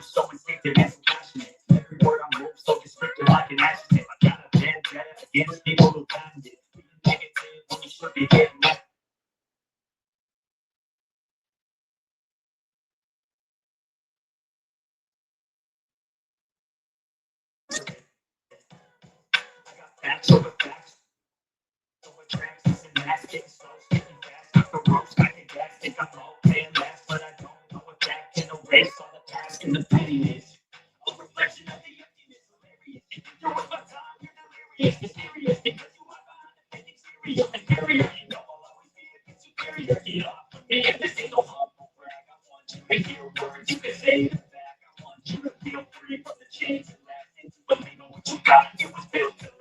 So instinctive and so passionate. Every word I move so descriptive, I can action it. I got a vendetta against people who find it. Negative when you should be getting left. Facts over facts. So what tracks is an ass getting slow, speaking fast. Off the ropes, I can gas, think I'm low, paying last, but I don't know what that can erase all the past and the pettiness. A reflection of the emptiness, hilarious. If you're worth my time, you're delirious, mysterious, because you are behind the fake exterior. Inferior, you know I'll always be a bit superior. Get off of me if this ain't no humble brag. I want you to hear words, you can say it back. I want you to feel free from the chains that last into believe in what you got, you was built to last.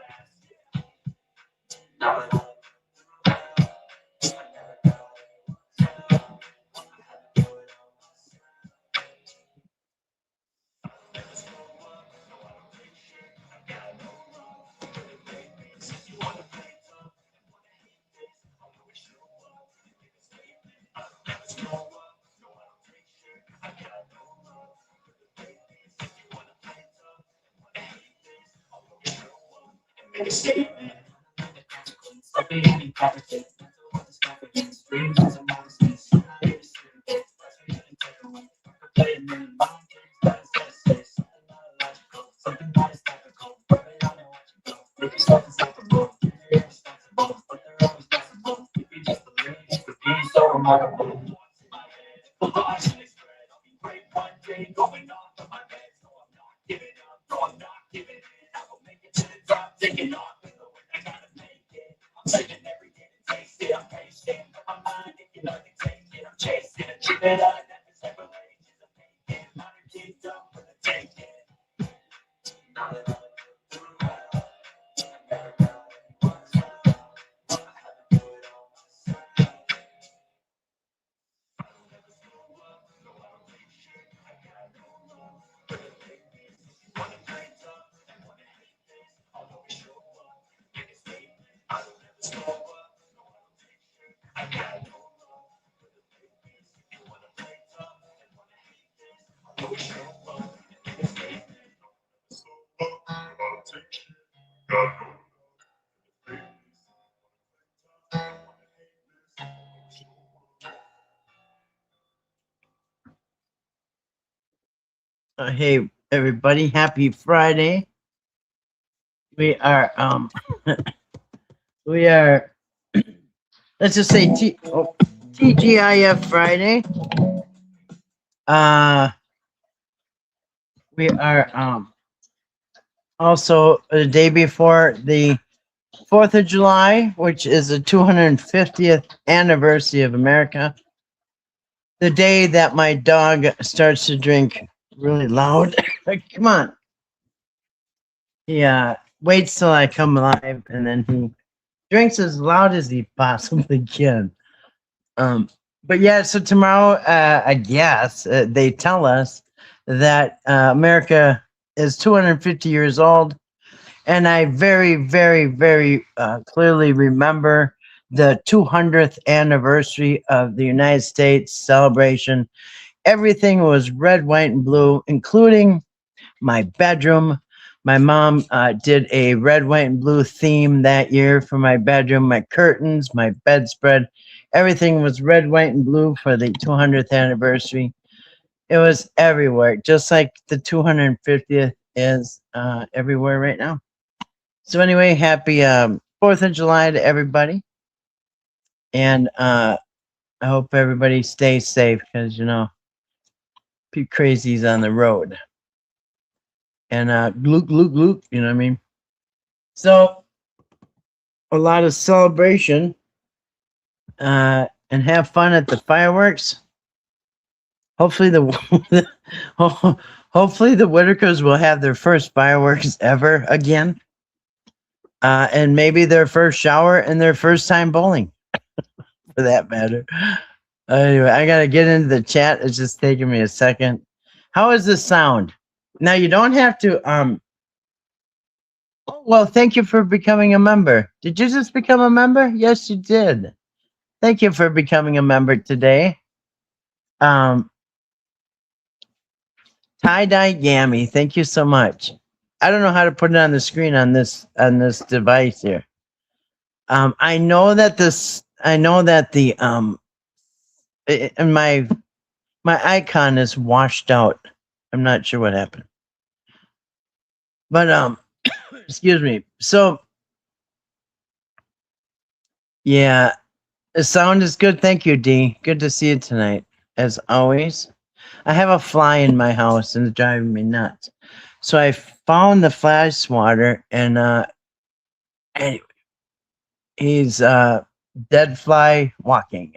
Make a statement. Stop being positive. Dreams is a monster. I'm not here to see it. That's what you can take away. Play a million mind games, but instead of say something not illogical, something not as topical. Rub it on and watch it go. Make yourself inseparable. You're irresponsible, but they're always possible. If you just believe, you could be so remarkable. What's in my head? Full of passion and spread. I'll be great one day, going off of my bed. No, I'm not giving up. No, I'm not giving in. I will make it to the top, taking off. I gotta make it. I'm taking every day to taste it. I'm patient. My mind, it can only take it. I'm chasing a dream that I never set for ages. I'm making modern kids up for the taking. Now that I'm through, I gotta go. I have to do it all myself. I don't ever slow up. No, I don't take shit. I got no love for the fakeness. If you wanna play tough and wanna hate this, I'll always show up. Make a statement. I don't ever slow up. No, I don't take shit. I got no love for the fakeness. If you wanna play tough and wanna hate this, I'll always show up. Make a statement. Slow up. No, I don't take shit. Got no love for the fakeness. If you wanna play tough and wanna hate this, I'll always show up. Hey everybody, happy Friday. We are we are let's just say TGIF Friday. We are also the day before the 4th of July, which is the 250th anniversary of America. The day that my dog starts to drink really loud. Come on. He waits till I come alive, and then he drinks as loud as he possibly can. But yeah, so tomorrow, I guess they tell us that America is 250 years old, and I very, very, very clearly remember the 200th anniversary of the United States celebration. Everything was red, white, and blue, including my bedroom. My mom did a red, white, and blue theme that year for my bedroom, my curtains, my bedspread. Everything was red, white, and blue for the 200th anniversary. It was everywhere, just like the 250th is everywhere right now. So anyway, happy 4th of July to everybody. And I hope everybody stays safe because, you know, be crazies on the road. And gloop, gloop, gloop, you know what I mean? So a lot of celebration and have fun at the fireworks. Hopefully hopefully the Whittakers will have their first fireworks ever again. and maybe their first shower and their first time bowling, for that matter. Anyway, I gotta get into the chat. It's just taking me a second. How is this sound? Now you don't have to. Oh, well, thank you for becoming a member. Did you just become a member? Yes, you did. Thank you for becoming a member today. Tie dye Gammy, thank you so much. I don't know how to put it on the screen on this device here. I know that the and my icon is washed out. I'm not sure what happened. But excuse me. So yeah, the sound is good. Thank you, D. Good to see you tonight, as always. I have a fly in my house and it's driving me nuts. So I found the fly swatter and anyway, he's dead fly walking.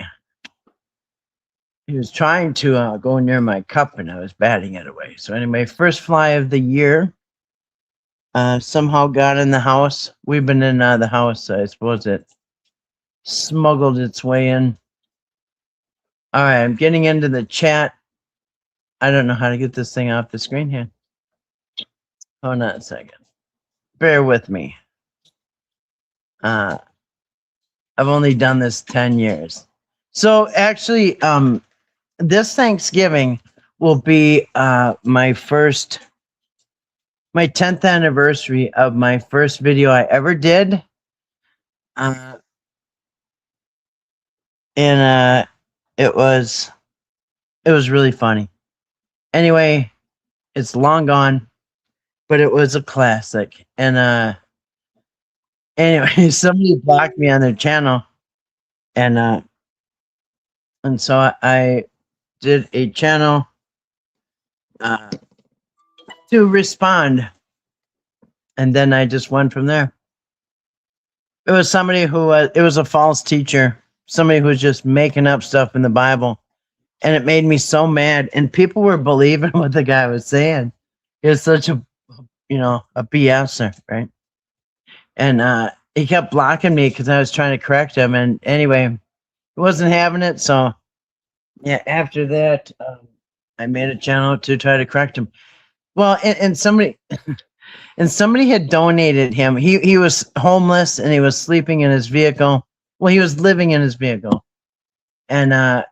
He was trying to go near my cup and I was batting it away. So anyway, first fly of the year. Somehow got in the house. We've been in the house. So I suppose it smuggled its way in. All right, I'm getting into the chat. I don't know how to get this thing off the screen here. Hold on a second. Bear with me. I've only done this 10 years. So actually, this Thanksgiving will be my 10th anniversary of my first video I ever did. And it was really funny. Anyway, it's long gone, but it was a classic. And anyway, somebody blocked me on their channel, and so I did a channel to respond, and then I just went from there. It was somebody who it was a false teacher, somebody who was just making up stuff in the Bible, and it made me so mad. And people were believing what the guy was saying. He was such a BSer, right? And he kept blocking me because I was trying to correct him. And anyway, he wasn't having it. So yeah, after that, I made a channel to try to correct him. Well, and somebody had donated him. He was homeless and he was sleeping in his vehicle. Well, he was living in his vehicle, and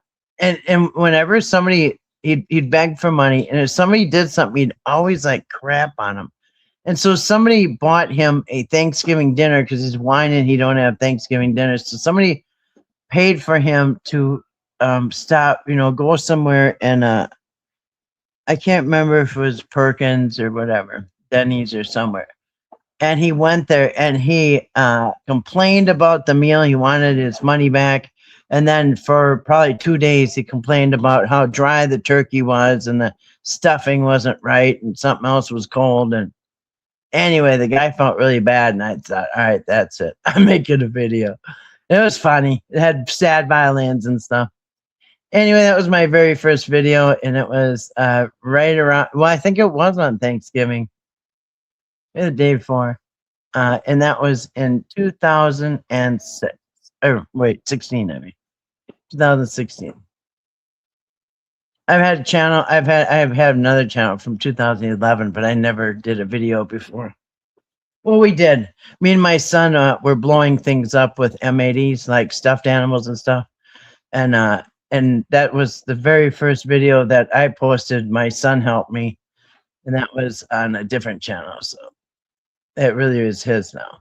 whenever somebody he'd beg for money, and if somebody did something, he'd always like crap on him. And so somebody bought him a Thanksgiving dinner because he's whining he don't have Thanksgiving dinner. So somebody paid for him to stop, go somewhere, and I can't remember if it was Perkins or whatever, Denny's or somewhere. And he went there and he complained about the meal. He wanted his money back. And then for probably 2 days, he complained about how dry the turkey was and the stuffing wasn't right and something else was cold. And anyway, the guy felt really bad. And I thought, all right, that's it. I'm making a video. It was funny. It had sad violins and stuff. Anyway, that was my very first video. And it was right around, well, I think it was on Thanksgiving. The day before. And that was in 2006. Or wait, 16, I mean. 2016. I've had a channel. I've had another channel from 2011, but I never did a video before. Well, we did. Me and my son were blowing things up with M80s, like stuffed animals and stuff. And that was the very first video that I posted. My son helped me, and that was on a different channel. So it really is his now.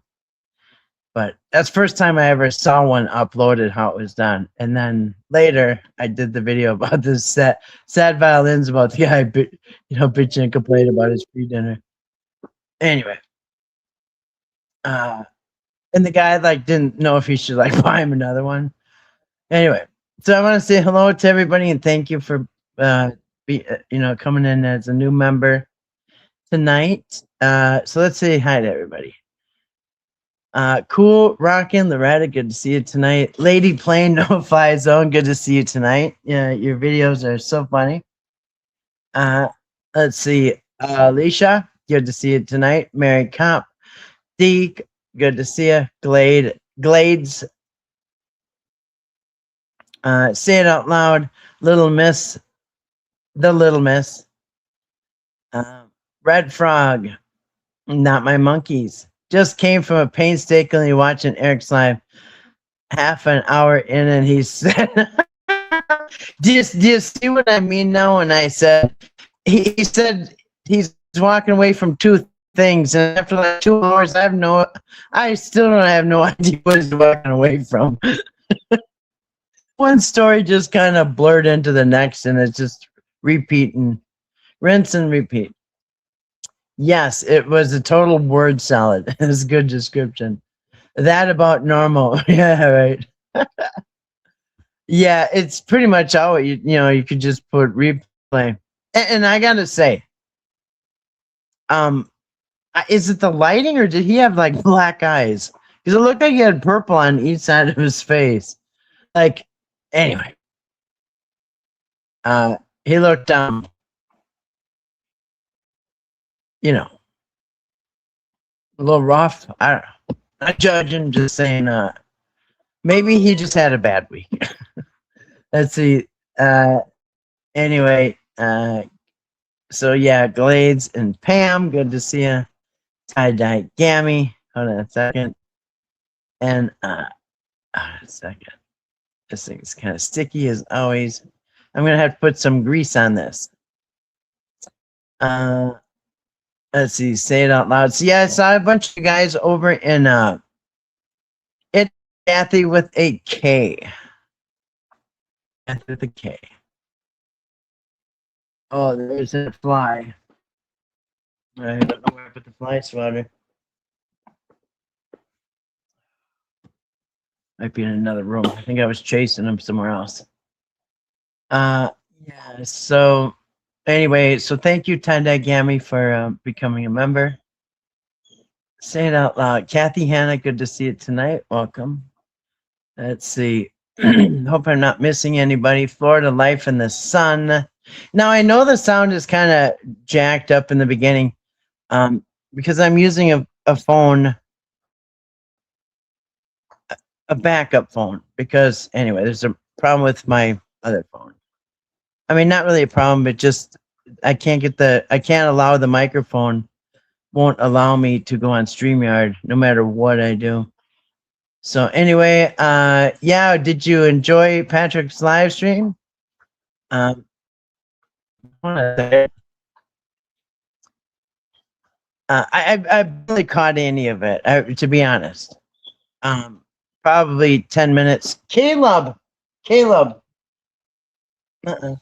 But that's the first time I ever saw one uploaded, how it was done. And then later, I did the video about this sad violins about the guy, bitching and complaining about his free dinner. Anyway, and the guy didn't know if he should buy him another one. Anyway, so I want to say hello to everybody and thank you for coming in as a new member tonight. So let's say hi to everybody. Cool Rockin' Loretta, good to see you tonight. Lady Plain No Fly Zone, good to see you tonight. Yeah, your videos are so funny. Let's see. Alicia, good to see you tonight. Mary Comp, Deke, good to see you. Glades, say it out loud. Little Miss, the Little Miss. Uh, Red Frog, not my monkeys. Just came from a painstakingly watching Eric's live. Half an hour in, and he said, do you see what I mean now? When I said, he said he's walking away from two things, and after like 2 hours, I still don't have no idea what he's walking away from. One story just kind of blurred into the next, and it's just repeating, rinse and repeat. Yes, it was a total word salad. It's a good description. That about normal. Yeah, right. Yeah, it's pretty much all you could just put replay. And I gotta say, um, is it the lighting or did he have like black eyes? Because it looked like he had purple on each side of his face. Like, anyway, he looked you know, a little rough. I don't know. Not judging, just saying. Maybe he just had a bad week. Let's see. Anyway, so yeah, Glades and Pam, good to see you. Tie-dye Gammy, hold on a second. And a second. This thing's kind of sticky as always. I'm gonna have to put some grease on this. Let's see, say it out loud. So yeah, I saw a bunch of guys over in it Kathy with a K. Kathy with a K. Oh, there's a fly. I don't know where I put the fly swatter. Might be in another room. I think I was chasing him somewhere else. Yeah, so anyway, so thank you, Tanda Gammy, for becoming a member. Say it out loud. Kathy Hannah, good to see you tonight. Welcome. Let's see. Hope I'm not missing anybody. Florida Life in the Sun. Now, I know the sound is kind of jacked up in the beginning because I'm using a phone, a backup phone, because anyway, there's a problem with my other phone. I mean, not really a problem, but just I can't allow the microphone, won't allow me to go on StreamYard no matter what I do. So anyway, yeah, did you enjoy Patrick's live stream? I barely caught any of it, to be honest. Probably 10 minutes. Caleb. Uh-uh.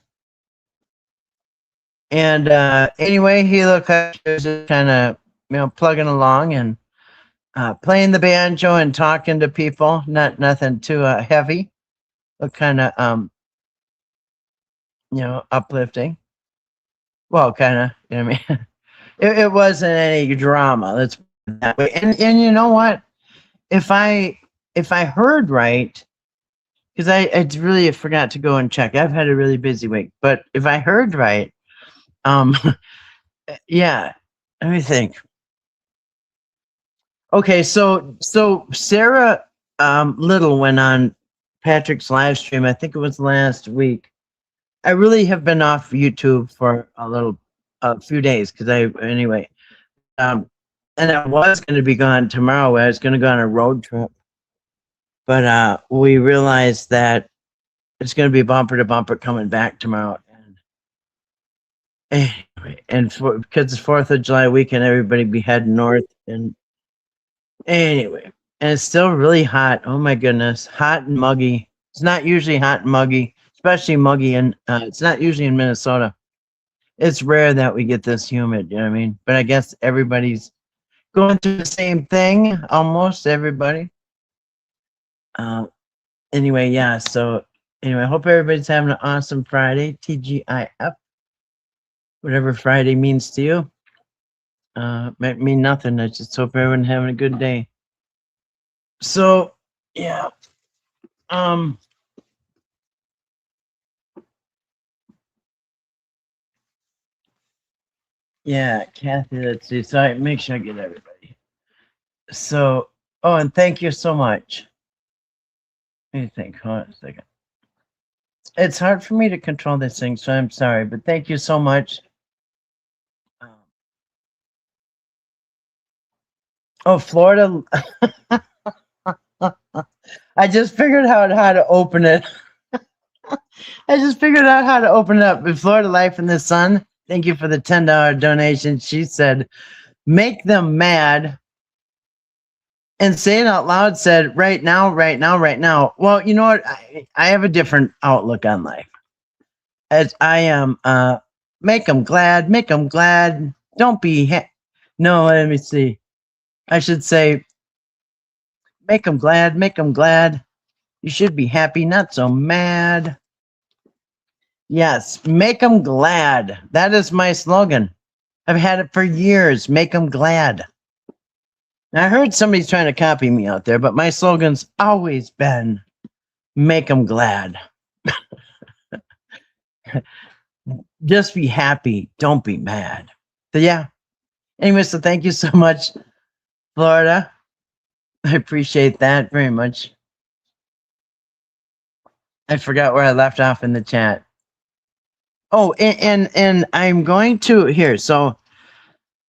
And anyway, he looked like he was just kind of, plugging along and playing the banjo and talking to people. Nothing too heavy, but kind of, uplifting. Well, kind of, you know what I mean? It wasn't any drama. Let's put it that way. And you know what? If I heard right, because I really forgot to go and check. I've had a really busy week, but if I heard right, yeah, let me think. Okay, so Sarah Little went on Patrick's live stream. I think it was last week. I really have been off YouTube for a few days because anyway, and I was going to be gone tomorrow. I was going to go on a road trip, but we realized that it's going to be bumper to bumper coming back tomorrow. And anyway, because it's 4th of July weekend, everybody be heading north. And anyway, and it's still really hot. Oh my goodness, hot and muggy. It's not usually hot and muggy, especially muggy, and it's not usually in Minnesota. It's rare that we get this humid, you know what I mean? But I guess everybody's going through the same thing, almost everybody. Anyway, yeah, so anyway, I hope everybody's having an awesome Friday, TGIF, whatever Friday means to you. Might mean nothing. I just hope everyone's having a good day. So, yeah. Yeah, Kathy, let's see. So make sure I get everybody. So Oh, and thank you so much. Let me think. Hold on a second. It's hard for me to control this thing, so I'm sorry, but thank you so much. Oh, Florida. I just figured out how to open it. I just figured out how to open it up. In Florida Life in the Sun, thank you for the $10 donation. She said, make them mad and say it out loud, said, right now, right now, right now. Well, you know what? I have a different outlook on life. As I am, make them glad, make them glad. Don't be, no, let me see. I should say, make them glad, make them glad. You should be happy, not so mad. Yes, make them glad. That is my slogan. I've had it for years. Make them glad. Now, I heard somebody's trying to copy me out there, but my slogan's always been make them glad. Just be happy. Don't be mad. So, yeah. Anyway, so thank you so much, Florida. I appreciate that very much. I forgot where I left off in the chat. Oh, and I'm going to here. So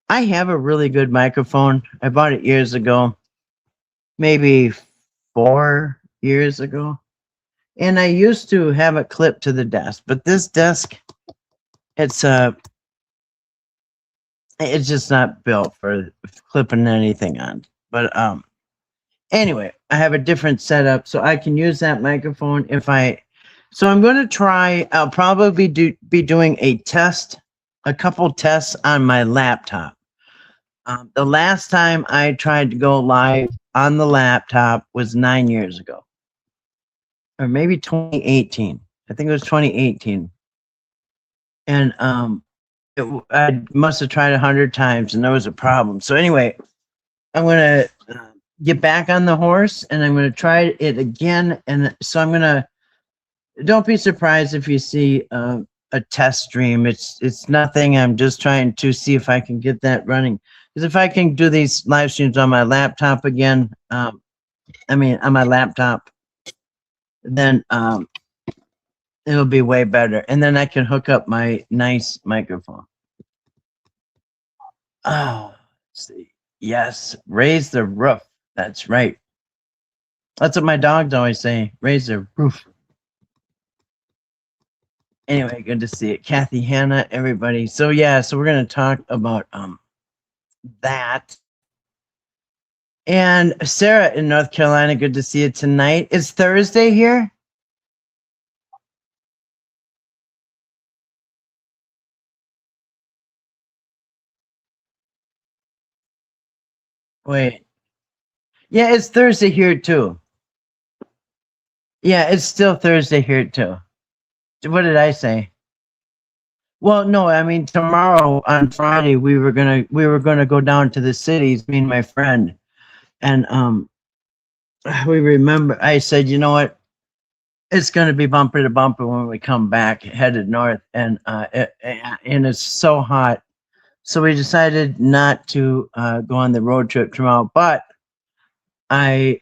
I have a really good microphone. I bought it years ago, maybe 4 years ago. And I used to have it clipped to the desk, but this desk, it's just not built for clipping anything on. But anyway, I have a different setup, so I can use that microphone if I. So I'm going to try. I'll probably be doing a couple tests on my laptop. The last time I tried to go live on the laptop was 9 years ago, or maybe 2018. I think it was 2018, and I must have tried 100 times, and there was a problem. So anyway, I'm gonna get back on the horse, and I'm gonna try it again. And so I'm gonna. Don't be surprised if you see a test stream. It's nothing. I'm just trying to see if I can get that running. Because if I can do these live streams on my laptop again, on my laptop, then it'll be way better. And then I can hook up my nice microphone. Oh, let's see. Yes, raise the roof. That's right. That's what my dogs always say. Raise the roof. Anyway, good to see it. Kathy, Hannah, everybody. So yeah, so we're gonna talk about that. And Sarah in North Carolina, good to see you tonight. It's Thursday here. Wait. Yeah, it's Thursday here too. Yeah, it's still Thursday here too. What did I say? Well, no, I mean tomorrow on Friday we were gonna go down to the cities, me and my friend. And we remember I said, you know what? It's gonna be bumper to bumper when we come back headed north, and it's so hot. So we decided not to go on the road trip tomorrow, but I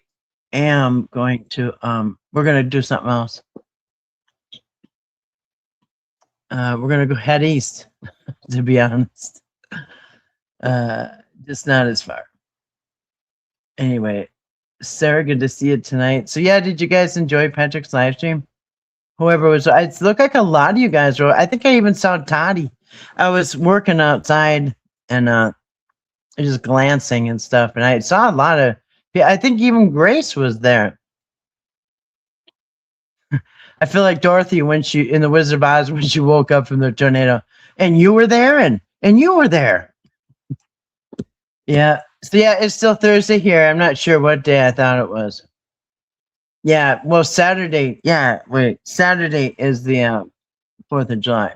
am going to we're gonna do something else. We're gonna go head east, to be honest. Just not as far. Anyway, Sarah, good to see you tonight. So yeah, did you guys enjoy Patrick's live stream? Whoever was, it looked like a lot of you guys were. I think I even saw Toddy. I was working outside and just glancing and stuff, and I saw a lot of. Yeah, I think even Grace was there. I feel like Dorothy when she in the Wizard of Oz when she woke up from the tornado, and you were there, and you were there. Yeah. So yeah, it's still Thursday here. I'm not sure what day I thought it was. Yeah. Well, Saturday. Yeah. Wait. Saturday is the 4th of July,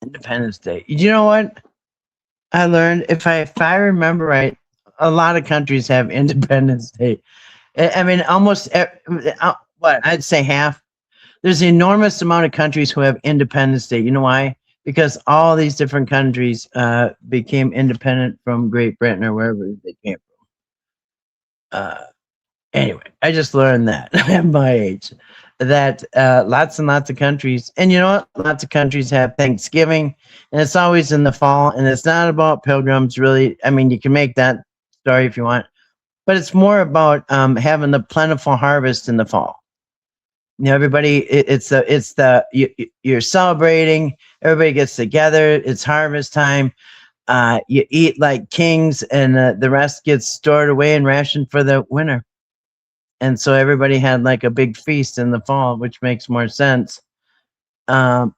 Independence Day. You know what? I learned if I remember right, a lot of countries have Independence Day. I mean, almost what I'd say half. There's an enormous amount of countries who have Independence Day. You know why? Because all these different countries became independent from Great Britain or wherever they came from. Uh, anyway, I just learned that at my age that lots and lots of countries, and you know what? Lots of countries have Thanksgiving, and it's always in the fall, and it's not about pilgrims, really. I mean, you can make that story if you want, but it's more about having the plentiful harvest in the fall. You know, everybody, you're celebrating. Everybody gets together. It's harvest time. You eat like kings, and the rest gets stored away and rationed for the winter. And so everybody had like a big feast in the fall, which makes more sense. Um,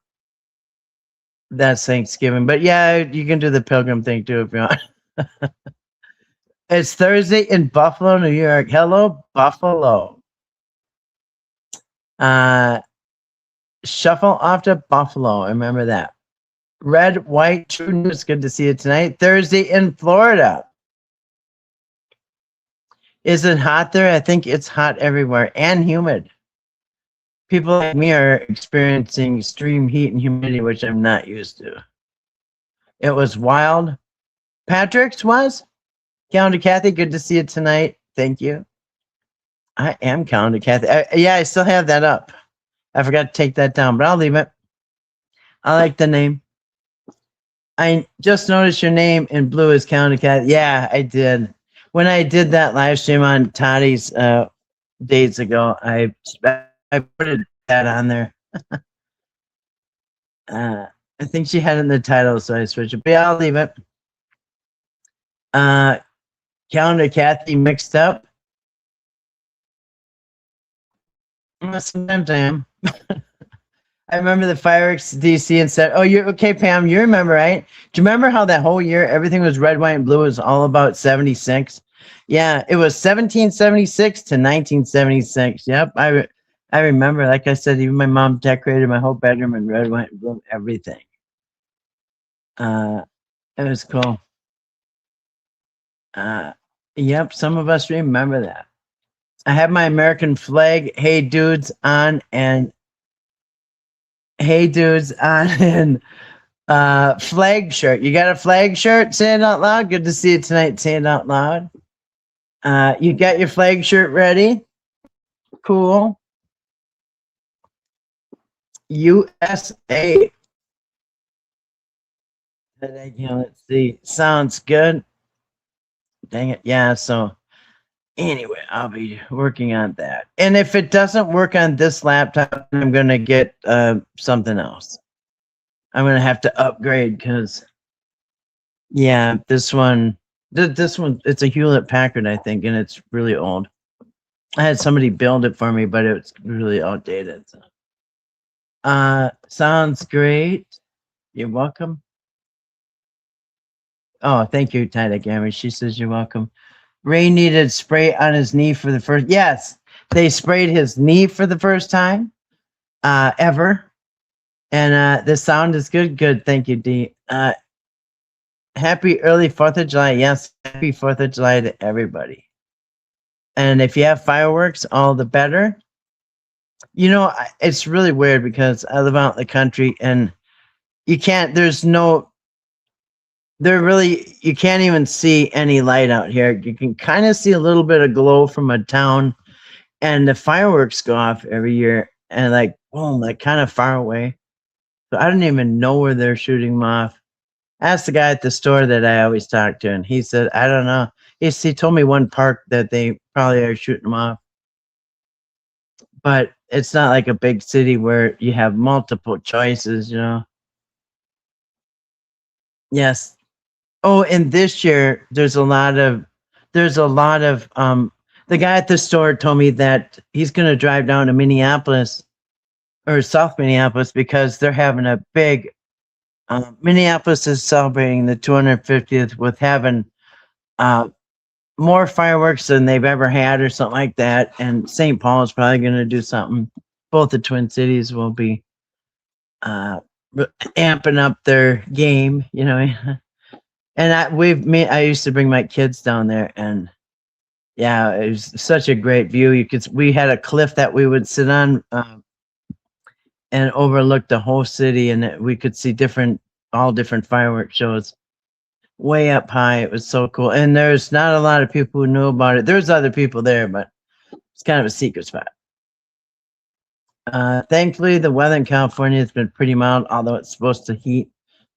that's Thanksgiving, but yeah, you can do the pilgrim thing too if you want. It's Thursday in Buffalo, New York. Hello, Buffalo. Uh, Shuffle off to Buffalo. I remember that. Red, white, true news. Good to see you tonight. Thursday in Florida. Is it hot there? I think it's hot everywhere and humid. People like me are experiencing extreme heat and humidity, which I'm not used to. It was wild. Patrick's was? Calendar Kathy, good to see you tonight. Thank you. I am Calendar Kathy. I still have that up. I forgot to take that down, but I'll leave it. I like the name. I just noticed your name in blue is Calendar Kathy. Yeah, I did. When I did that live stream on Toddy's days ago, I put that on there. I think she had it in the title, so I switched it. But yeah, I'll leave it. Calendar Kathy mixed up. Sometimes I am. I remember the fireworks DC and said, "Oh, you're okay, Pam. You remember, right? Do you remember how that whole year everything was red, white, and blue? It was all about 76. Yeah, it was 1776 to 1976. Yep, I remember. Like I said, even my mom decorated my whole bedroom in red, white, and blue, everything. It was cool. Yep, some of us remember that. I have my American flag, hey dudes, on and flag shirt. You got a flag shirt? Say it out loud. Good to see you tonight. Say it out loud. You got your flag shirt ready? Cool. USA. Let's see. Sounds good. Dang it. Yeah, so anyway, I'll be working on that. And if it doesn't work on this laptop, I'm going to get something else. I'm going to have to upgrade because, yeah, this one, it's a Hewlett Packard, I think, and it's really old. I had somebody build it for me, but it's really outdated. So. Sounds great. You're welcome. Oh, thank you, Tida Gammy. She says you're welcome. Ray needed spray on his knee for the first. Yes, they sprayed his knee for the first time ever. And the sound is good. Good. Thank you, D. Happy early 4th of July. Yes, happy 4th of July to everybody. And if you have fireworks, all the better. You know, it's really weird because I live out in the country and you can't, you can't even see any light out here. You can kind of see a little bit of glow from a town, and the fireworks go off every year and like, boom, like kind of far away. So I don't even know where they're shooting them off. I asked the guy at the store that I always talk to, and he said, I don't know. He told me one park that they probably are shooting them off. But it's not like a big city where you have multiple choices, you know. Yes. Oh, and this year there's a lot of the guy at the store told me that he's going to drive down to Minneapolis or South Minneapolis because they're having a big Minneapolis is celebrating the 250th with having more fireworks than they've ever had or something like that. And St. Paul is probably going to do something. Both the Twin Cities will be amping up their game, you know. And I used to bring my kids down there, and yeah, it was such a great view. We had a cliff that we would sit on and overlook the whole city, and we could see all different fireworks shows. way up high. It was so cool. And there's not a lot of people who knew about it. There's other people there, but it's kind of a secret spot. Thankfully, the weather in California has been pretty mild, although it's supposed to heat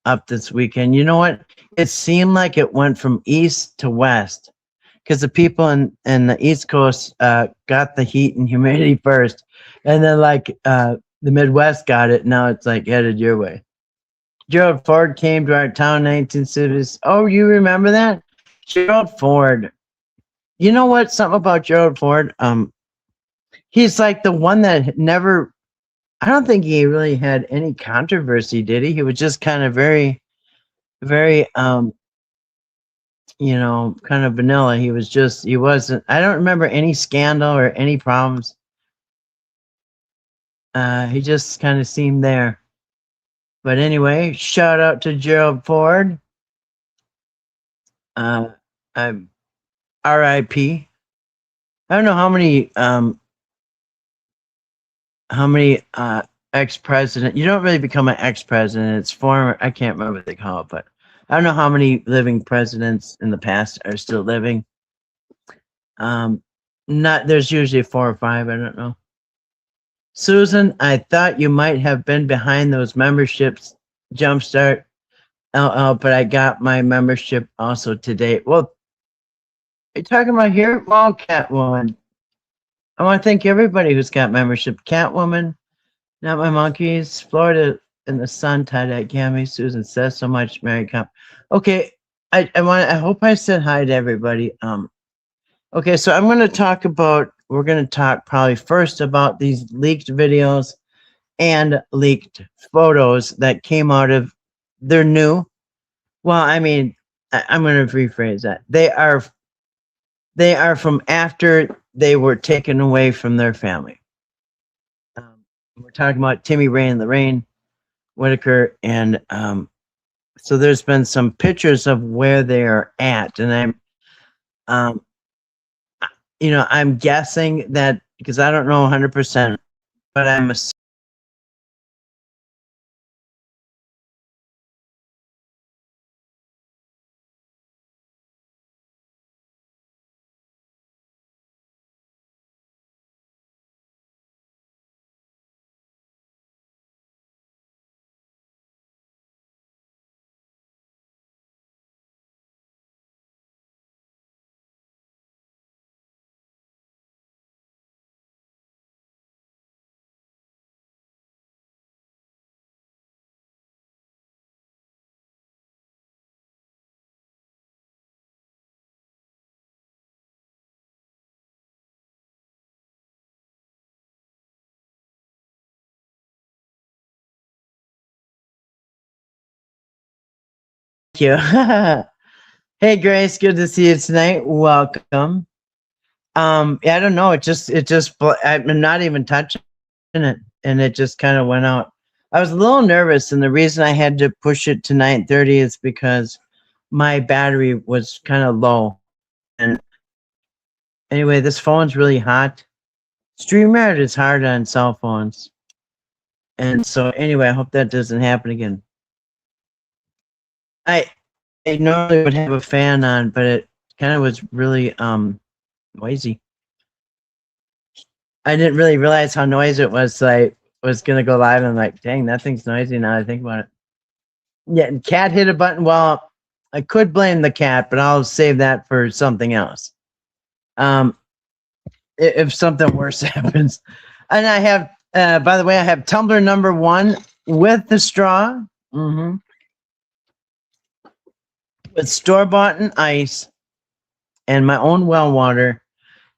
up this weekend. You know what? It seemed like it went from east to west because the people in the East Coast got the heat and humidity first, and then the Midwest got it. Now it's like headed your way. Gerald Ford came to our town in 1960s. Oh, you remember that? Gerald Ford. You know what? Something about Gerald Ford. He's like the one that never. I don't think he really had any controversy, did he? He was just kind of very, very, kind of vanilla. He wasn't. I don't remember any scandal or any problems. He just kind of seemed there. But anyway, shout out to Gerald Ford. I'm R.I.P. I don't know how many ex-president. You don't really become an ex-president. It's former. I can't remember what they call it, but I don't know how many living presidents in the past are still living. Not there's usually 4 or 5. I don't know. Susan, I thought you might have been behind those memberships, Jumpstart LL, but I got my membership also today. Well, are you talking about here? Well, Catwoman. I want to thank everybody who's got membership. Catwoman, Not My Monkeys, Florida in the Sun, Tie-Dye Cami, Susan Says So Much, Mary Comp. Okay, I hope I said hi to everybody. Okay, so we're going to talk probably first about these leaked videos and leaked photos that came out of, they're new. Well, I mean, I'm going to rephrase that. They are from after they were taken away from their family. We're talking about Timmy, Ray, and Lorraine, Whittaker, and so there's been some pictures of where they are at, and I'm guessing that because I don't know 100%, but I'm assuming. Thank you. Hey Grace, good to see you tonight. Welcome. Yeah, I don't know. I'm not even touching it, and it just kind of went out. I was a little nervous, and the reason I had to push it to 9:30 is because my battery was kind of low. And anyway, this phone's really hot. StreamYard is hard on cell phones, and so anyway, I hope that doesn't happen again. I normally would have a fan on, but it kind of was really noisy. I didn't really realize how noisy it was, so I was gonna go live and I'm like, dang, that thing's noisy now I think about it. Yeah, and cat hit a button. Well, I could blame the cat, but I'll save that for something else. If something worse happens. And I have, by the way, I have tumbler number 1 with the straw. With store-bought and ice and my own well water.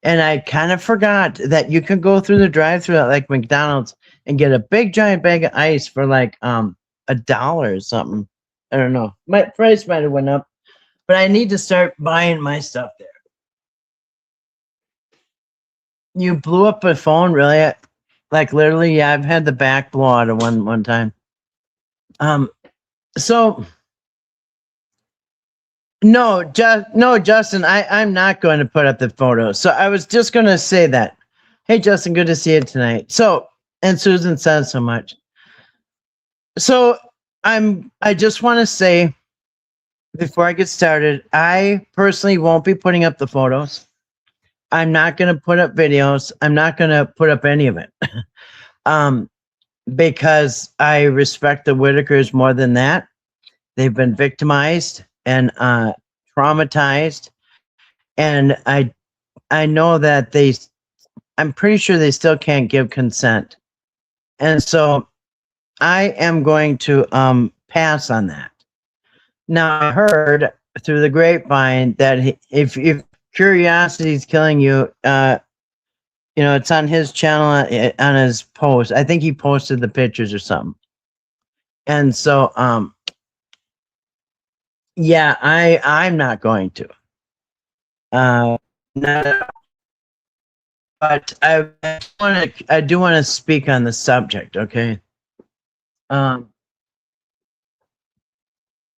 And I kind of forgot that you can go through the drive-thru at like McDonald's and get a big giant bag of ice for like $1 or something. I don't know. My price might have went up, but I need to start buying my stuff there. You blew up a phone, really? Like literally, yeah. I've had the back blow out of one time. So. No, Justin, I'm not going to put up the photo. So I was just going to say that. Hey, Justin, good to see you tonight. So, and Susan Says So Much. So I just want to say before I get started, I personally won't be putting up the photos. I'm not going to put up videos. I'm not going to put up any of it. um, because I respect the Whittakers more than that. They've been victimized and traumatized, and I know that I'm pretty sure they still can't give consent, and so I am going to pass on that. Now I heard through the grapevine that if curiosity is killing you, it's on his channel on his post. I think he posted the pictures or something, and so yeah, I'm not going to. Not, but I do want to speak on the subject. Okay. Um.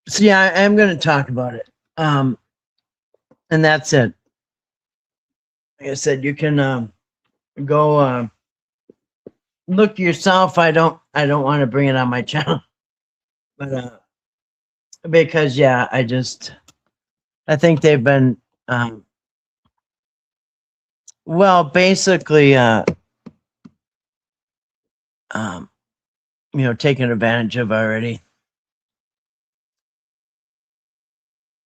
So yeah, I am going to talk about it. And that's it. Like I said, you can go look yourself. I don't want to bring it on my channel, but because yeah, I think they've been well, basically um taken advantage of already.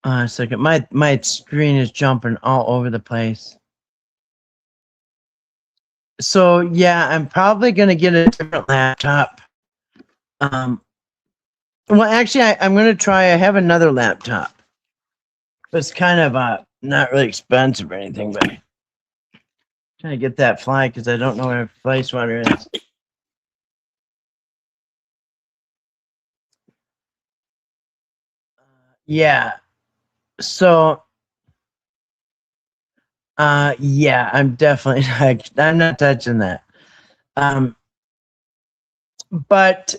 A second, my screen is jumping all over the place. So yeah, I'm probably gonna get a different laptop. Um, well, actually, I'm gonna try. I have another laptop. It's kind of not really expensive or anything, but I'm trying to get that fly because I don't know where fly swatter is. Yeah. So yeah, I'm definitely I'm not touching that. Um, but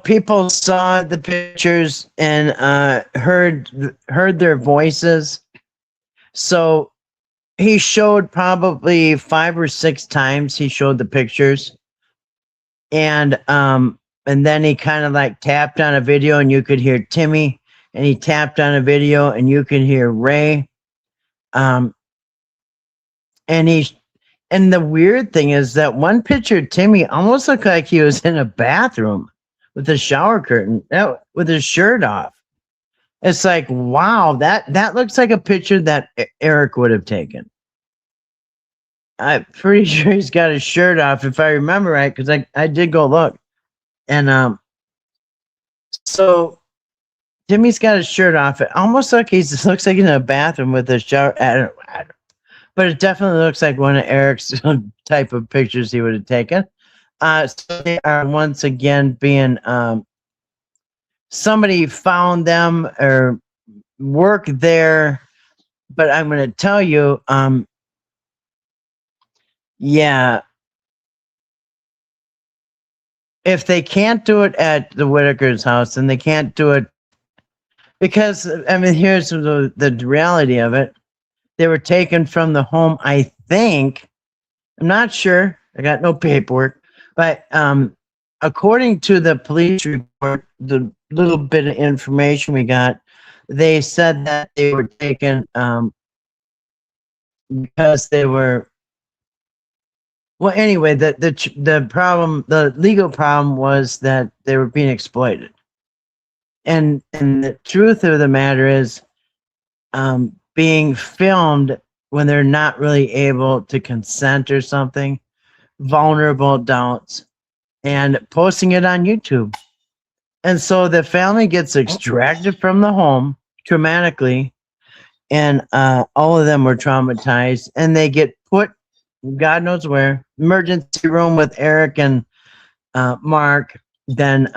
people saw the pictures and heard their voices. So he showed probably 5 or 6 times he showed the pictures. And then he kind of like tapped on a video and you could hear Timmy, and he tapped on a video and you could hear Ray. Um and he and the weird thing is that one picture of Timmy almost looked like he was in a bathroom with a shower curtain, with his shirt off. It's like, wow, that looks like a picture that Eric would have taken. I'm pretty sure he's got his shirt off, if I remember right, because I did go look. And so Timmy's got his shirt off. It almost like looks like he's in a bathroom with a shower. I don't, but it definitely looks like one of Eric's type of pictures he would have taken. So they are once again being somebody found them or work there. But I'm going to tell you, yeah, if they can't do it at the Whittaker's house, then they can't do it because I mean, here's the reality of it. They were taken from the home, I think. I'm not sure. I got no paperwork, but according to the police report, the little bit of information we got, they said that they were taken because they were. Well, anyway, the problem, the legal problem, was that they were being exploited, and the truth of the matter is, being filmed when they're not really able to consent or something, vulnerable adults, and posting it on YouTube. And so the family gets extracted from the home traumatically, and all of them were traumatized, and they get put, God knows where, emergency room with Eric and Mark, then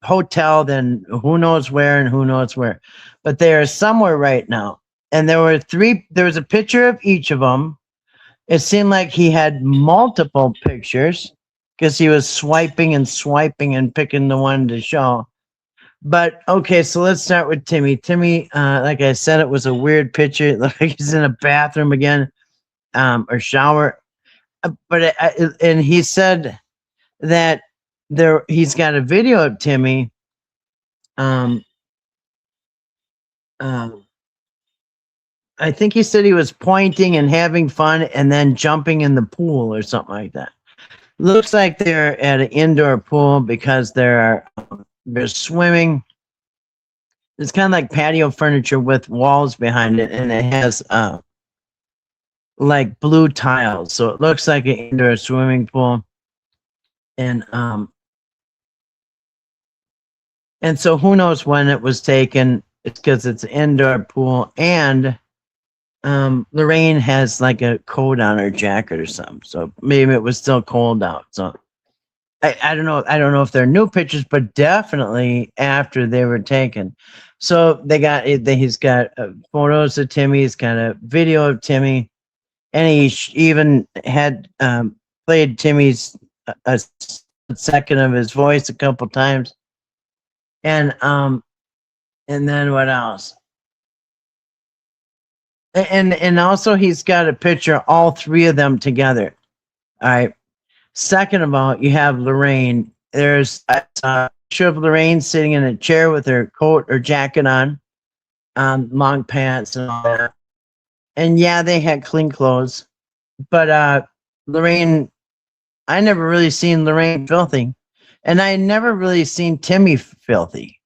hotel, then who knows where and who knows where. But they are somewhere right now. And there was a picture of each of them. It seemed like he had multiple pictures because he was swiping and picking the one to show. But okay, so let's start with Timmy. Timmy, like I said, it was a weird picture. It looked like he's in a bathroom again, or shower. And he said that he's got a video of Timmy Um, I think he said he was pointing and having fun and then jumping in the pool or something like that. Looks like they're at an indoor pool because they're swimming. It's kind of like patio furniture with walls behind it, and it has like blue tiles, so it looks like an indoor swimming pool. And and so who knows when it was taken? It's because it's an indoor pool, and Lorraine has like a coat on her jacket or something, so maybe it was still cold out. So I don't know. I don't know if they're new pictures, but definitely after they were taken. So he's got photos of Timmy. He's got a video of Timmy, and he even had played Timmy's a second of his voice a couple times. And then what else? And also he's got a picture of all three of them together. All right. Second of all, you have Lorraine. There's a picture of Lorraine sitting in a chair with her coat or jacket on, long pants and all that. And yeah, they had clean clothes. But Lorraine, I never really seen Lorraine filthy. And I never really seen Timmy filthy.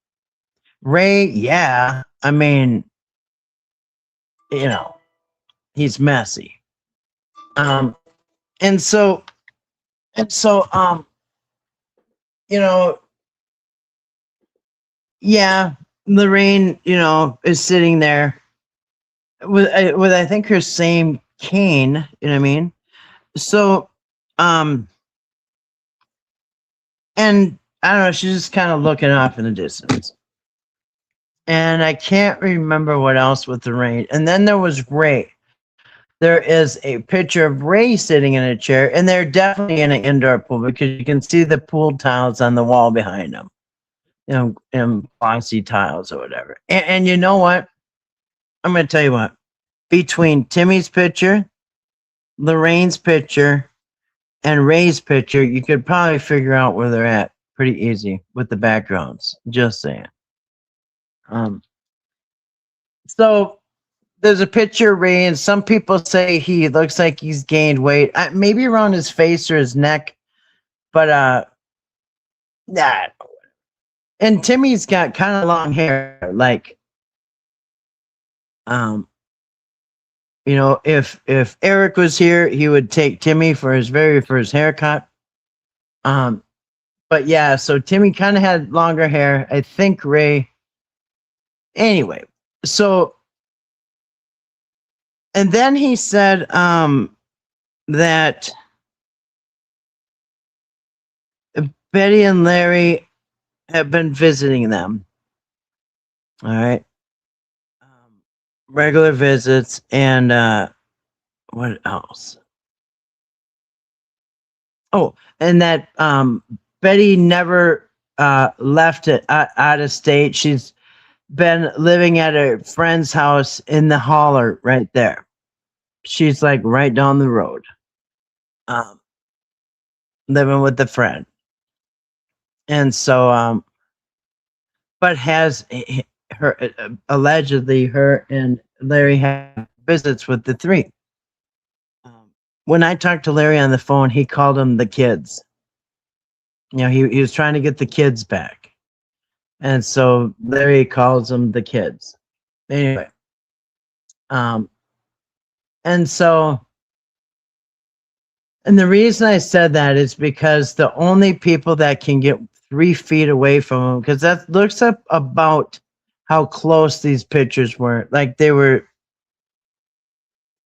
Ray, yeah. I mean, you know, he's messy. Um, and so you know, yeah, Lorraine, is sitting there with I think her same cane, you know what I mean? So and I don't know, she's just kind of looking off in the distance. And I can't remember what else with Lorraine. And then there was Ray. There is a picture of Ray sitting in a chair, and they're definitely in an indoor pool because you can see the pool tiles on the wall behind them, and glossy tiles or whatever. And you know what? I'm going to tell you what. Between Timmy's picture, Lorraine's picture, and Ray's picture, you could probably figure out where they're at pretty easy with the backgrounds. Just saying. So there's a picture of Ray, and some people say he looks like he's gained weight, maybe around his face or his neck, but nah. And Timmy's got kind of long hair, like um, if Eric was here, he would take Timmy for his very first haircut. Um, but yeah, so Timmy kind of had longer hair. I think Ray. Anyway, so and then he said that Betty and Larry have been visiting them. All right. Regular visits, and what else? Oh, and that Betty never left it out of state. She's been living at her friend's house in the holler right there. She's like right down the road, um, living with the friend. And so, but has her allegedly her and Larry have visits with the three. When I talked to Larry on the phone, he called them the kids. He was trying to get the kids back. And so Larry calls them the kids. Anyway. And so, and the reason I said that is because the only people that can get 3 feet away from them, because that looks up about how close these pictures were. Like they were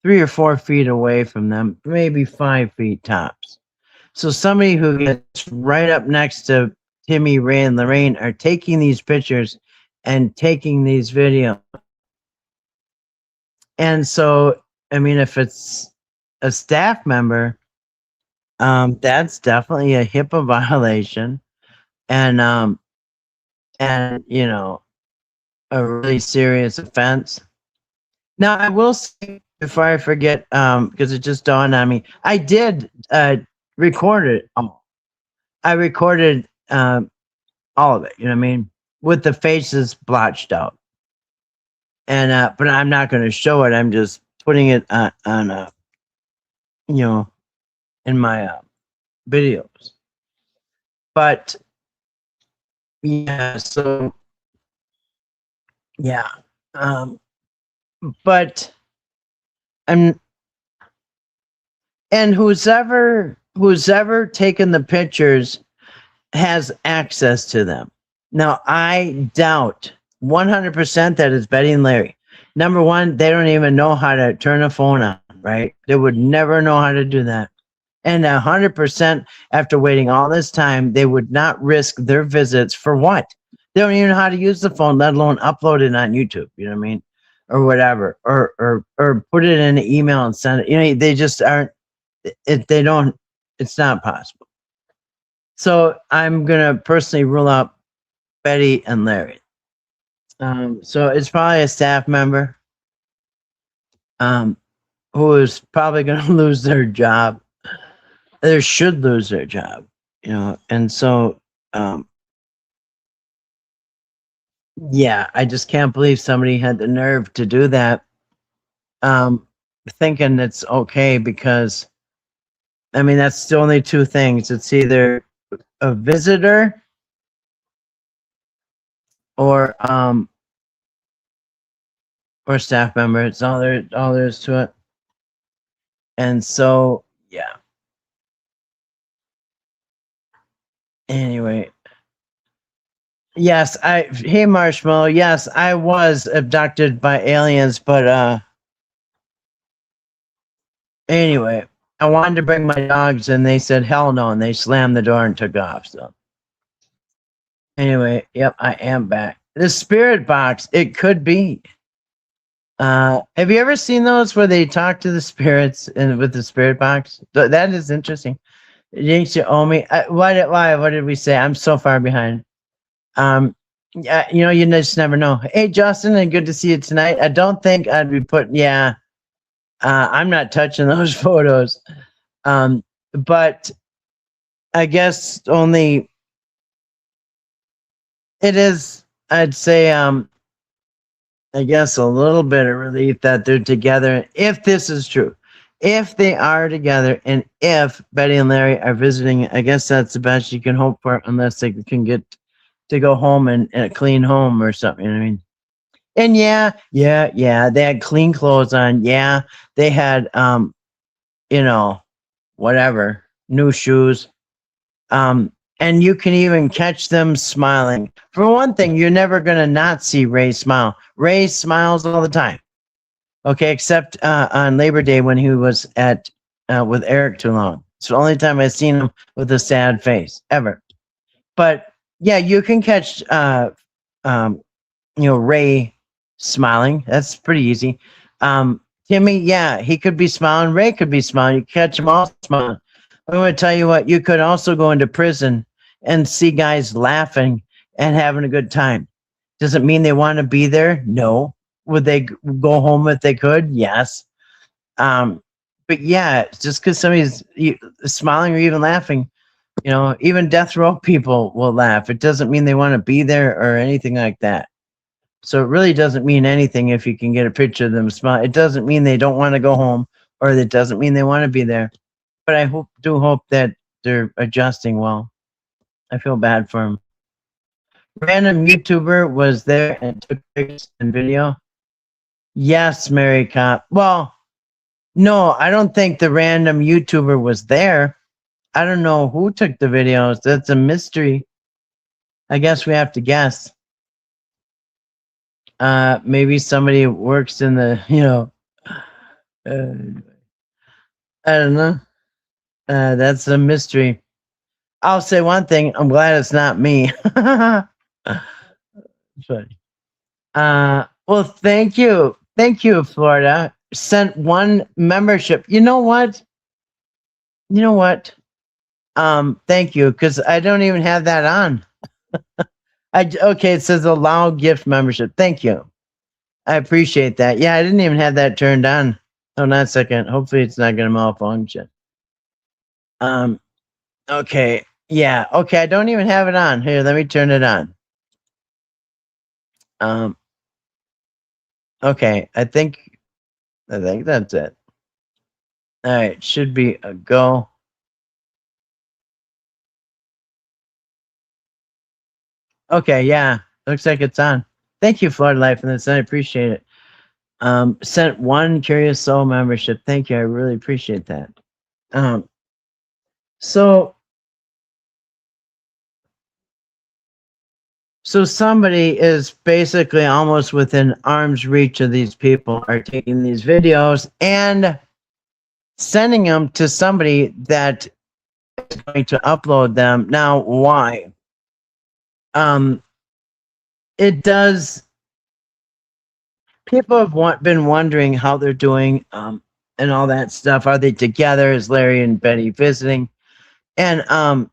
3 or 4 feet away from them, maybe 5 feet tops. So somebody who gets right up next to Timmy, Ray, and Lorraine are taking these pictures and taking these videos. And so, I mean, if it's a staff member, that's definitely a HIPAA violation, and a really serious offense. Now, I will say before I forget, because it just dawned on me, I did record it. I recorded all of it. You know what I mean, with the faces blotched out. And but I'm not going to show it. I'm just putting it on you know, in my videos. But yeah, so yeah, um, but I'm and who's ever taken the pictures has access to them. Now, I doubt 100% that it's Betty and Larry. Number one, they don't even know how to turn a phone on, right? They would never know how to do that. And 100% after waiting all this time, they would not risk their visits for what? They don't even know how to use the phone, let alone upload it on YouTube. You know what I mean? Or whatever, or put it in an email and send it. You know, they just aren't. They don't. It's not possible. So I'm gonna personally rule out Betty and Larry. So it's probably a staff member um, who is probably gonna lose their job. They should lose their job, you know. And so, um, yeah, I just can't believe somebody had the nerve to do that. Um, Thinking it's okay because I mean that's the only two things. It's either a visitor or um or staff member. It's all there is to it. And so yeah. Anyway, yes, hey Marshmallow, yes, I was abducted by aliens, but anyway, I wanted to bring my dogs and they said hell no and they slammed the door and took off. So anyway, yep, I am back. The spirit box, it could be. Have you ever seen those where they talk to the spirits and with the spirit box? That is interesting. Jinx, you owe me. Why? What did we say? I'm so far behind. Yeah, you know, you just never know. Hey, Justin, and good to see you tonight. I don't think I'd be putting. Yeah, I'm not touching those photos. But I guess only it is. I'd say, I guess a little bit of relief that they're together. If this is true, if they are together, and if Betty and Larry are visiting, I guess that's the best you can hope for, unless they can get to go home and a clean home or something. You know what I mean? And yeah, they had clean clothes on. Yeah, they had you know, whatever, new shoes. And you can even catch them smiling. For one thing, you're never gonna not see Ray smile. Ray smiles all the time. Okay, except on Labor Day when he was at with Eric too long. It's the only time I've seen him with a sad face ever. But yeah, you can catch um, Ray smiling. That's pretty easy. Timmy, yeah, he could be smiling. Ray could be smiling. You catch them all smiling. I'm going to tell you what, you could also go into prison and see guys laughing and having a good time. Does it mean they want to be there? No. Would they go home if they could? Yes. But yeah, just because somebody's smiling or even laughing, even death row people will laugh. It doesn't mean they want to be there or anything like that. So it really doesn't mean anything if you can get a picture of them smile. It doesn't mean they don't want to go home, or it doesn't mean they want to be there. But I do hope that they're adjusting well. I feel bad for them. Random YouTuber was there and took pictures and video. Yes, Mary Cop. Well, no, I don't think the random YouTuber was there. I don't know who took the videos. That's a mystery. I guess we have to guess. Maybe somebody works in the, uh, I don't know. That's a mystery. I'll say one thing. I'm glad it's not me. Funny. Well, thank you. Thank you, Florida. Sent one membership. You know what? Thank you, because I don't even have that on. Okay, it says allow gift membership. Thank you. I appreciate that. Yeah, I didn't even have that turned on. Hold on a second. Hopefully it's not gonna malfunction. Okay. Yeah, okay, I don't even have it on. Here, let me turn it on. Okay, I think that's it. All right, should be a go. Okay, yeah, looks like it's on. Thank you, Florida Life, and this. I appreciate it. Sent one Curious Soul membership. Thank you. I really appreciate that. Um, so somebody is basically almost within arm's reach of these people are taking these videos and sending them to somebody that is going to upload them. Now, why? Um, it does. People have been wondering how they're doing, and all that stuff. Are they together? Is Larry and Betty visiting? And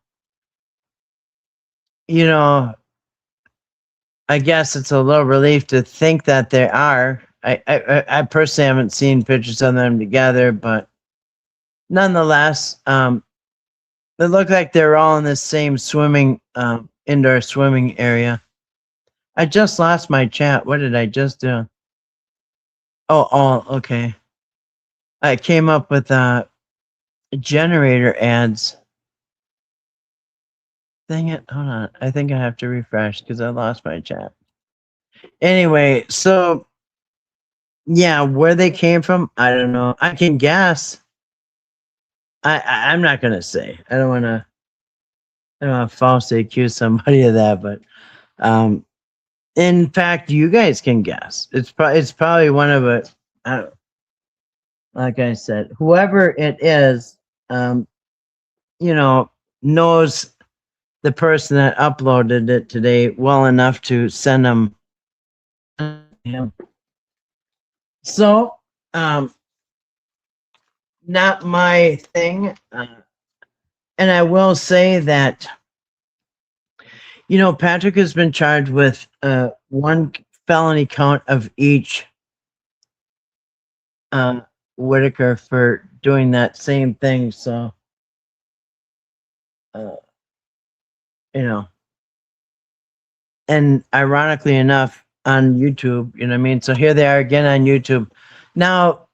you know, I guess it's a little relief to think that they are. I personally haven't seen pictures of them together, but nonetheless, they look like they're all in the same swimming, indoor swimming area. I just lost my chat. What did I just do? Oh, okay. I came up with generator ads. Dang it. Hold on. I think I have to refresh because I lost my chat. Anyway, so yeah, where they came from, I don't know. I can guess. I'm not gonna say. I don't want to falsely accuse somebody of that, but in fact, you guys can guess. It's probably one of it. Like I said, whoever it is, um, you know, knows the person that uploaded it today well enough to send them him. So, not my thing. And I will say that, Patrick has been charged with one felony count of each, Whittaker, for doing that same thing. So, uh, you know, and ironically enough, on YouTube, you know what I mean? So here they are again on YouTube. Now,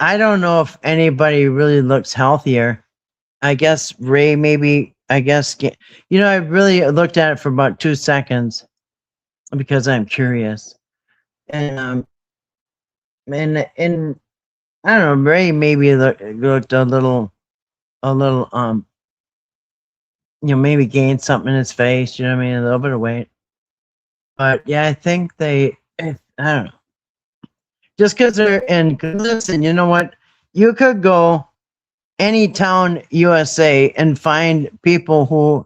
I don't know if anybody really looks healthier. I guess Ray maybe, I really looked at it for about 2 seconds because I'm curious. And and I don't know, Ray maybe looked a little maybe gained something in his face, you know what I mean, a little bit of weight. But yeah, I think I don't know. Just because they're in, listen, you know what? You could go any town USA and find people who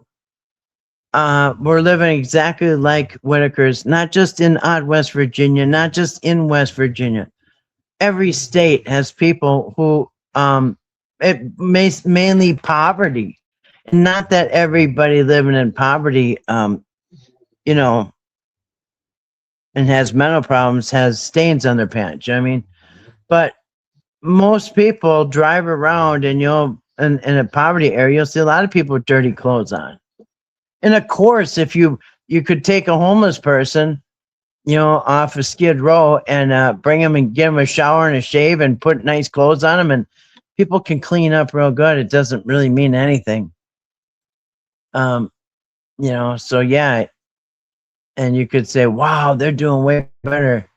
were living exactly like Whitaker's, not just in odd West Virginia, not just in West Virginia. Every state has people who it mainly poverty. Not that everybody living in poverty, you know, and has mental problems has stains on their pants. You know what I mean? But most people drive around and in a poverty area, you'll see a lot of people with dirty clothes on. And of course, if you could take a homeless person, off a Skid Row and bring him and give him a shower and a shave and put nice clothes on him, and people can clean up real good. It doesn't really mean anything. Um, so yeah, and you could say, wow, they're doing way better.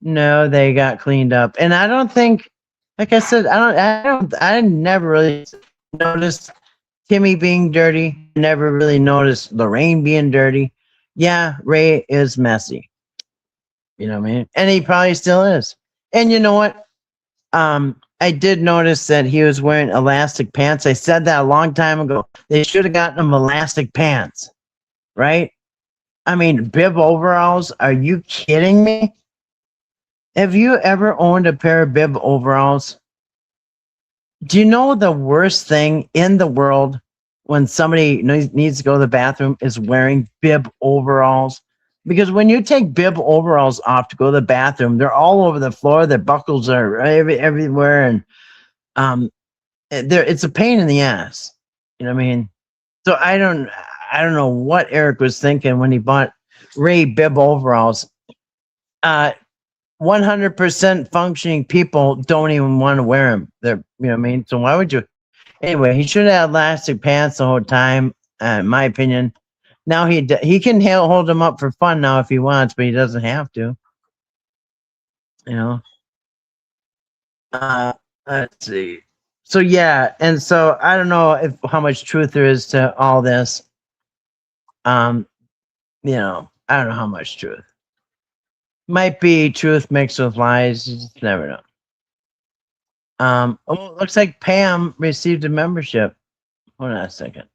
No, they got cleaned up. And I don't think, like I said, I never really noticed Timmy being dirty. Never really noticed Lorraine being dirty. Yeah, Ray is messy. You know what I mean? And he probably still is. And you know what? I did notice that he was wearing elastic pants. I said that a long time ago. They should have gotten him elastic pants, right? I mean, bib overalls. Are you kidding me? Have you ever owned a pair of bib overalls? Do you know the worst thing in the world when somebody needs to go to the bathroom is wearing bib overalls? Because when you take bib overalls off to go to the bathroom, they're all over the floor. The buckles are everywhere, and it's a pain in the ass. You know what I mean? So I don't know what Eric was thinking when he bought Ray bib overalls. 100% functioning people don't even want to wear them. They're, you know what I mean? So why would you? Anyway, he should have had elastic pants the whole time, in my opinion. Now he can hold them up for fun now if he wants, but he doesn't have to. You know. Uh, let's see. So yeah, and so I don't know if how much truth there is to all this. Um, I don't know how much truth. Might be truth mixed with lies. You just never know. Oh, it looks like Pam received a membership. Hold on a second.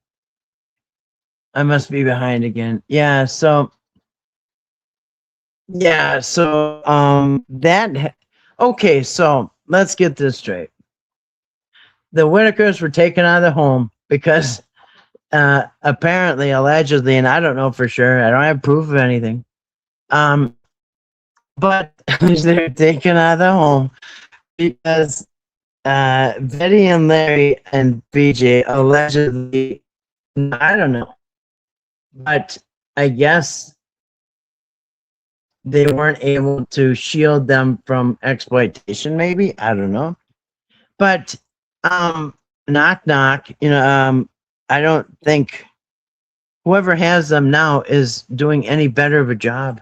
I must be behind again. Okay, so let's get this straight. The Whittakers were taken out of the home because apparently, allegedly, and I don't know for sure, I don't have proof of anything. But they're taken out of the home because Betty and Larry and BJ allegedly, I don't know, but I guess they weren't able to shield them from exploitation. Maybe I don't know, but knock knock. I don't think whoever has them now is doing any better of a job.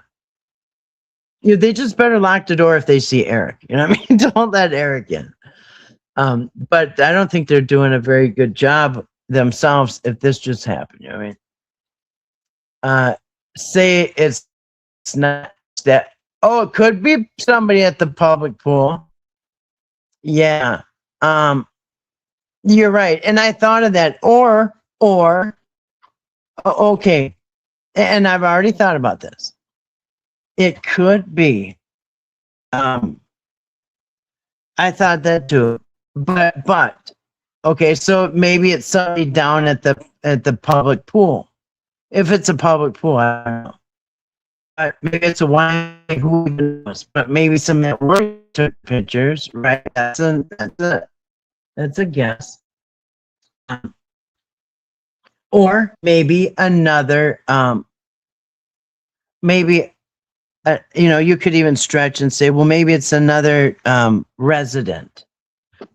They just better lock the door if they see Eric. You know what I mean? Don't let Eric in. But I don't think they're doing a very good job themselves if this just happened. You know what I mean? Say it's not that. Oh, it could be somebody at the public pool. Yeah. You're right. And I thought of that. Okay. And I've already thought about this. It could be. I thought that too. But okay, so maybe it's somebody down at the public pool. If it's a public pool, I don't know. Maybe it's a wine, who knows? But maybe some that work took pictures, right? That's a guess. Or maybe another maybe you could even stretch and say, well, maybe it's another resident,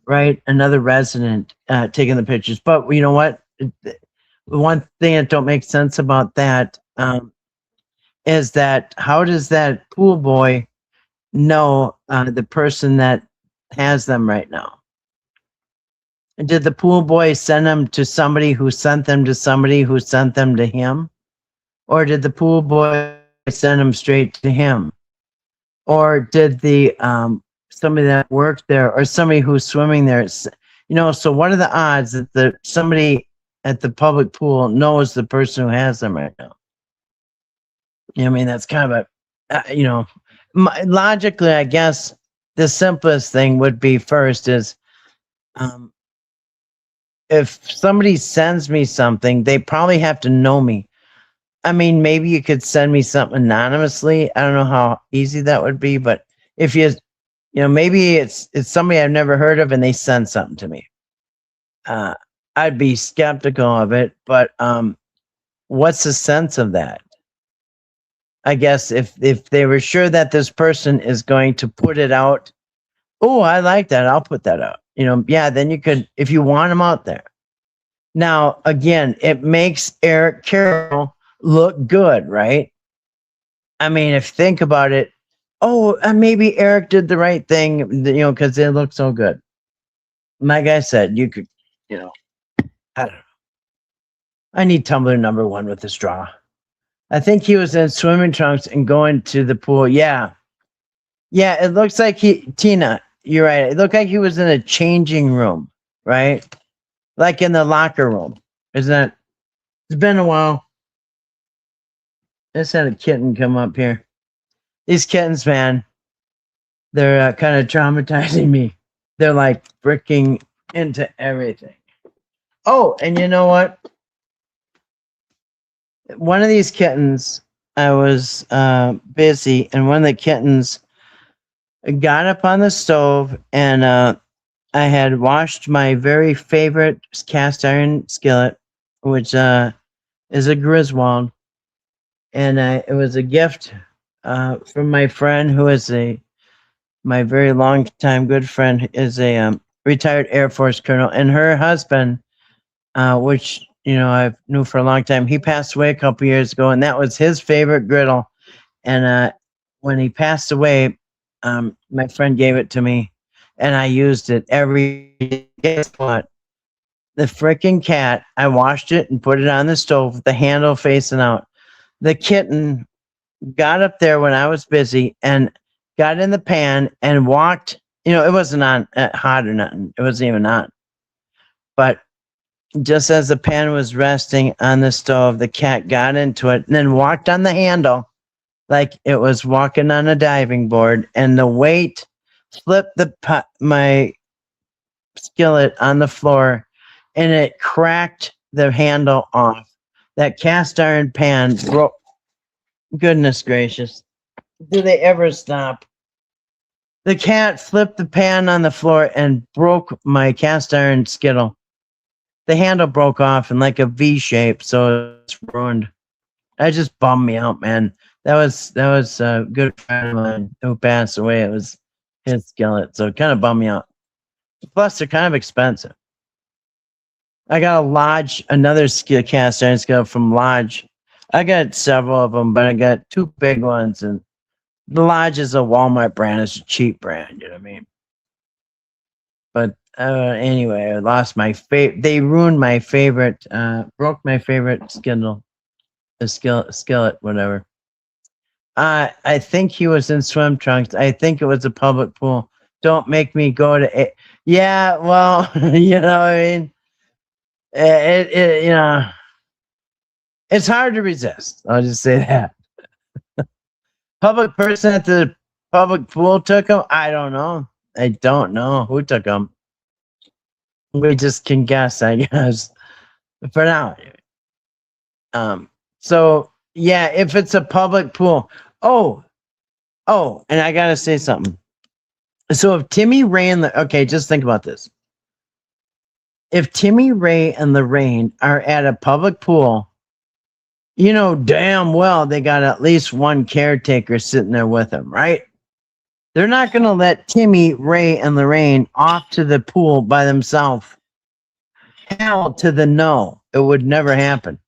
right? Another resident taking the pictures. But you know what? The one thing that don't make sense about that is that how does that pool boy know the person that has them right now? And did the pool boy send them to somebody who sent them to somebody who sent them to him? Or did the pool boy send them straight to him? Or did the somebody that worked there or somebody who's swimming there, so what are the odds that somebody at the public pool knows the person who has them right now? I mean, that's kind of logically, I guess the simplest thing would be first is if somebody sends me something, they probably have to know me. I mean, maybe you could send me something anonymously. I don't know how easy that would be, but if maybe it's somebody I've never heard of and they send something to me. I'd be skeptical of it, but what's the sense of that? I guess if they were sure that this person is going to put it out, oh, I like that, I'll put that out. Then you could, if you want them out there. Now, again, it makes Eric Carroll look good, right? I mean, if you think about it, maybe Eric did the right thing, because it looked so good. Like I said, you could, I don't know. I need Tumblr #1 with a straw. I think he was in swimming trunks and going to the pool. Yeah. Yeah, it looks like Tina, you're right. It looked like he was in a changing room, right? Like in the locker room. Isn't that? It's been a while. Let's have a kitten come up here. These kittens, man, they're kind of traumatizing me. They're like freaking into everything. Oh, and you know what? One of these kittens, I was busy, and one of the kittens got up on the stove, and I had washed my very favorite cast iron skillet, which is a Griswold, and it was a gift from my friend who is a my very long time good friend, is a retired Air Force colonel, and her husband, which I knew for a long time, he passed away a couple years ago, and that was his favorite griddle. And when he passed away, my friend gave it to me, and I used it every day. Guess what? The freaking cat, I washed it and put it on the stove with the handle facing out. The kitten got up there when I was busy and got in the pan and walked. It wasn't on hot or nothing. It wasn't even on. But just as the pan was resting on the stove, the cat got into it and then walked on the handle like it was walking on a diving board, and the weight flipped my skillet on the floor, and it cracked the handle off. That cast iron pan broke. Goodness gracious. Do they ever stop? The cat flipped the pan on the floor and broke my cast iron skittle. The handle broke off in like a V shape, so it's ruined. That just bummed me out, man. That was a good friend of mine who passed away. It was his skillet, so it kind of bummed me out. Plus, they're kind of expensive. I got another cast iron skillet from Lodge. I got several of them, but I got two big ones, and the Lodge is a Walmart brand. It's a cheap brand, you know what I mean? But anyway, I lost my favorite. They ruined my favorite, broke my favorite skillet, whatever. I think he was in swim trunks. I think it was a public pool. Don't make me go to. Yeah, well, you know what I mean? It's hard to resist. I'll just say that. Public person at the public pool took him. I don't know. I don't know who took him. We just can guess, I guess. For now. So yeah, if it's a public pool. Oh, and I gotta say something. So if Timmy Ray okay, just think about this. If Timmy Ray and Lorraine are at a public pool, you know damn well they got at least one caretaker sitting there with them, right? They're not going to let Timmy, Ray, and Lorraine off to the pool by themselves. Hell to the no. It would never happen.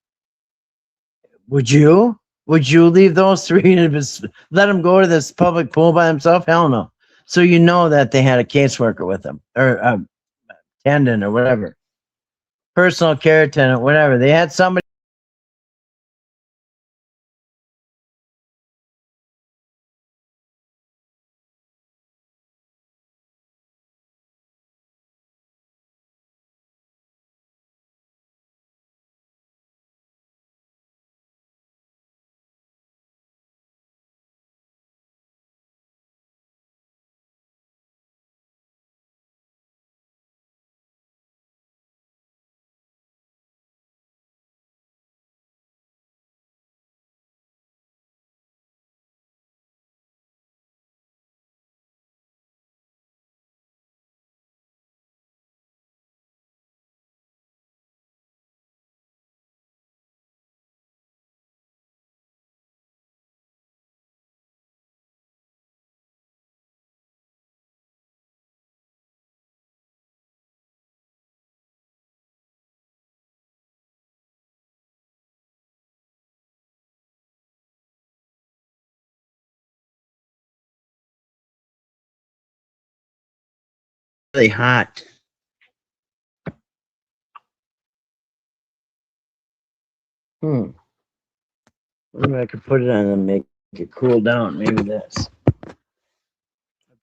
Would you? Would you leave those three and just let them go to this public pool by themselves? Hell no. So you know that they had a caseworker with them, or a attendant, or whatever. Personal care attendant, whatever. They had somebody. Really hot. Maybe I could put it on and make it cool down. Maybe this.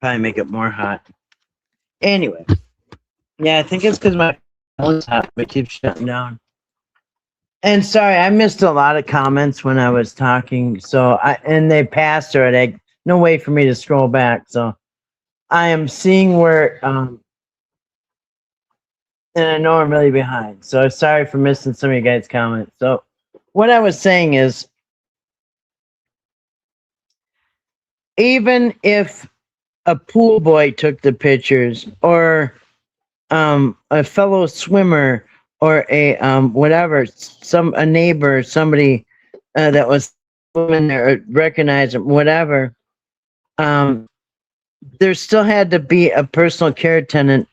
Probably make it more hot. Anyway. Yeah, I think it's because my phone's hot, but it keeps shutting down. And sorry, I missed a lot of comments when I was talking. And they passed already. No way for me to scroll back. So I am seeing where, and I know I'm really behind. So sorry for missing some of you guys' comments. So what I was saying is, even if a pool boy took the pictures, or a fellow swimmer, or a whatever, a neighbor, somebody that was swimming there, or recognized him, whatever, there still had to be a personal care attendant,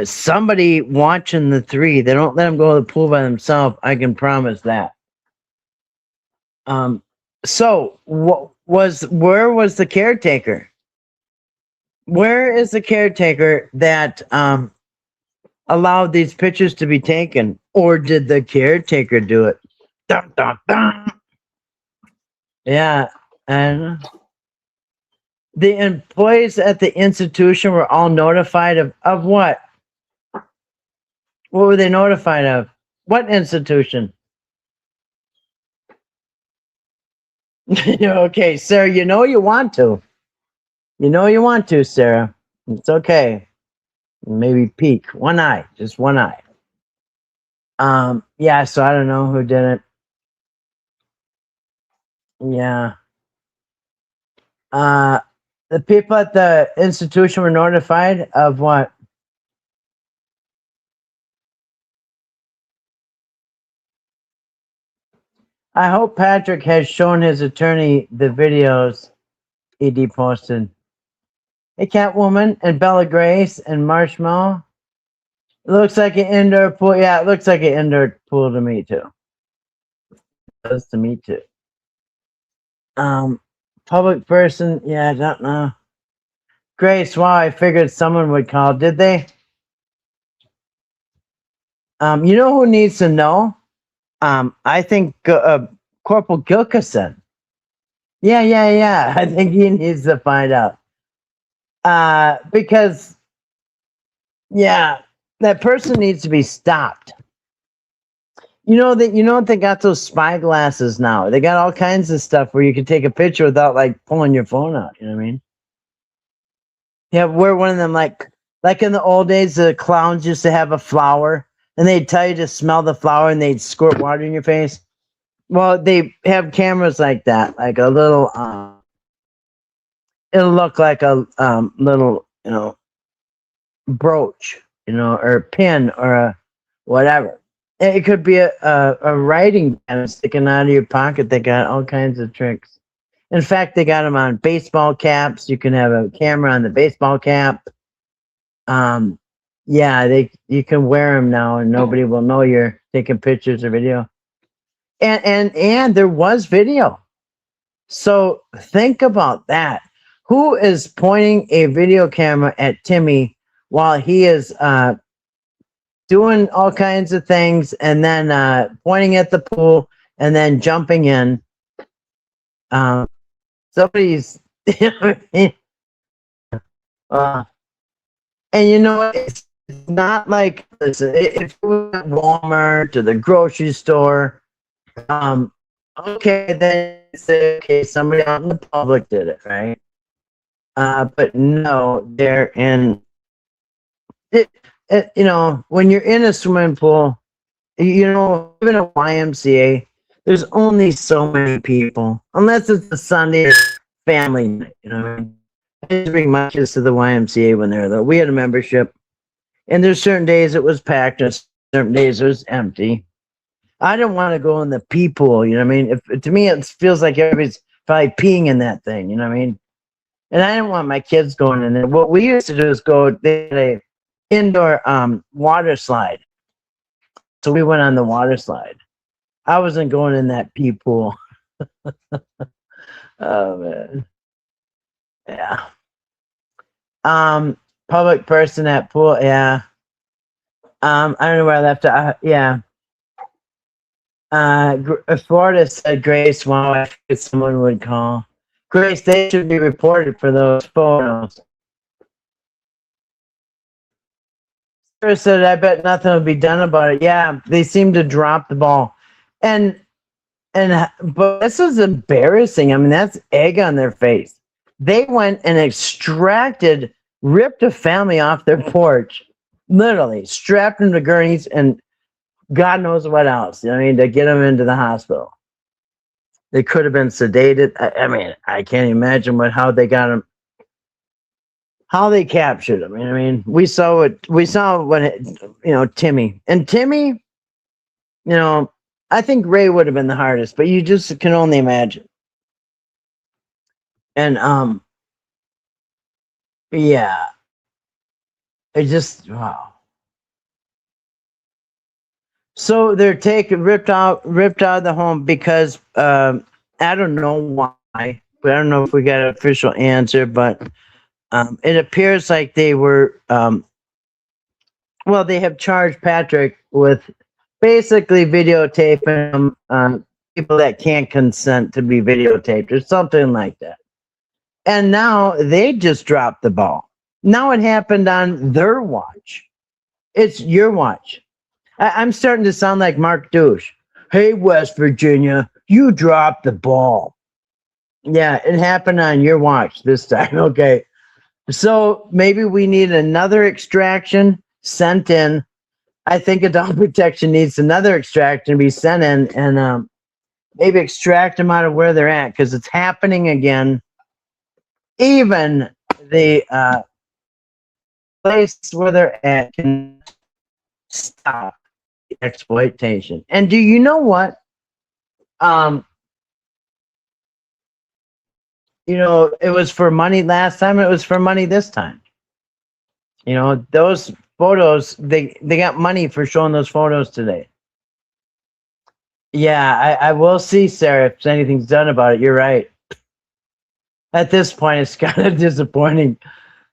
somebody watching the three. They don't let them go to the pool by themselves. I can promise that. So where was the caretaker? Where is the caretaker that allowed these pictures to be taken, or did the caretaker do it? Dun, dun, dun. Yeah, and the employees at the institution were all notified of what? What were they notified of? What institution? Okay, Sarah, you know you want to. You know you want to, Sarah. It's okay. Maybe peek. One eye. Just one eye. Yeah, so I don't know who did it. Yeah. The people at the institution were notified of what? I hope Patrick has shown his attorney the videos ED posted. Hey, Catwoman and Bella Grace and Marshmallow. It looks like an indoor pool. Yeah, it looks like an indoor pool to me too. It does to me too. Public person. Yeah, I don't know. Grace. Wow, I figured someone would call. Did they? You know who needs to know? I think Corporal Gilkison. Yeah. I think he needs to find out. Because yeah, that person needs to be stopped. They got those spy glasses now. They got all kinds of stuff where you can take a picture without like pulling your phone out. You know what I mean? Yeah, wear one of them like in the old days, the clowns used to have a flower and they'd tell you to smell the flower and they'd squirt water in your face. Well, they have cameras like that, like a little. It'll look like a little, brooch, or pin or a whatever. It could be a writing pen sticking out of your pocket. They got all kinds of tricks. In fact, they got them on baseball caps. You can have a camera on the baseball cap. Yeah, you can wear them now, and nobody will know you're taking pictures or video. And there was video. So think about that. Who is pointing a video camera at Timmy while he is doing all kinds of things and then pointing at the pool and then jumping in? Somebody's, uh, and you know what? It's not like, listen, if it was at Walmart or the grocery store, okay, then say, okay, somebody out in the public did it, right? But no, they're in it, when you're in a swimming pool, even a YMCA, there's only so many people, unless it's a Sunday family night. You know what I mean? I didn't bring my kids to the YMCA when they were there. We had a membership, and there's certain days it was packed, and certain days it was empty. I didn't want to go in the pee pool. You know what I mean? To me, it feels like everybody's probably peeing in that thing. You know what I mean? And I didn't want my kids going in there. What we used to do is they had a indoor water slide. So we went on the water slide. I wasn't going in that pee pool. Oh man. Yeah. Public person at pool, yeah. I don't know where I left it. Yeah. Florida said Grace, wow, I think someone would call. Grace, they should be reported for those photos. Sarah said, I bet nothing will be done about it. Yeah, they seem to drop the ball. But this is embarrassing. I mean, that's egg on their face. They went and ripped a family off their porch, literally strapped them to gurneys and God knows what else. You know what I mean? To get them into the hospital. They could have been sedated. I mean, I can't imagine how they got them, how they captured them. I mean, we saw what Timmy and Timmy. I think Ray would have been the hardest, but you just can only imagine. And Yeah. It just wow. So they're taken ripped out of the home because I don't know why, but I don't know if we got an official answer, but it appears like they were well, they have charged Patrick with basically videotaping people that can't consent to be videotaped or something like that. And now they just dropped the ball. Now it happened on their watch. It's your watch. I'm starting to sound like Mark Douche. Hey, West Virginia, you dropped the ball. Yeah, it happened on your watch this time. Okay. So maybe we need another extraction sent in. I think adult protection needs another extraction to be sent in and maybe extract them out of where they're at because it's happening again. Even the place where they're at can stop exploitation. And do you know what? Um, it was for money last time. It was for money this time. Those photos. They got money for showing those photos today. Yeah, I will see, Sarah, if anything's done about it. You're right. At this point, it's kind of disappointing.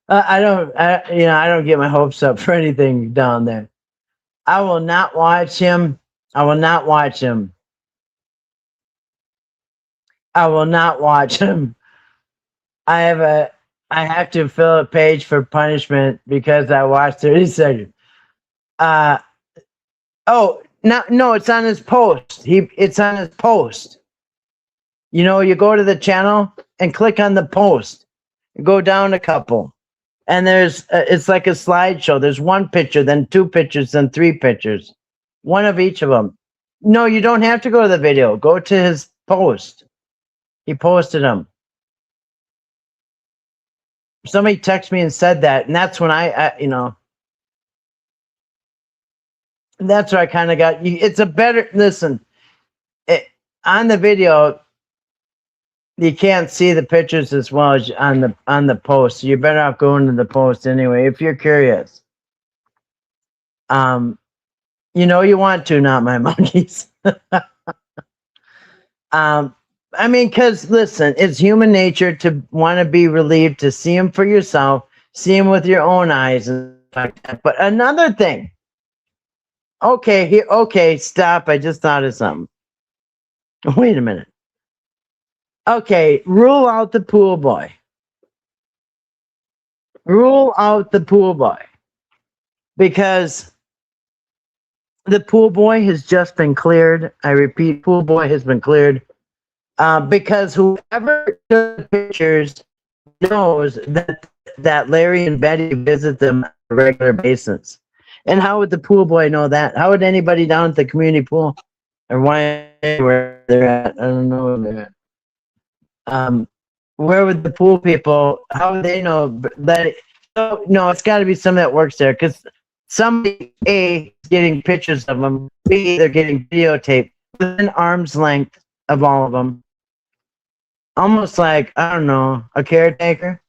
I don't get my hopes up for anything down there. I will not watch him. I will not watch him. I will not watch him. I have a. I have to fill a page for punishment because I watched 30 seconds. Uh oh, no, it's on his post. It's on his post. You go to the channel and click on the post. Go down a couple. And there's it's like a slideshow. There's one picture, then two pictures, then three pictures. One of each of them. No, you don't have to go to the video. Go to his post. He posted them. Somebody texted me and said that, and that's when that's where I kind of got. It's a better listen. On the video, you can't see the pictures as well as on the post. So you're better off going to the post anyway if you're curious. You want to, not my monkeys. I mean, because listen, it's human nature to want to be relieved, to see them for yourself, see them with your own eyes, and like that. But another thing. Okay, stop. I just thought of something. Wait a minute. Okay, rule out the pool boy. Rule out the pool boy. Because the pool boy has just been cleared. I repeat, pool boy has been cleared. Because whoever took the pictures knows that Larry and Betty visit them on a regular basis. And how would the pool boy know that? How would anybody down at the community pool or where they're at? I don't know where they're at. Where would the pool people? How would they know that? No, it's got to be somebody that works there because somebody A is getting pictures of them. B, they're getting videotaped within arm's length of all of them. Almost like, I don't know, a caretaker.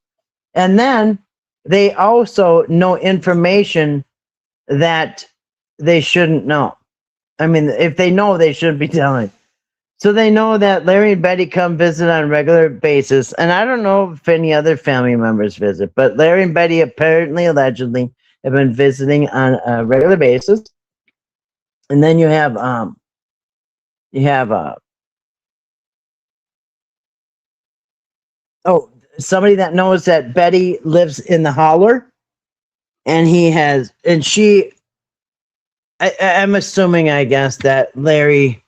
And then they also know information that they shouldn't know. I mean, if they know, they shouldn't be telling. So they know that Larry and Betty come visit on a regular basis. And I don't know if any other family members visit, but Larry and Betty apparently, allegedly, have been visiting on a regular basis. And then you have somebody that knows that Betty lives in the holler, and I'm assuming, I guess, that Larry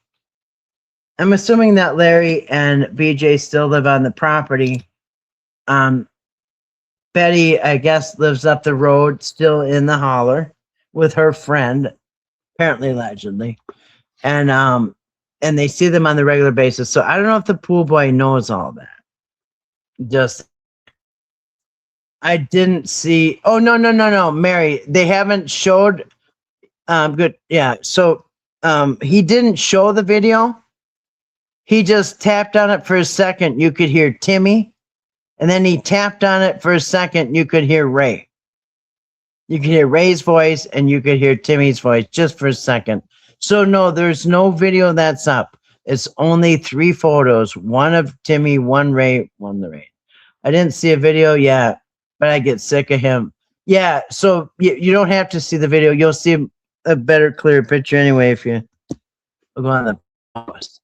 and BJ still live on the property. Betty, I guess, lives up the road, still in the holler with her friend, apparently, allegedly, and they see them on the regular basis. So I don't know if the pool boy knows all that. I didn't see. Oh, no, Mary. They haven't showed. Good. Yeah. So, he didn't show the video. He just tapped on it for a second. You could hear Timmy, And then he tapped on it for a second. You could hear Ray. You could hear Ray's voice and you could hear Timmy's voice just for a second. So no, there's no video that's up. It's only 3 photos. One of Timmy, one Ray, one Lorraine. I didn't see a video yet, but I get sick of him. Yeah, so you don't have to see the video. You'll see a better, clearer picture anyway if you go on the post.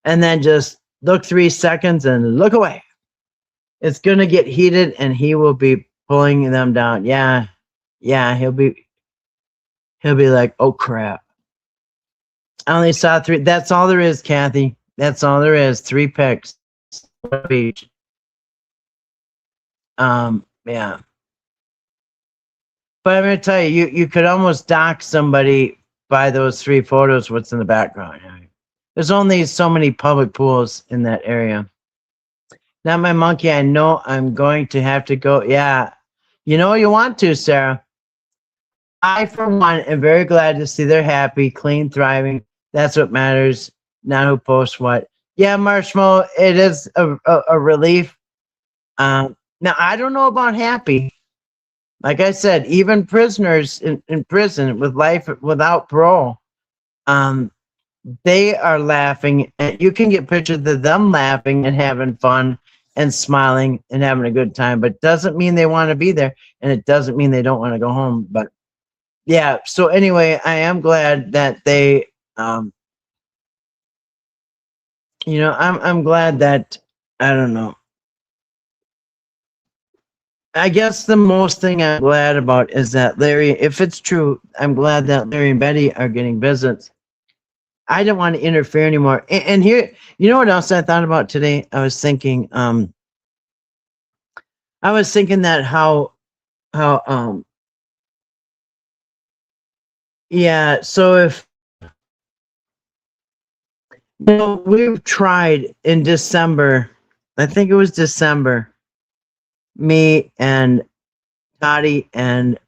And then just look 3 seconds and look away. It's going to get heated and he will be pulling them down. Yeah, he'll be like, oh crap. I only saw 3. That's all there is, Kathy. That's all there is. 3 pics. Each. Yeah. But I'm going to tell you, you could almost dock somebody by those 3 photos, what's in the background. There's only so many public pools in that area. Not my monkey. I know I'm going to have to go. Yeah. You know you want to, Sarah. I, for one, am very glad to see they're happy, clean, thriving. That's what matters, not who posts what. Yeah, Marshmallow, it is a relief. Now, I don't know about happy. Like I said, even prisoners in prison with life without parole, they are laughing. And you can get pictures of them laughing and having fun and smiling and having a good time, but doesn't mean they want to be there, and it doesn't mean they don't want to go home. But yeah, so anyway, I am glad that they, you know, I'm glad that, I don't know. I guess the most thing I'm glad about is that Larry, if it's true, I'm glad that Larry and Betty are getting visits. I don't want to interfere anymore. And here, you know what else I thought about today? I was thinking that how yeah, so if, you know, we've tried in December, I think it was December, me and Toddy and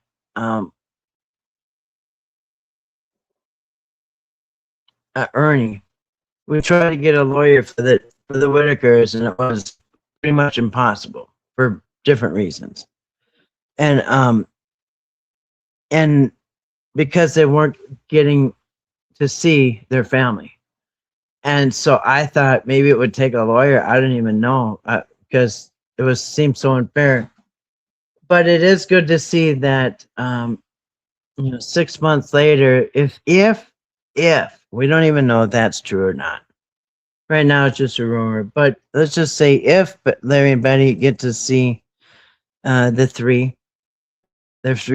Ernie, we tried to get a lawyer for the Whittakers, and it was pretty much impossible for different reasons. And because they weren't getting to see their family. And so I thought maybe it would take a lawyer. I didn't even know because it seemed so unfair. But it is good to see that, you know, 6 months later, if we don't even know if that's true or not. Right now, it's just a rumor. But let's just say if Larry and Betty get to see their 3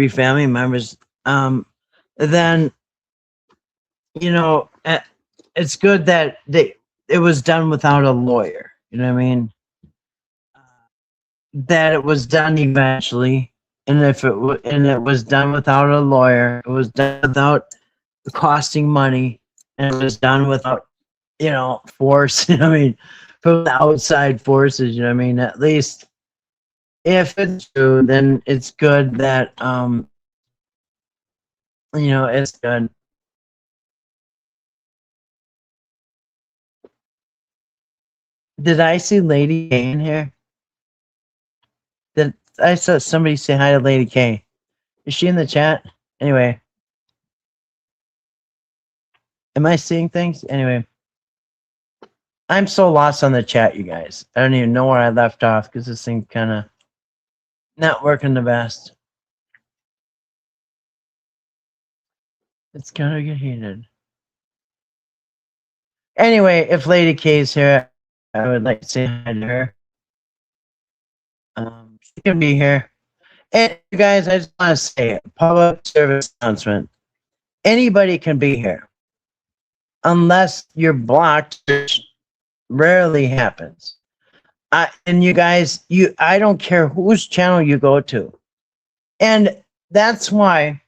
family members, then, you know, it's good that it was done without a lawyer. You know what I mean? That it was done eventually, and it was done without a lawyer. It was done without costing money, and it was done without, you know, force. You know what I mean? From the outside forces. You know what I mean? At least if it's true, then it's good that you know, it's good. Did I see Lady K in here? I saw somebody say hi to Lady K. Is she in the chat? Anyway. Am I seeing things? Anyway. I'm so lost on the chat, you guys. I don't even know where I left off because this thing kind of not working the best. It's kind of get heated. Anyway, if Lady K is here, I would like to say hi to her. She can be here. And you guys, I just want to say a public service announcement. Anybody can be here. Unless you're blocked, which rarely happens. And you guys, I don't care whose channel you go to. And that's why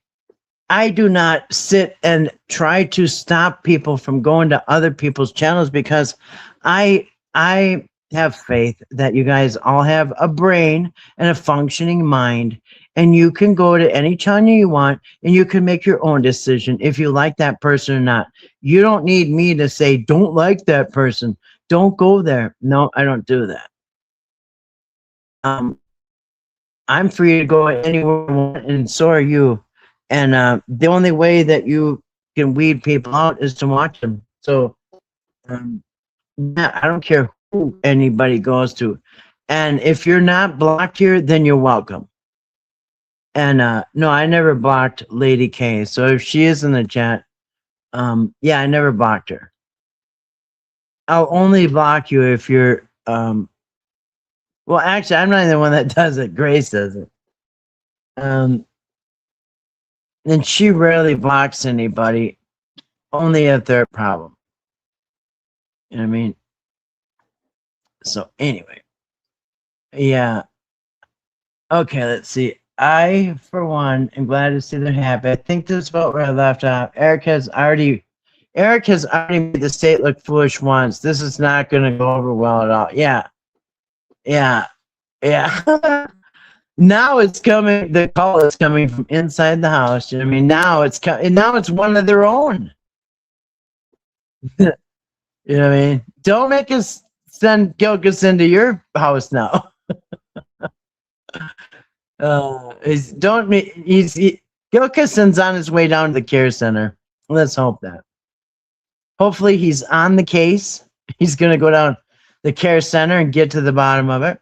I do not sit and try to stop people from going to other people's channels, because I have faith that you guys all have a brain and a functioning mind, and you can go to any channel you want and you can make your own decision if you like that person or not. You don't need me to say, don't like that person, don't go there. No, I don't do that. I'm free to go anywhere I want, and so are you. And the only way that you can weed people out is to watch them. So, um, yeah, I don't care who anybody goes to. And if you're not blocked here, then you're welcome. And no, I never blocked Lady K. So if she is in the chat, yeah, I never blocked her. I'll only block you if you're well, actually, I'm not the one that does it. Grace does it. And she rarely blocks anybody, only if they're a problem. You know what I mean? So anyway, yeah. Okay, let's see. I, for one, am glad to see they're happy. I think this is about where I left off. Eric has already made the state look foolish once. This is not going to go over well at all. Yeah, yeah, yeah. Now it's coming. The call is coming from inside the house. You know what I mean? Now it's one of their own. You know what I mean? Don't make us send Gilkis into your house now. Gilkison's on his way down to the care center. Let's hope that. Hopefully he's on the case. He's gonna go down the care center and get to the bottom of it.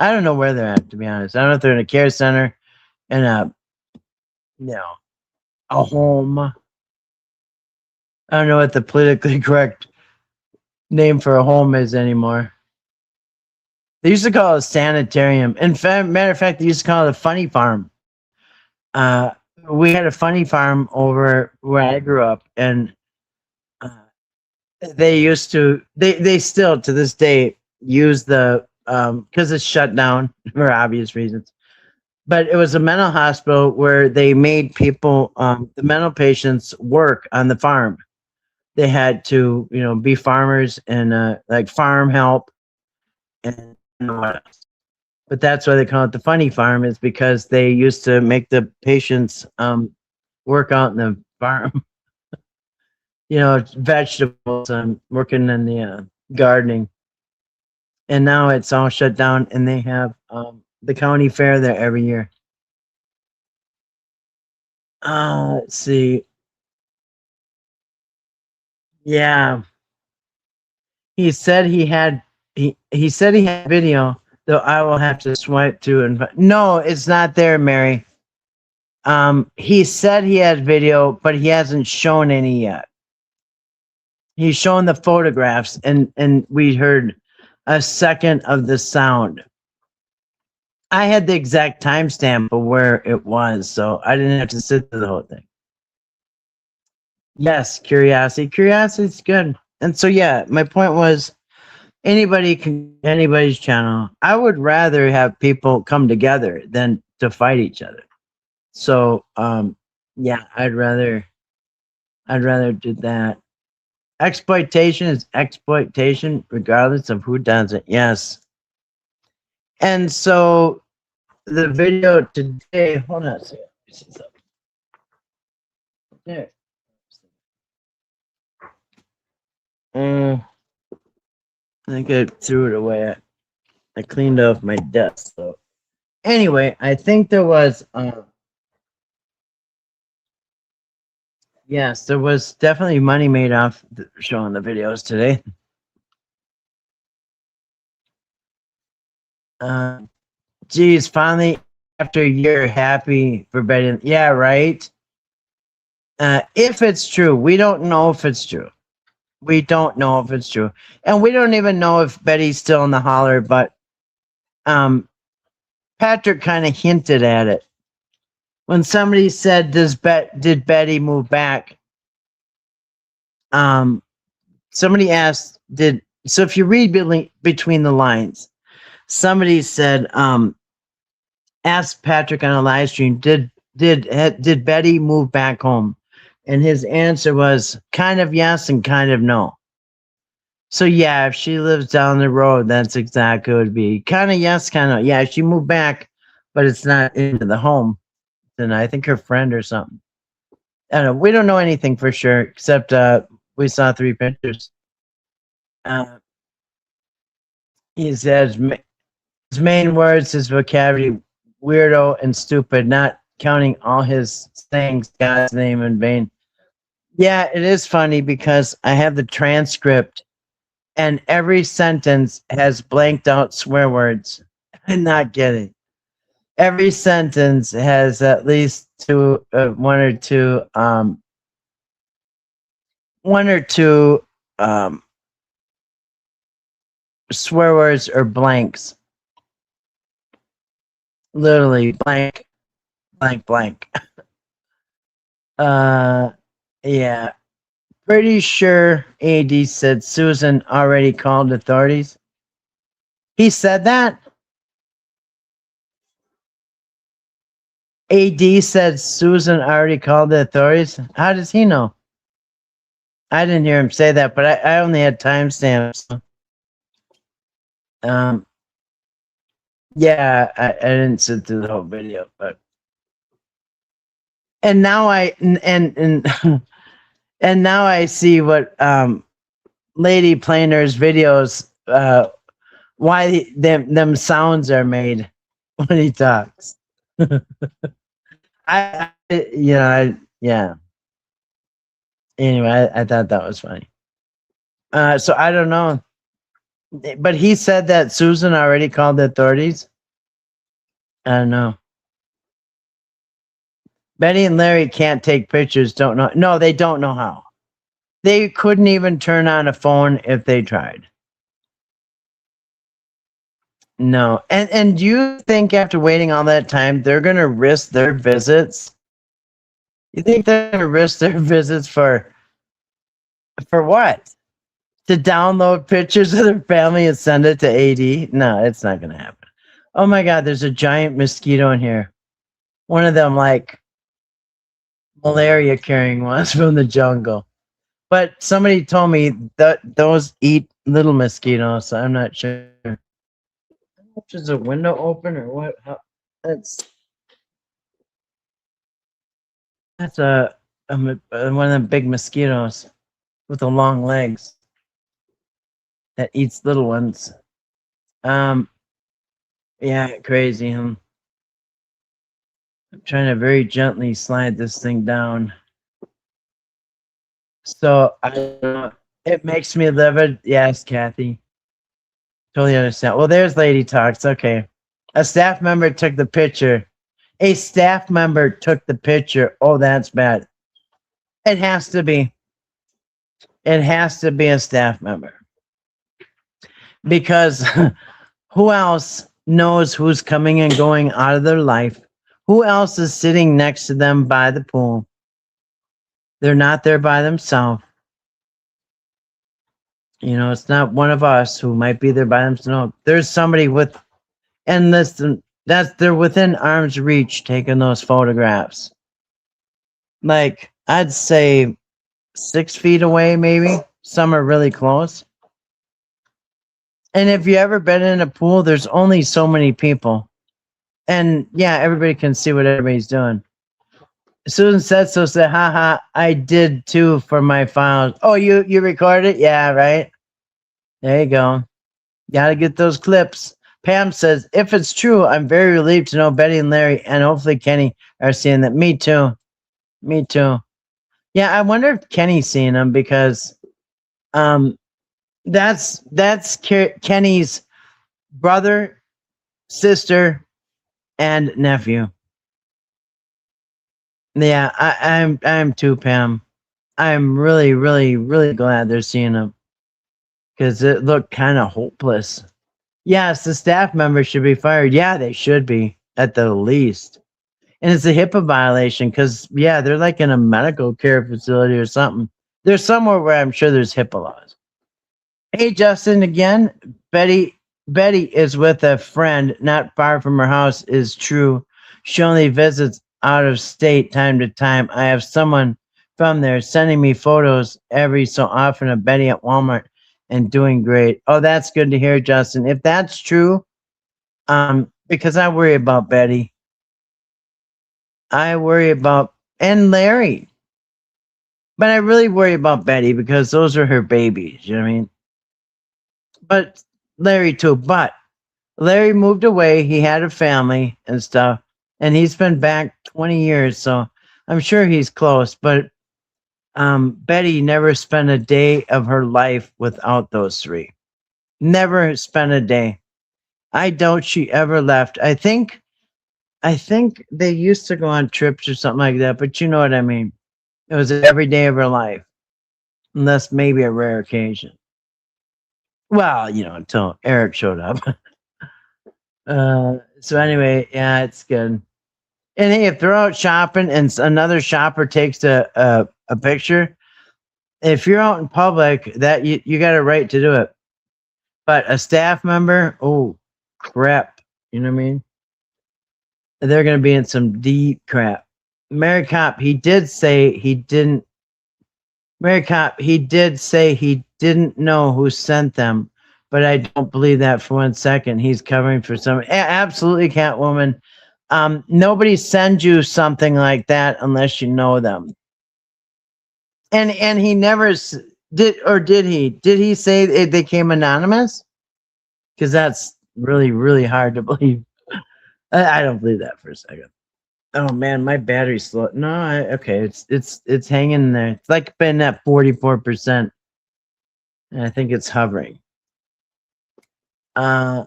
I don't know where they're at, to be honest. I don't know if they're in a care center, in a home. I don't know what the politically correct name for a home is anymore. They used to call it a sanitarium. In fact, matter of fact, they used to call it a funny farm. We had a funny farm over where I grew up, and they used to. They still to this day use the because it's shut down for obvious reasons. But it was a mental hospital where they made people, the mental patients, work on the farm. They had to, be farmers and like farm help and what else. But that's why they call it the funny farm, is because they used to make the patients work out in the farm. Vegetables and working in the gardening. And now it's all shut down, and they have the county fair there every year. Let's see. Yeah. He said he had video, though I will have to swipe to and no, it's not there, Mary. He said he had video, but he hasn't shown any yet. He's shown the photographs, and we heard a second of the sound. I had the exact timestamp of where it was, so I didn't have to sit through the whole thing. Yes, curiosity. Curiosity's good. And so, yeah, my point was anybody's channel. I would rather have people come together than to fight each other. So, yeah, I'd rather do that. Exploitation is exploitation regardless of who does it. Yes. And so the video today, hold on a second. There. I think I threw it away. I cleaned off my desk. So anyway, I think there was yes, there was definitely money made off showing the videos today. Geez, finally after a year, happy for Betty. Yeah, right. If it's true, we don't know if it's true. We don't know if it's true, and we don't even know if Betty's still in the holler. But Patrick kind of hinted at it when somebody said, "Did Betty move back?" Somebody asked, "Did?" So if you read between the lines, somebody said, asked Patrick on a live stream, "Did Betty move back home?" And his answer was kind of yes and kind of no. So yeah, if she lives down the road, that's exactly what it would be. Kind of yes, kind of yeah. She moved back, but it's not into the home. And I think her friend or something. I don't know. We don't know anything for sure, except we saw 3 pictures. He says His main words, his vocabulary, weirdo and stupid, not counting all his sayings God's name in vain. Yeah, it is funny because I have the transcript and every sentence has blanked out swear words. I'm not kidding. Every sentence has at least one or two swear words or blanks. Literally blank, blank, blank. Uh, yeah. Pretty sure AD said Susan already called authorities. He said that? AD said Susan already called the authorities? How does he know? I didn't hear him say that, but I only had timestamps. Um, yeah, I didn't sit through the whole video, but and now and and now I see what Lady Planer's videos why them sounds are made when he talks. Yeah. Anyway, I thought that was funny. So I don't know, but he said that Susan already called the authorities. I don't know. Betty and Larry can't take pictures. Don't know. No, they don't know how. They couldn't even turn on a phone if they tried. No. And do you think after waiting all that time, they're gonna risk their visits? You think they're gonna risk their visits for what? To download pictures of their family and send it to AD? No, it's not gonna happen. Oh my god, there's a giant mosquito in here. One of them like malaria carrying ones from the jungle. But somebody told me that those eat little mosquitoes, so I'm not sure. Is a window open or what? That's that's one of the big mosquitoes with the long legs that eats little ones. Yeah, crazy. I'm trying to very gently slide this thing down. So it makes me livid. Yes, Kathy. Totally understand. Well, there's Lady Talks. Okay. A staff member took the picture. A staff member took the picture. Oh, that's bad. It has to be. It has to be a staff member. Because who else knows who's coming and going out of their life? Who else is sitting next to them by the pool? They're not there by themselves. You know, it's not one of us who might be there by themselves. No, there's somebody with, and listen, they're within arm's reach taking those photographs. Like, I'd say 6 feet away, maybe. Some are really close. And if you ever been in a pool, there's only so many people. And yeah, everybody can see what everybody's doing. Susan said so, said, haha, I did too for my files. Oh, you recorded it? Yeah, right. There you go. Gotta get those clips. Pam says, if it's true, I'm very relieved to know Betty and Larry and hopefully Kenny are seeing that. Me too. Me too. Yeah, I wonder if Kenny's seeing them because that's Kenny's brother, sister, and nephew. Yeah, I'm too, Pam. I'm really, really, really glad they're seeing them because it looked kind of hopeless. Yes, the staff members should be fired. Yeah, they should be at the least. And it's a HIPAA violation because yeah, they're like in a medical care facility or something. There's somewhere where I'm sure there's HIPAA laws. Hey, Justin, again, Betty is with a friend not far from her house is true. She only visits out of state time to time. I have someone from there sending me photos every so often of Betty at Walmart and doing great. Oh, that's good to hear, Justin. If that's true, because I worry about Betty. I worry about and Larry. But I really worry about Betty because those are her babies, you know what I mean? But Larry too. But Larry moved away. He had a family and stuff, and he's been back 20 years. So I'm sure he's close. But Betty never spent a day of her life without those three. Never spent a day. I doubt she ever left. I think they used to go on trips or something like that, but you know what I mean. It was every day of her life, unless maybe a rare occasion. Well, until Eric showed up. So anyway, yeah, it's good. And hey, if they're out shopping and another shopper takes a picture, if you're out in public, that you got a right to do it. But a staff member, oh crap, you know what I mean? They're going to be in some deep crap. Mary Cop, he did say he didn't. Mary Cop, he did say he didn't know who sent them, but I don't believe that for 1 second. He's covering for some. Absolutely, Catwoman. Nobody sends you something like that unless you know them. And he never did, or did he? Did he say they came anonymous? Because that's really, really hard to believe. I don't believe that for a second. Oh man, my battery's slow. No, okay, it's hanging in there. It's like been at 44%, and I think it's hovering. Uh,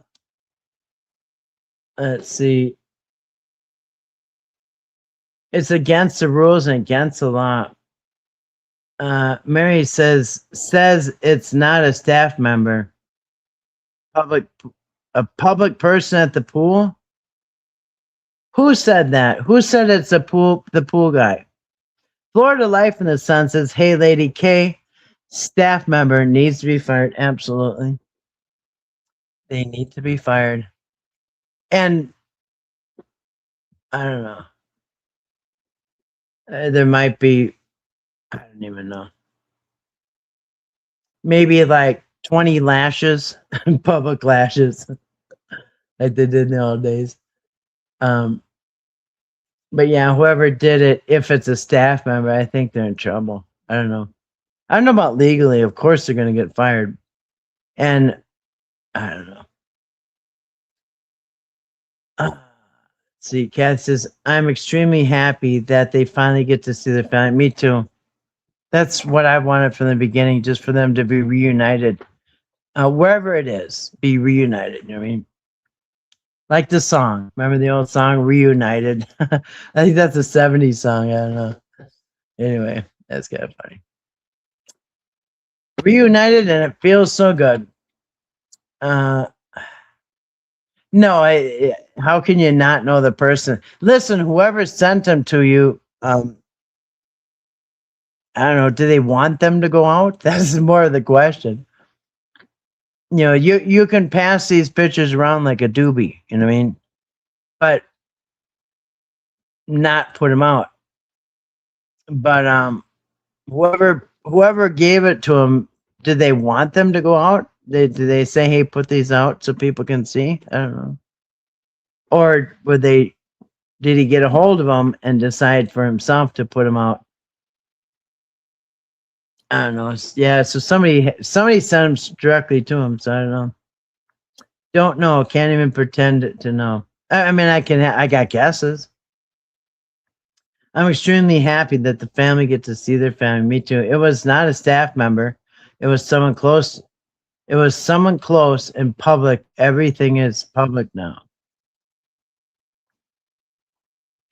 let's see. It's against the rules and against the law. Mary says it's not a staff member. A public person at the pool. Who said that? Who said it's the pool guy? Florida Life in the Sun says, "Hey, Lady K, staff member needs to be fired." Absolutely, they need to be fired. And I don't know. There might be. I don't even know. Maybe like 20 lashes, public lashes, like they did in the old days. But yeah, whoever did it, if it's a staff member, I think they're in trouble. I don't know. I don't know about legally. Of course, they're going to get fired. And I don't know. See, Kat says, I'm extremely happy that they finally get to see their family. Me too. That's what I wanted from the beginning, just for them to be reunited. Wherever it is, be reunited. You know what I mean? Like the song. Remember the old song, Reunited? I think that's a 70s song. I don't know. Anyway, that's kind of funny. Reunited, and it feels so good. No, how can you not know the person? Listen, whoever sent them to you, I don't know, do they want them to go out? That's more of the question. You can pass these pictures around like a doobie, you know what I mean? But not put them out. But whoever gave it to them, did they want them to go out? Did they say, "Hey, put these out so people can see"? I don't know. Or did he get a hold of them and decide for himself to put them out? I don't know. Yeah, so somebody sent them directly to him. So I don't know. Don't know. Can't even pretend to know. I mean, I got guesses. I'm extremely happy that the family get to see their family. Me too. It was not a staff member. It was someone close. It was someone close in public. Everything is public now.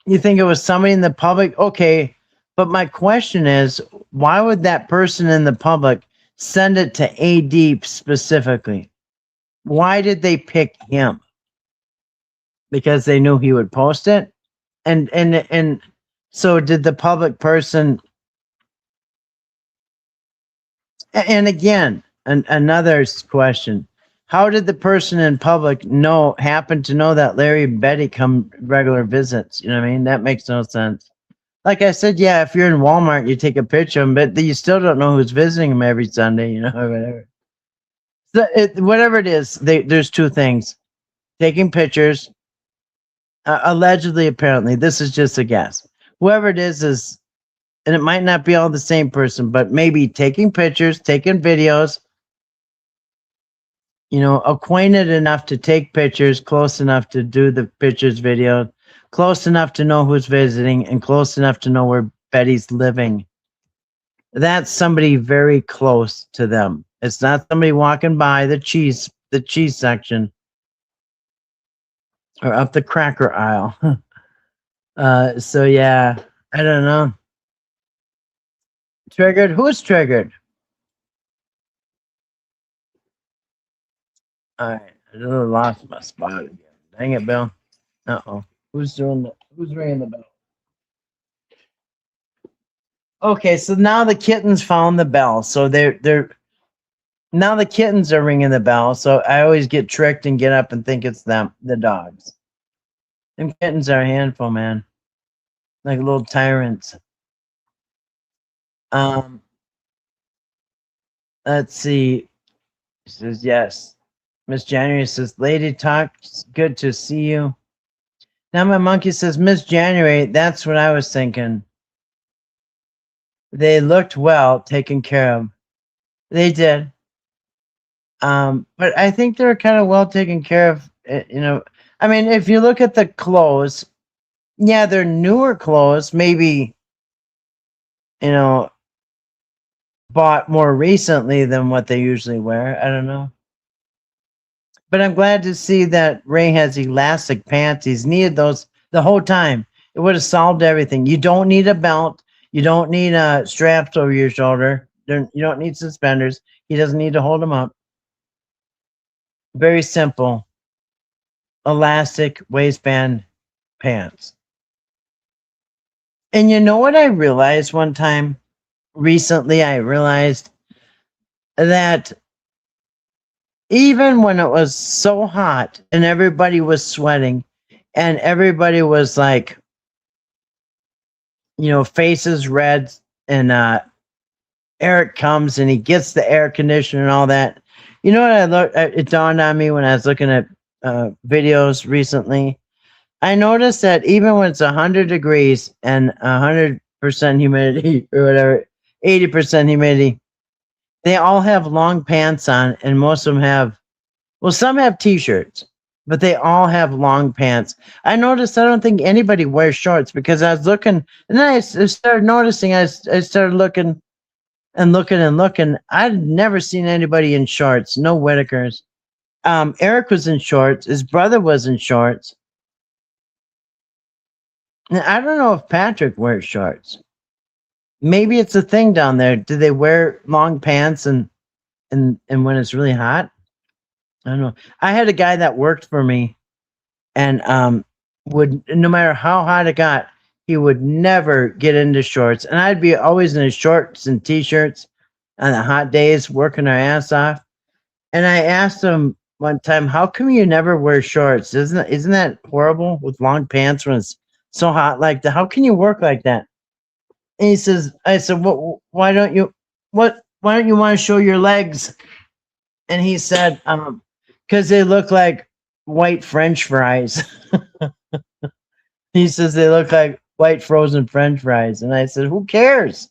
You think it was somebody in the public? Okay. But my question is, why would that person in the public send it to AD specifically? Why did they pick him? Because they knew he would post it? And so did the public person, and again, another question. How did the person in public happen to know that Larry and Betty come regular visits? You know what I mean? That makes no sense. Like I said, yeah, if you're in Walmart, you take a picture of them, but you still don't know who's visiting them every Sunday, or whatever. So whatever it is, there's two things. Taking pictures, allegedly, apparently, this is just a guess. Whoever it is, and it might not be all the same person, but maybe taking pictures, taking videos, acquainted enough to take pictures, close enough to do the pictures video, close enough to know who's visiting, and close enough to know where Betty's living. That's somebody very close to them. It's not somebody walking by the cheese section or up the cracker aisle. So yeah, I don't know. Triggered? Who's triggered? All right, I just lost my spot again. Dang it, Bill. Uh-oh. Who's ringing the bell? Okay, so now the kittens found the bell. So they're now the kittens are ringing the bell. So I always get tricked and get up and think it's them, the dogs. Them kittens are a handful, man. Like little tyrants. Um, let's see. She says yes. Miss January says, Lady Talks, good to see you. Now my monkey says, Miss January, that's what I was thinking. They looked well taken care of. They did. But I think they're kind of well taken care of. I mean, if you look at the clothes, yeah, they're newer clothes, maybe, you know, bought more recently than what they usually wear. I don't know. But I'm glad to see that Ray has elastic pants. He's needed those the whole time. It would have solved everything. You don't need a belt. You don't need straps over your shoulder. You don't need suspenders. He doesn't need to hold them up. Very simple. Elastic waistband pants. And you know what I realized one time? Recently, I realized that even when it was so hot and everybody was sweating and everybody was like, faces red, and Eric comes and he gets the air conditioner and all that. You know what it dawned on me when I was looking at videos recently. I noticed that even when it's 100 degrees and 100% humidity or whatever, 80% humidity, they all have long pants on, and most of them have, well, some have t-shirts, but they all have long pants. I noticed I don't think anybody wears shorts because I was looking, and then I started noticing, I started looking and looking and looking. I'd never seen anybody in shorts, no Whittakers. Eric was in shorts. His brother was in shorts. And I don't know if Patrick wears shorts. Maybe it's a thing down there. Do they wear long pants and when it's really hot? I don't know. I had a guy that worked for me, and would, no matter how hot it got, he would never get into shorts, and I'd be always in his shorts and t-shirts on the hot days, working our ass off. And I asked him one time, "How come you never wear shorts? Isn't that horrible with long pants when it's so hot like that? How can you work like that?" And he says, "I said, what? Why don't you? What? Why don't you want to show your legs?" And he said, "Because they look like white French fries." He says they look like white frozen French fries. And I said, "Who cares?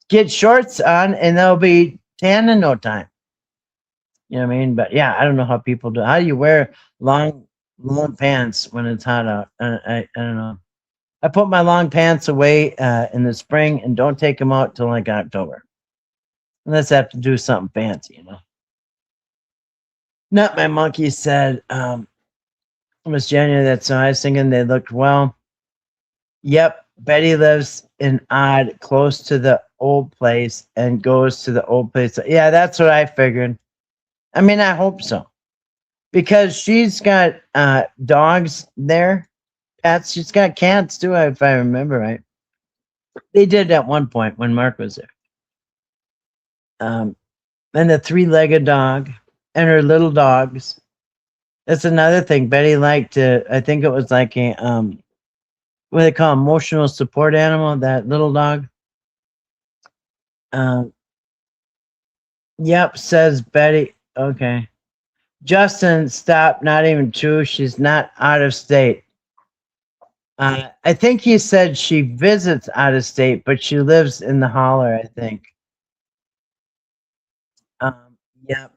Get shorts on, and they'll be tan in no time." You know what I mean? But yeah, I don't know how people do. How do you wear long pants when it's hot out? I don't know. I put my long pants away in the spring and don't take them out till like October, unless I have to do something fancy, Not my monkey said, Miss January, that's so I was thinking they looked well. Yep, Betty lives in Odd, close to the old place, and goes to the old place. Yeah, that's what I figured. I mean, I hope so. Because she's got dogs there, pets. She's got cats too, if I remember right. They did at one point when Mark was there. And the three-legged dog and her little dogs. That's another thing. Betty liked to, I think it was like a, what they call emotional support animal, that little dog. Yep, says Betty. Okay. Justin, stop. Not even true. She's not out of state. I think he said she visits out of state, but she lives in the holler, I think. Yep.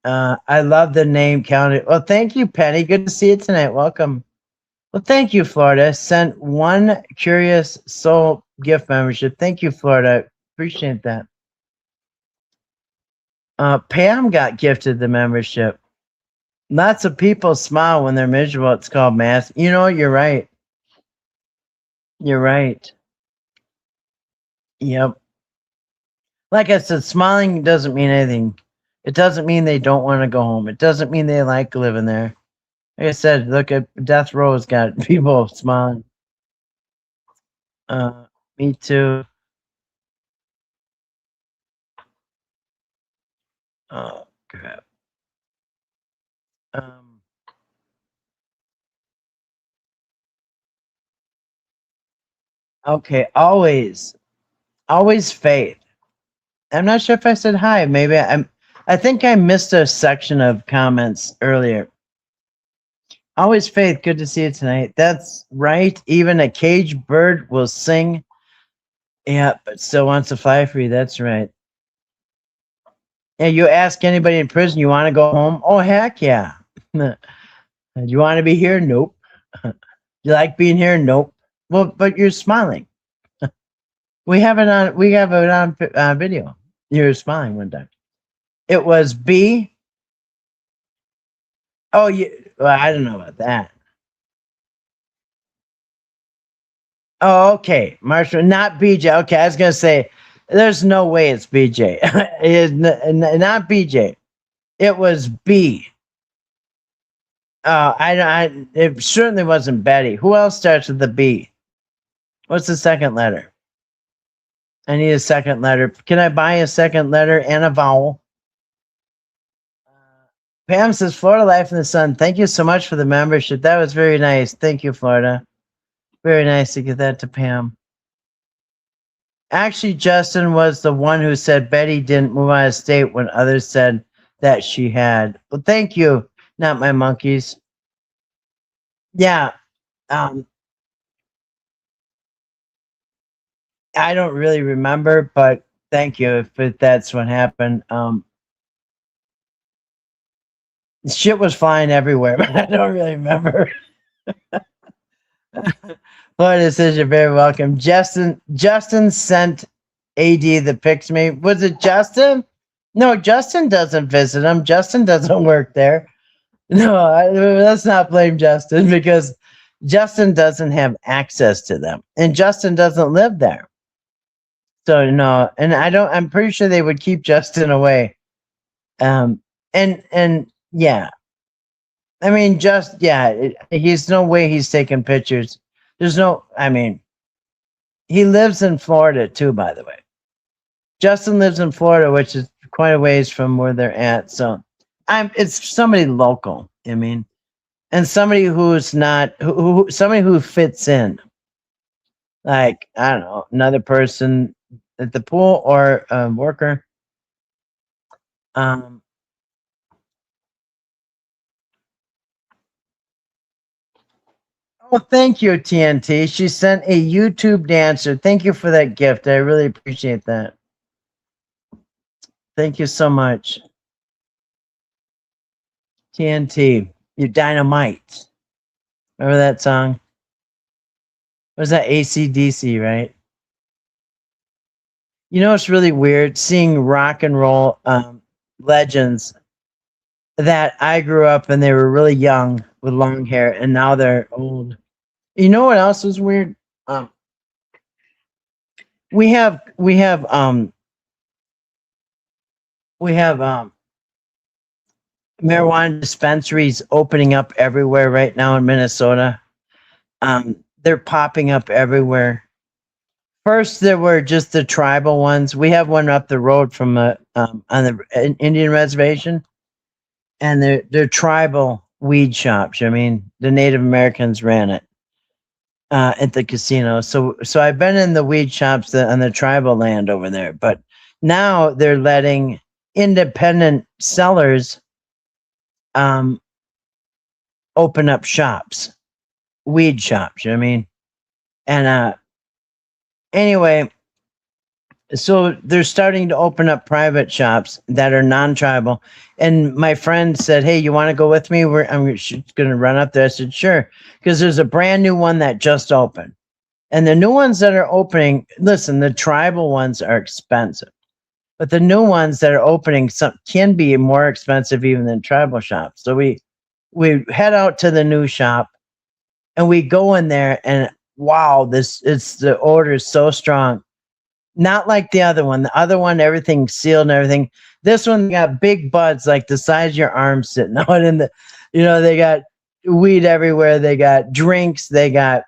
I love the name counted. Well, thank you, Penny. Good to see you tonight. Welcome. Well, thank you, Florida. Sent one Curious Soul gift membership. Thank you, Florida. Appreciate that. Pam got gifted the membership. Lots of people smile when they're miserable. It's called math. You know, you're right. You're right. Yep. Like I said, smiling doesn't mean anything. It doesn't mean they don't want to go home. It doesn't mean they like living there. Like I said, look at Death Row's got people smiling. Uh, Me too. Oh crap. Um, okay, always faith. I'm not sure if I said hi. Maybe I think I missed a section of comments earlier. Always faith. Good to see you tonight. That's right. Even a caged bird will sing. Yeah, but still wants to fly free. That's right. Yeah, you ask anybody in prison, you want to go home? Oh, heck yeah. Do you want to be here? Nope. You like being here? Nope. Well, but you're smiling. We have it on. We have it on video. You're smiling one time. It was B. Oh, well, I don't know about that. Oh, okay, Marshall, not BJ. Okay, I was gonna say, there's no way it's BJ. It's not BJ. It was B. It certainly wasn't Betty. Who else starts with the B? What's the second letter? I need a second letter. Can I buy a second letter and a vowel? Pam says, Florida Life in the Sun. Thank you so much for the membership. That was very nice. Thank you, Florida. Very nice to get that to Pam. Actually, Justin was the one who said Betty didn't move out of state when others said that she had. Well, thank you, not my monkeys. Yeah. Um, I don't really remember, but thank you if that's what happened. Shit was flying everywhere, but I don't really remember. Florida says you're very welcome. Justin sent AD the pics me. Was it Justin? No, Justin doesn't visit him. Justin doesn't work there. No, let's not blame Justin because Justin doesn't have access to them, and Justin doesn't live there. So no, and I don't. I'm pretty sure they would keep Justin away. And yeah, I mean, he's no way he's taking pictures. There's no. I mean, he lives in Florida too, by the way. Justin lives in Florida, which is quite a ways from where they're at. So it's somebody local. I mean, and somebody who's not somebody who fits in. Like, I don't know, another person at the pool or a worker. Um, oh, thank you, TNT. She sent a YouTube dancer. Thank you for that gift. I really appreciate that. Thank you so much. TNT, you dynamite. Remember that song? Was that AC/DC, right? You know, it's really weird seeing rock and roll legends that I grew up and they were really young with long hair and now they're old. You know what else is weird? Um, we have we have marijuana dispensaries opening up everywhere right now in Minnesota. They're popping up everywhere. First, there were just the tribal ones. We have one up the road from on the Indian reservation, and they're tribal weed shops. I mean, the Native Americans ran it at the casino. So I've been in the weed shops on the tribal land over there, but now they're letting independent sellers um, open up shops, weed shops. You know what I mean? And anyway, So they're starting to open up private shops that are non-tribal. And my friend said, "Hey, you want to go with me? I'm going to run up there." I said, "Sure," because there's a brand new one that just opened, and the new ones that are opening. Listen, the tribal ones are expensive, but the new ones that are opening some can be more expensive even than tribal shops. So we head out to the new shop and we go in there, and wow, the order is so strong. Not like the other one. The other one, everything's sealed and everything. This one got big buds like the size of your arm sitting out in the, they got weed everywhere. They got drinks. They got,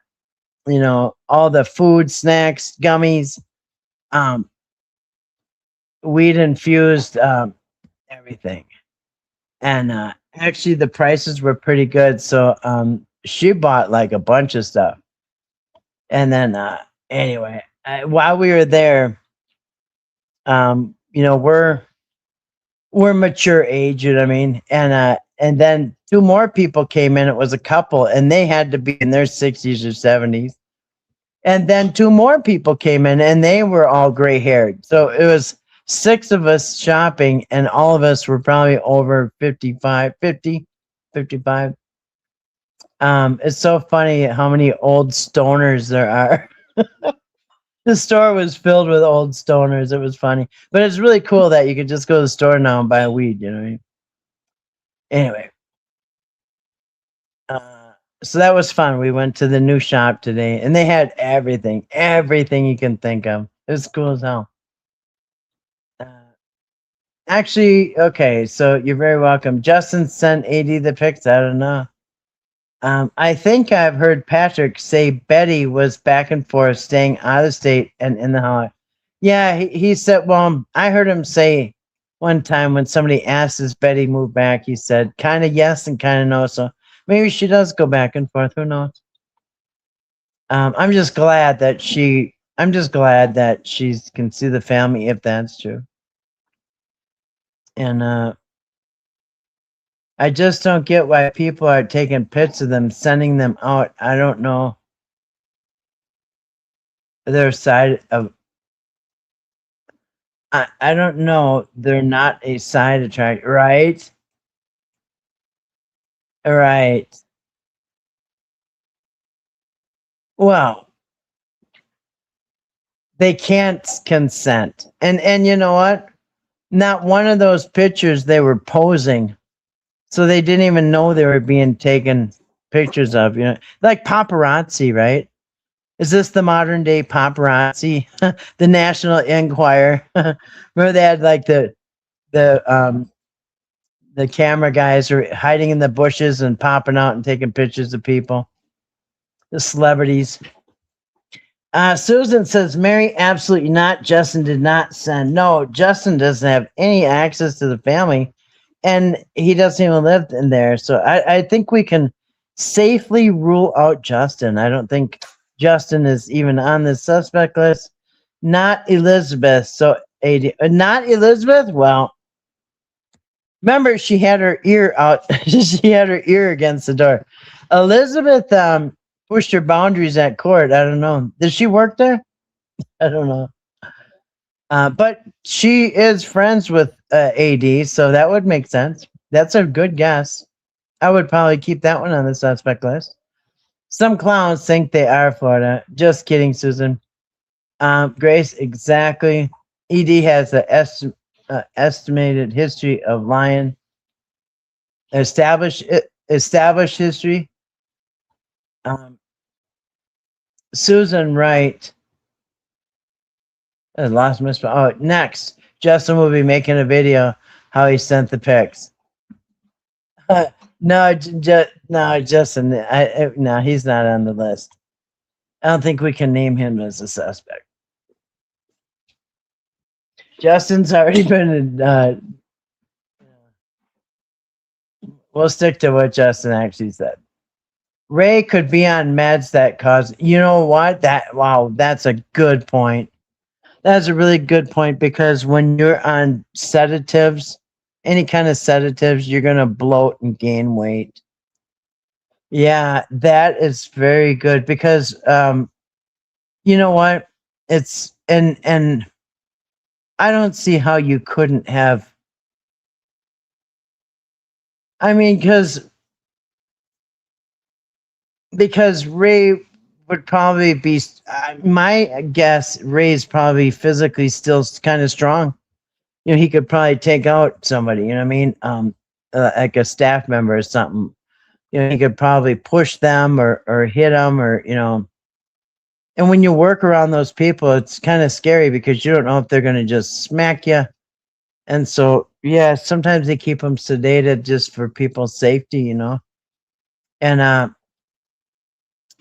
all the food, snacks, gummies, um, weed infused, everything. And actually, the prices were pretty good. So she bought like a bunch of stuff. And then, anyway, while we were there, we're mature age, you know what I mean? And then two more people came in. It was a couple, and they had to be in their 60s or 70s. And then two more people came in, and they were all gray haired. So it was six of us shopping, and all of us were probably over 55, 50, 55. It's so funny how many old stoners there are. The store was filled with old stoners. It was funny, but it's really cool that you could just go to the store now and buy a weed. You know what I mean? Anyway, so that was fun. We went to the new shop today, and they had everything you can think of. It was cool as hell. Uh, Actually, okay, so you're very welcome. Justin sent AD the pics. I don't know. I think I've heard Patrick say Betty was back and forth, staying out of state and in the house. Yeah, he said, well, I heard him say one time when somebody asked, "Does Betty move back?" He said, kind of yes and kind of no. So maybe she does go back and forth. Who knows? I'm just glad that she can see the family if that's true. And I just don't get why people are taking pics of them, sending them out. I don't know their side of. I don't know. They're not a side attract, right? Right. Well, they can't consent. And you know what? Not one of those pictures they were posing. So they didn't even know they were being taken pictures of, like paparazzi, right? Is this the modern day paparazzi? The National Enquirer. Remember they had like the the camera guys are hiding in the bushes and popping out and taking pictures of people. The celebrities. Susan says, Mary, absolutely not. Justin did not send. No, Justin doesn't have any access to the family, and he doesn't even live in there. So I think we can safely rule out Justin. I don't think Justin is even on the suspect list. Not Elizabeth. So, not Elizabeth? Well, remember, she had her ear out. She had her ear against the door. Elizabeth pushed her boundaries at court. I don't know. Did she work there? I don't know. But she is friends with AD, so that would make sense. That's a good guess. I would probably keep that one on the suspect list. Some clowns think they are Florida. Just kidding, Susan. Grace, exactly. ED has an estimated history of lying. Established history. Susan Wright. I lost my spot. Oh, next, Justin will be making a video how he sent the pics. No, Justin. No, he's not on the list. I don't think we can name him as a suspect. Justin's already been. We'll stick to what Justin actually said. Ray could be on meds that cause. You know what? That's a good point. That's a really good point because when you're on sedatives, any kind of sedatives, you're gonna bloat and gain weight. Yeah, that is very good because you know what? It's and I don't see how you couldn't have. I mean, because Ray would probably be. My guess, Ray's probably physically still kind of strong. You know, he could probably take out somebody. You know what I mean? Like a staff member or something. You know, he could probably push them or hit them or And when you work around those people, it's kind of scary because you don't know if they're going to just smack you. And so, yeah, sometimes they keep them sedated just for people's safety, And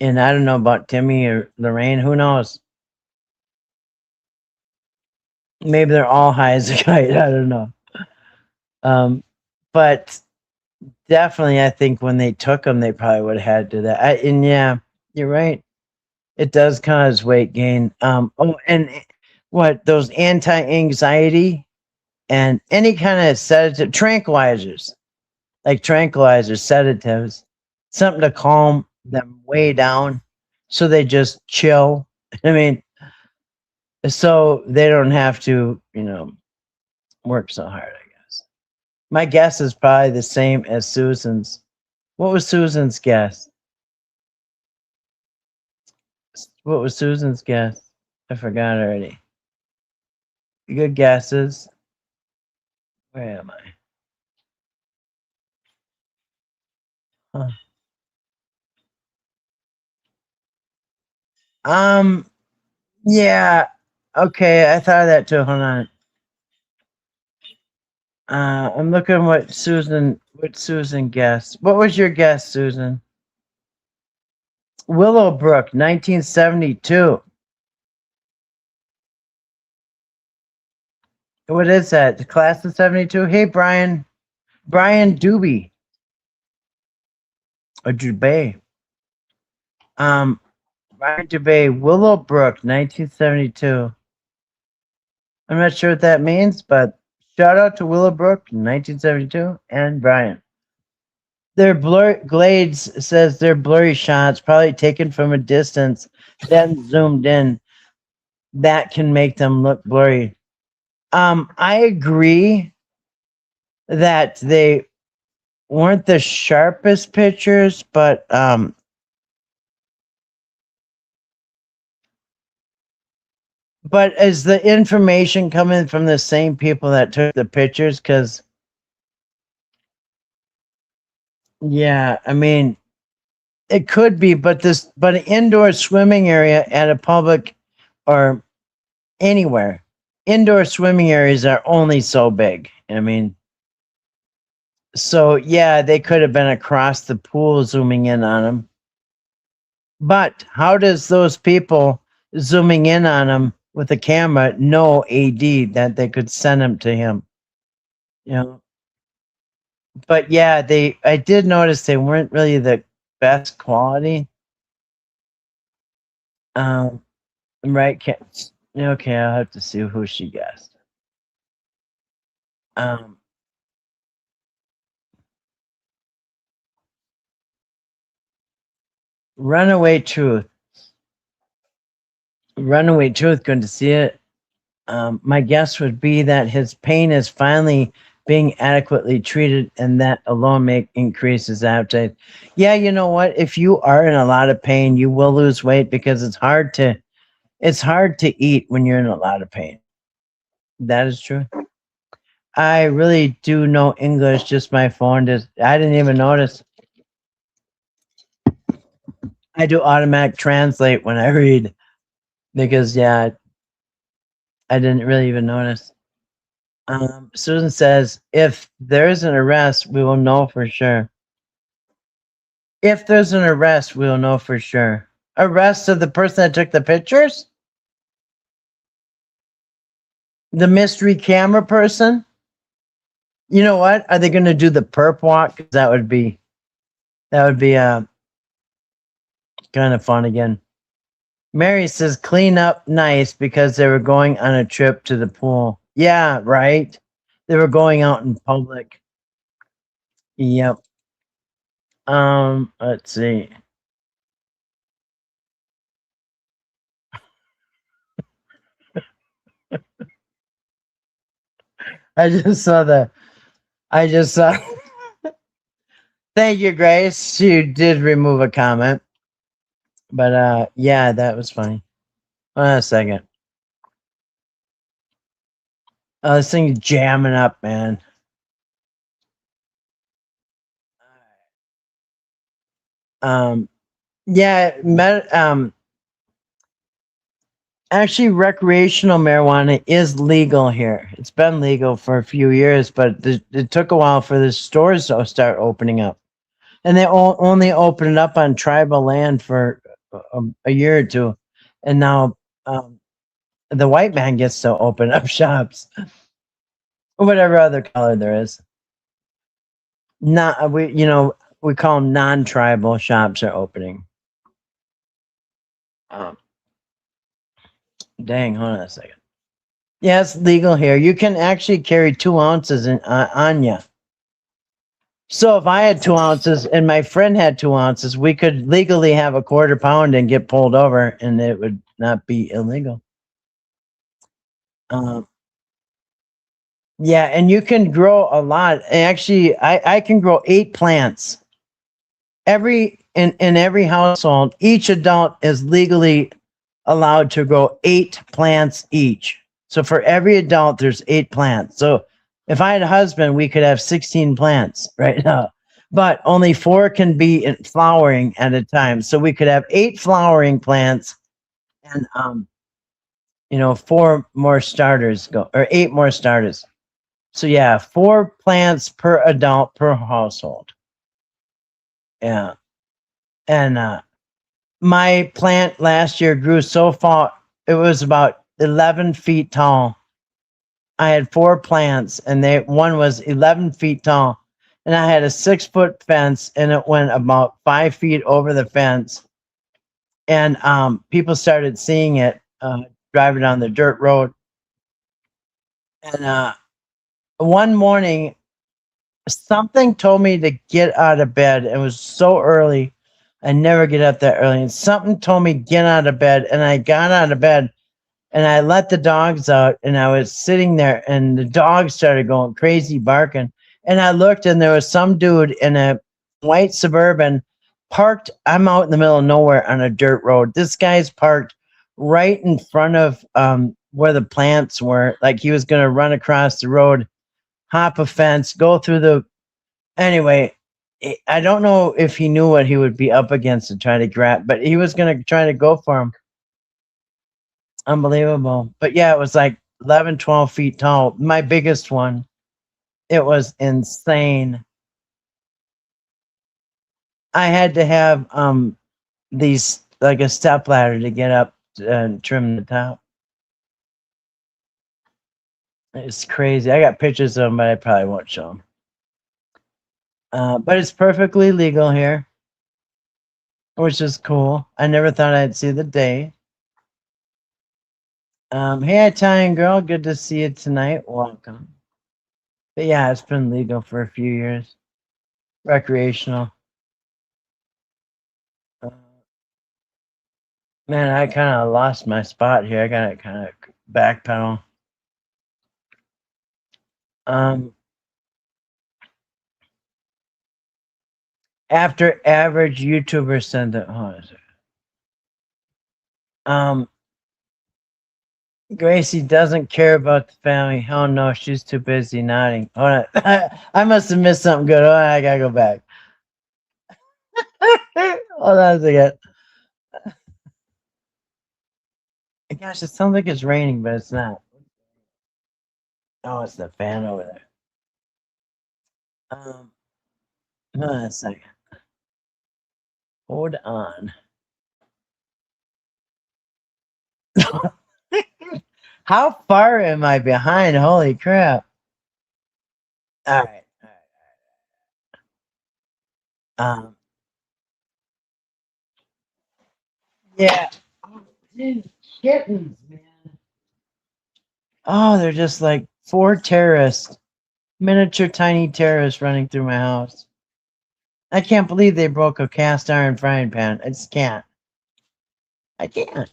and I don't know about Timmy or Lorraine. Who knows? Maybe they're all high as a kite. I don't know. Um, but definitely, I think when they took them, they probably would have had to do that. And yeah, you're right. It does cause weight gain. Oh, and what those anti-anxiety and any kind of sedative tranquilizers, like tranquilizers, sedatives, something to calm them way down, so they just chill. I mean, so they don't have to, work so hard. I guess. My guess is probably the same as Susan's. What was Susan's guess? What was Susan's guess? I forgot already. Good guesses. Where am I? Huh. Um. Yeah. Okay. I thought of that too. Hold on. I'm looking what Susan guessed. What was your guess, Susan? Willowbrook, 1972. What is that? The class of 72? Hey, Brian. Brian Doobie. Or Dubay. Um, Brian Dubay, Willowbrook, 1972. I'm not sure what that means, but shout out to Willowbrook, 1972, and Brian. Their blur Glades says they're blurry shots, probably taken from a distance, then zoomed in. That can make them look blurry. I agree that they weren't the sharpest pictures, but is the information coming from the same people that took the pictures? Because yeah, I mean, it could be, but an indoor swimming area at a public or anywhere, indoor swimming areas are only so big. I mean, so yeah, they could have been across the pool zooming in on them. But how does those people zooming in on him with a camera know AD that they could send him to him? You know. But yeah, I did notice they weren't really the best quality. Um, right? Okay, I'll have to see who she guessed. Um, Runaway Truth. Runaway Truth. Good to see it. My guess would be that his pain is finally being adequately treated, and that alone make increases appetite. Yeah, you know what? If you are in a lot of pain, you will lose weight because it's hard to eat when you're in a lot of pain. That is true. I really do know English. Just my phone does. I didn't even notice. I do automatic translate when I read because yeah, I didn't really even notice. Susan says, if there's an arrest, we will know for sure. If there's an arrest, we'll know for sure. Arrest of the person that took the pictures? The mystery camera person? You know what? Are they going to do the perp walk? 'Cause that would be kind of fun again. Mary says clean up nice because they were going on a trip to the pool. Yeah, right. They were going out in public. Yep. Let's see. I just saw the. I just saw. Thank you, Grace. You did remove a comment, but yeah, that was funny. Hold on a second. Oh, this thing's jamming up, man. Um, yeah, actually, recreational marijuana is legal here. It's been legal for a few years, but it took a while for the stores to start opening up. And they only opened it up on tribal land for a year or two. And now the white man gets to open up shops, or whatever other color there is. Not we call them non-tribal shops are opening. Um, Dang, hold on a second. Yeah, it's legal here. You can actually carry 2 ounces on you. So if I had 2 ounces and my friend had 2 ounces, we could legally have a quarter pound and get pulled over, and it would not be illegal. Um, yeah, and you can grow a lot. Actually, I can grow 8 plants. In every household, each adult is legally allowed to grow 8 plants each. So for every adult, there's 8 plants. So if I had a husband, we could have 16 plants right now, but only 4 can be in flowering at a time. So we could have 8 flowering plants and 4 more starters go, or 8 more starters. So yeah, 4 plants per adult per household. Yeah. And my plant last year grew so far, it was about 11 feet tall. I had 4 plants, and one was 11 feet tall, and I had a 6-foot fence, and it went about 5 feet over the fence. And people started seeing it driving down the dirt road. And one morning, something told me to get out of bed. It was so early. I never get up that early. And something told me get out of bed, and I got out of bed. And I let the dogs out, and I was sitting there, and the dogs started going crazy barking. And I looked, and there was some dude in a white Suburban parked. I'm out in the middle of nowhere on a dirt road. This guy's parked right in front of where the plants were. Like he was going to run across the road, hop a fence, go through the. Anyway, I don't know if he knew what he would be up against to try to grab, but he was going to try to go for him. Unbelievable. But yeah, it was like 11, 12 feet tall. My biggest one. It was insane. I had to have these like a step ladder to get up and trim the top. It's crazy. I got pictures of them, but I probably won't show them. But it's perfectly legal here, which is cool. I never thought I'd see the day. Hey, Italian girl, good to see you tonight. Welcome. But yeah, it's been legal for a few years. Recreational. Uh, Man, I kind of lost my spot here. I got to kind of backpedal. After average YouTuber sent it. Gracie doesn't care about the family. Oh no, she's too busy nodding. Hold on. I must have missed something good. Hold on, I gotta go back. Hold on a second. Gosh, it sounds like it's raining, but it's not. Oh, it's the fan over there. Hold on a second. Hold on. How far am I behind? Holy crap. All right. Um, yeah. Oh, dude, kittens, man. Oh, they're just like 4 terrorists, miniature tiny terrorists running through my house. I can't believe they broke a cast iron frying pan. I just can't. I can't.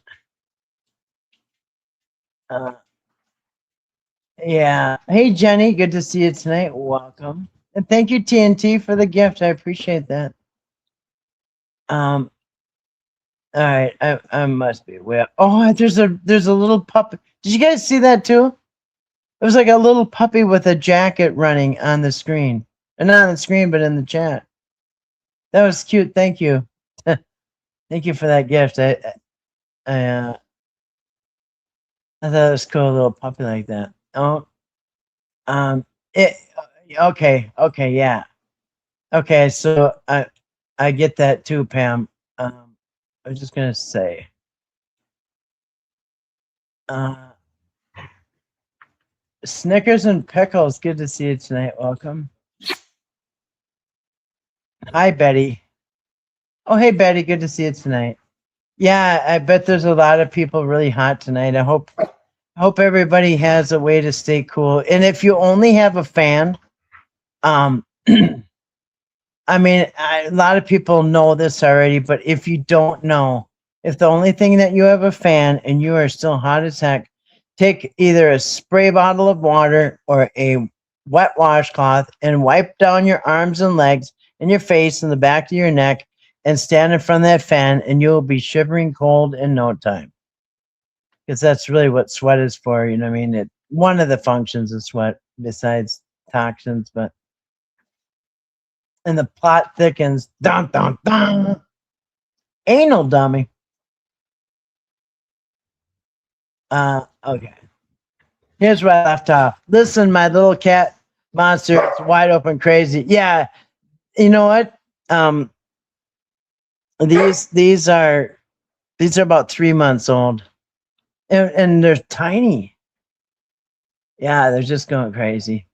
Uh, Yeah. Hey, Jenny. Good to see you tonight. Welcome. And thank you, TNT, for the gift. I appreciate that. Um. All right. I must be aware. Oh, there's a little puppy. Did you guys see that too? It was like a little puppy with a jacket running on the screen. And not on the screen, but in the chat. That was cute. Thank you. Thank you for that gift. I, uh, I thought it was cool, a little puppy like that. Oh, it. Okay, yeah. Okay, so I get that too, Pam. I was just gonna say, uh, Snickers and pickles. Good to see you tonight. Welcome. Hi, Betty. Oh, hey, Betty. Good to see you tonight. Yeah, I bet there's a lot of people really hot tonight. I hope everybody has a way to stay cool. And if you only have a fan, um, I mean, a lot of people know this already, but if you don't know, if the only thing that you have a fan and you are still hot as heck, take either a spray bottle of water or a wet washcloth and wipe down your arms and legs and your face and the back of your neck and stand in front of that fan and you'll be shivering cold in no time. Because that's really what sweat is for. You know what I mean? One of the functions of sweat besides toxins, but and the plot thickens. Dun dun dun. Anal dummy. Okay. Here's where I left off. Listen, my little cat monster, it's wide open crazy. Yeah, you know what? Um, these are about 3 months old, and they're tiny. Yeah, they're just going crazy.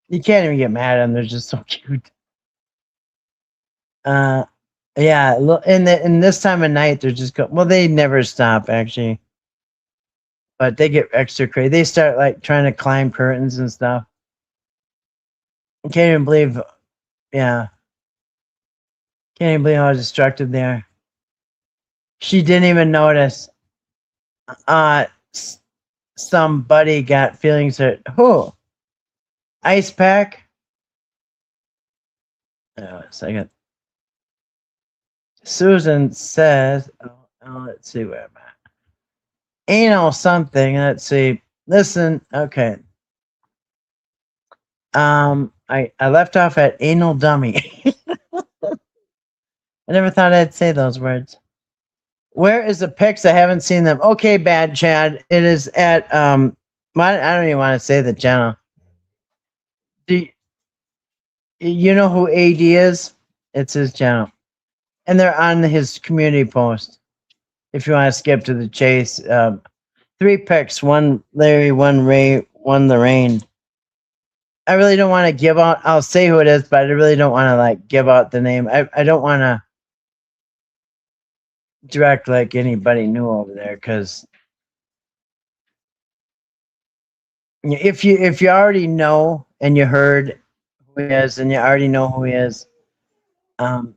You can't even get mad at them. They're just so cute. Uh, yeah. In this time of night, they're just go. Well, they never stop actually, but they get extra crazy. They start like trying to climb curtains and stuff. I can't even believe. Yeah, can't even believe how destructive they are. She didn't even notice. Uh, s- Somebody got feelings hurt. Who? Ice pack. Oh, a second. Susan says, let's see where I'm at. Anal something. Let's see. Listen. Okay. I left off at anal dummy. I never thought I'd say those words. Where is the pics? I haven't seen them. Okay, bad Chad. It is at I don't even want to say the channel. Do you know who AD is? It's his channel. And they're on his community post. If you want to skip to the chase. 3 pics, one Larry, one Ray, one Lorraine. I really don't want to give out, I'll say who it is, but I really don't want to like give out the name. I don't want to direct like anybody new over there because if you already know and you heard who he is and you already know who he is, um,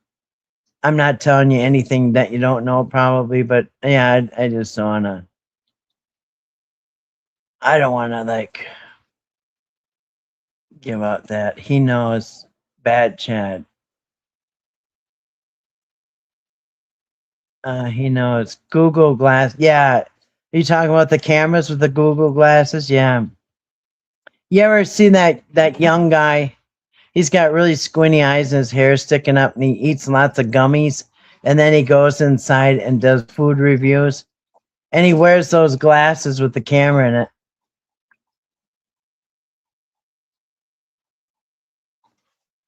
I'm not telling you anything that you don't know probably, but yeah, I just don't wanna. I don't wanna like give out that he knows bad Chad. He knows Google Glass. Yeah, are you talking about the cameras with the Google glasses? Yeah. You ever seen that young guy? He's got really squinty eyes and his hair sticking up, and he eats lots of gummies. And then he goes inside and does food reviews. And he wears those glasses with the camera in it.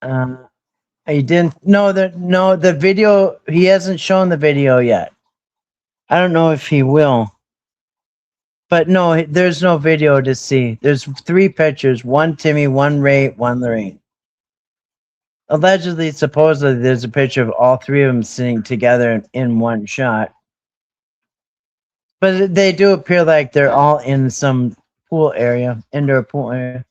Uh, he didn't. No, the video. He hasn't shown the video yet. I don't know if he will. But no, there's no video to see. There's 3 pictures: one Timmy, one Ray, one Lorraine. Allegedly, supposedly, there's a picture of all 3 of them sitting together in one shot. But they do appear like they're all in some pool area, indoor pool area.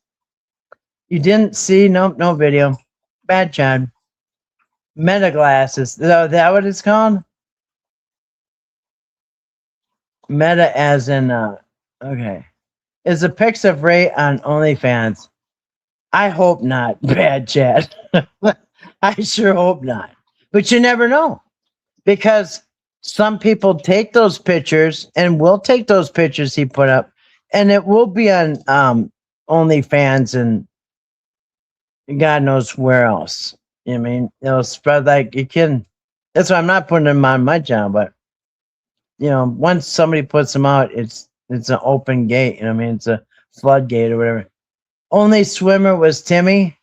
You didn't see? Nope, no video. Bad Chad. Meta glasses. Is that what it's called? Meta as in okay. Is the pics of Ray on OnlyFans? I hope not, bad chat. I sure hope not. But you never know because some people take those pictures and will take those pictures he put up, and it will be on OnlyFans and God knows where else. I mean, it'll spread like it can. That's why I'm not putting them on my channel, but once somebody puts them out, it's an open gate. I mean, it's a floodgate or whatever. Only swimmer was Timmy.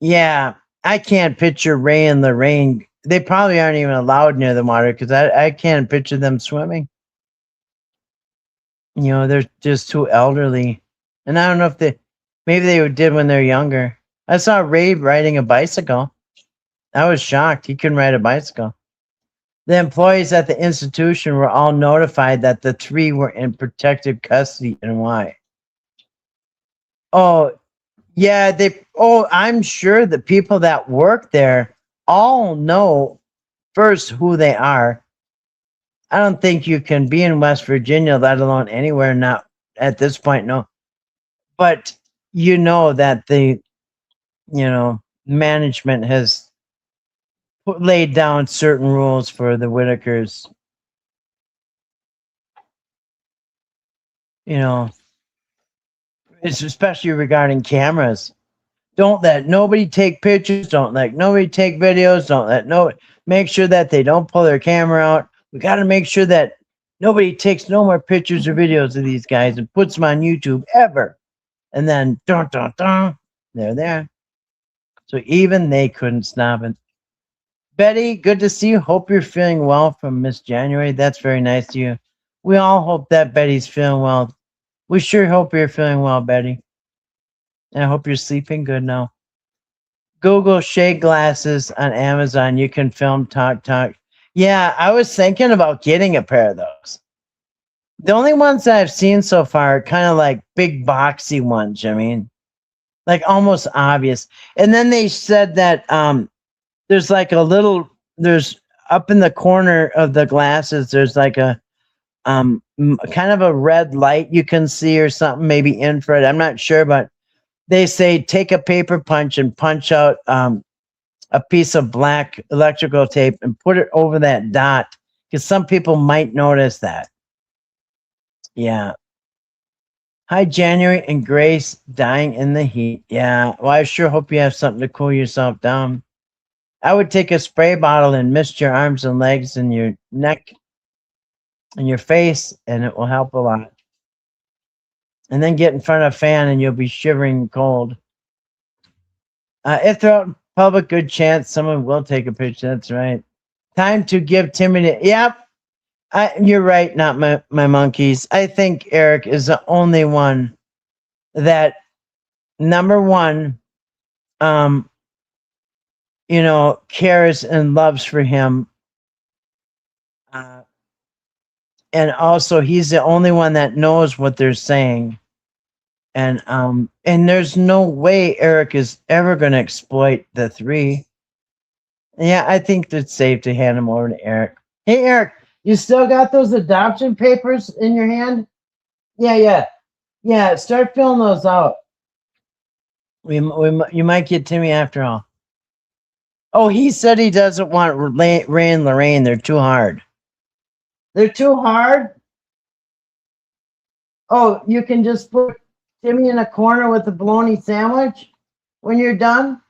Yeah, I can't picture Ray in the rain. They probably aren't even allowed near the water because I can't picture them swimming. They're just too elderly. And I don't know if maybe they did when they're younger. I saw Ray riding a bicycle. I was shocked. He couldn't ride a bicycle. The employees at the institution were all notified that the three were in protective custody and why. Oh, yeah, I'm sure the people that work there all know first who they are. I don't think you can be in West Virginia, let alone anywhere, not at this point, no. But that management has laid down certain rules for the Whittakers, you know, it's especially regarding cameras. Don't let nobody take pictures. Don't let nobody take videos. Don't let no. Make sure that they don't pull their camera out. We got to make sure that nobody takes no more pictures or videos of these guys and puts them on YouTube ever. And then, dun, dun, dun, they're there. So even they couldn't stop it. Betty, good to see you. Hope you're feeling well from Miss January. That's very nice of you. We all hope that Betty's feeling well. We sure hope you're feeling well, Betty. And I hope you're sleeping good now. Google shade glasses on Amazon. You can film talk. Yeah, I was thinking about getting a pair of those. The only ones that I've seen so far are kind of like big boxy ones. I mean, like almost obvious. And then they said that there's like there's up in the corner of the glasses. There's like a kind of a red light you can see or something, maybe infrared. I'm not sure, but they say take a paper punch and punch out a piece of black electrical tape and put it over that dot because some people might notice that. Yeah. Hi, January and Grace, dying in the heat. Yeah. Well, I sure hope you have something to cool yourself down. I would take a spray bottle and mist your arms and legs and your neck and your face, and it will help a lot. And then get in front of a fan and you'll be shivering cold. If they're out in public, good chance someone will take a picture. That's right. Time to give Timmy. Yep. You're right, not my monkeys. I think Eric is the only one that, number one, cares and loves for him. And also he's the only one that knows what they're saying. And there's no way Eric is ever going to exploit the three. Yeah, I think it's safe to hand him over to Eric. Hey, Eric, you still got those adoption papers in your hand? Yeah. Start filling those out. You might get Timmy after all. Oh, he said he doesn't want Ray and Lorraine. They're too hard. They're too hard? Oh, you can just put Timmy in a corner with a bologna sandwich when you're done?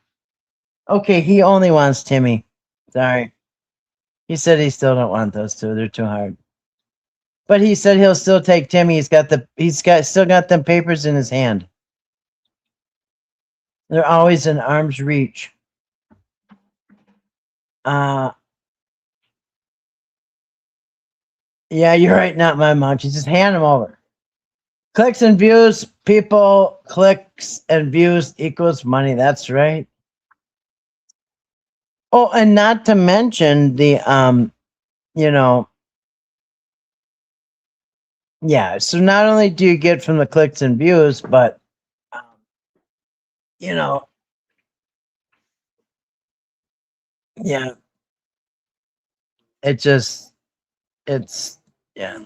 Okay, he only wants Timmy. Sorry. He said he still don't want those two. They're too hard. But he said he'll still take Timmy. Still got them papers in his hand. They're always in arm's reach. Yeah, you're right, not my munch. Just hand them over. Clicks and views, people, clicks and views equals money. That's right. Oh, and not to mention the yeah, so not only do you get from the clicks and views, but um, you know, yeah, it's yeah.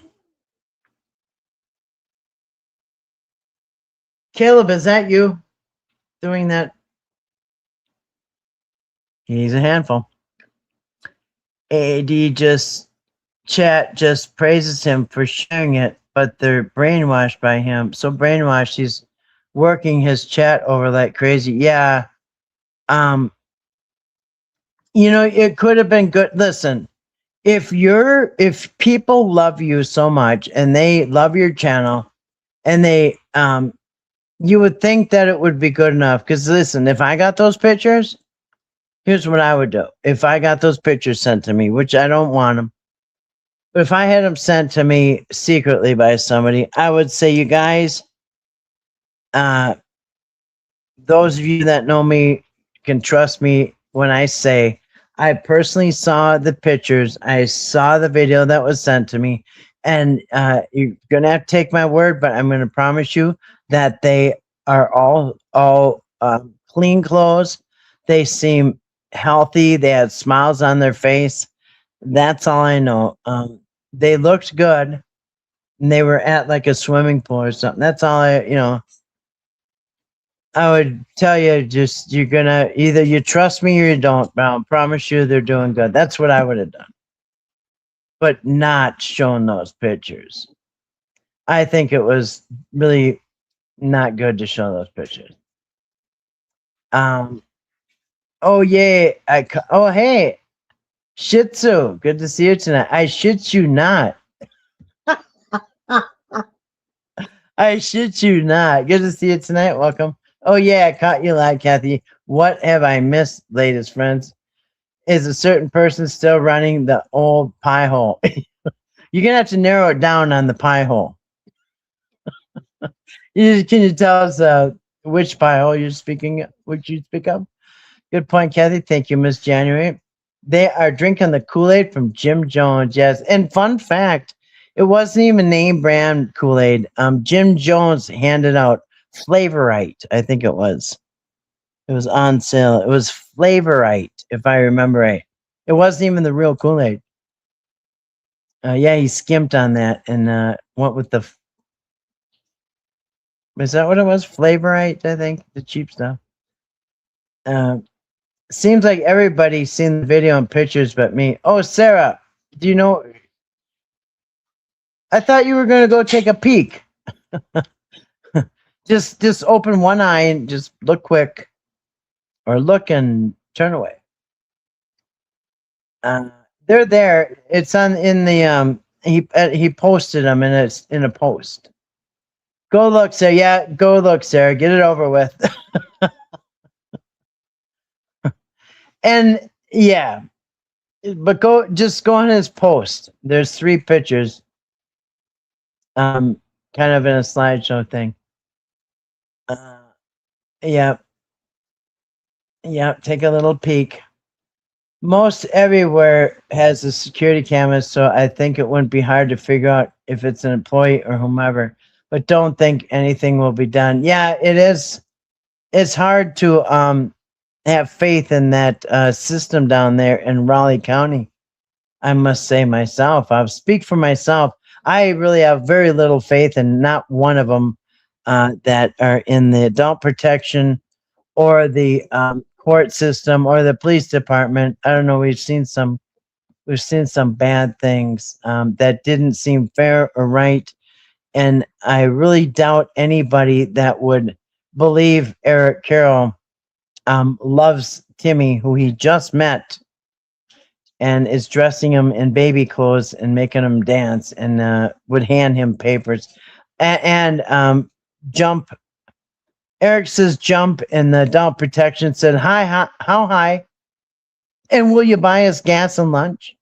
Caleb, is that you doing that? He's a handful. AD just chat just praises him for sharing it, but they're brainwashed by him. So brainwashed, he's working his chat over like crazy. Yeah. Um, it could have been good. Listen, if people love you so much and they love your channel and they you would think that it would be good enough. Because listen, if I got those pictures, here's what I would do. If I got those pictures sent to me, which I don't want them, but if I had them sent to me secretly by somebody, I would say, you guys, uh, those of you that know me can trust me when I say I personally saw the pictures. I saw the video that was sent to me. And you're going to have to take my word, but I'm going to promise you that they are all clean clothes. They seem healthy. They had smiles on their face. That's all I know. They looked good. And they were at like a swimming pool or something. That's all I would tell you. Just, you're gonna either you trust me or you don't, but I'll promise you they're doing good. That's what I would have done, but not showing those pictures. I think it was really not good to show those pictures. Um. Oh yeah. Oh hey, Shih Tzu. Good to see you tonight. I shit you not. I shit you not. Good to see you tonight. Welcome. Oh yeah, I caught you live, Kathy. What have I missed, latest friends? Is a certain person still running the old pie hole? You're gonna have to narrow it down on the pie hole. Can you tell us which pie hole you're speaking? Which you speak of? Good point, Kathy. Thank you, Miss January. They are drinking the Kool-Aid from Jim Jones. Yes, and fun fact, it wasn't even name brand Kool-Aid. Jim Jones handed out Flavorite. I think it was. It was on sale. It was Flavorite, if I remember right. It wasn't even the real Kool-Aid. Yeah, he skimped on that and went with the. Is that what it was? Flavorite, I think, the cheap stuff. Uh, Seems like everybody's seen the video and pictures but me. Oh, Sarah, do you know? I thought you were going to go take a peek. Just open one eye and just look quick, or look and turn away. They're there. It's in the he posted them and it's in a post. Go look, Sarah. Yeah, go look, Sarah. Get it over with. And yeah, but just go on his post. There's 3 pictures. Kind of in a slideshow thing. Yeah. Yeah, take a little peek. Most everywhere has a security camera, so I think it wouldn't be hard to figure out if it's an employee or whomever. But don't think anything will be done. Yeah, it is. It's hard to have faith in that system down there in Raleigh County. I must say myself. I'll speak for myself. I really have very little faith in not one of them that are in the adult protection or the court system or the police department. I don't know. We've seen some bad things that didn't seem fair or right, and I really doubt anybody that would believe Eric Carroll loves Timmy, who he just met, and is dressing him in baby clothes and making him dance, and would hand him papers and jump. Eric says jump, and the adult protection said, hi, how high? And will you buy us gas and lunch?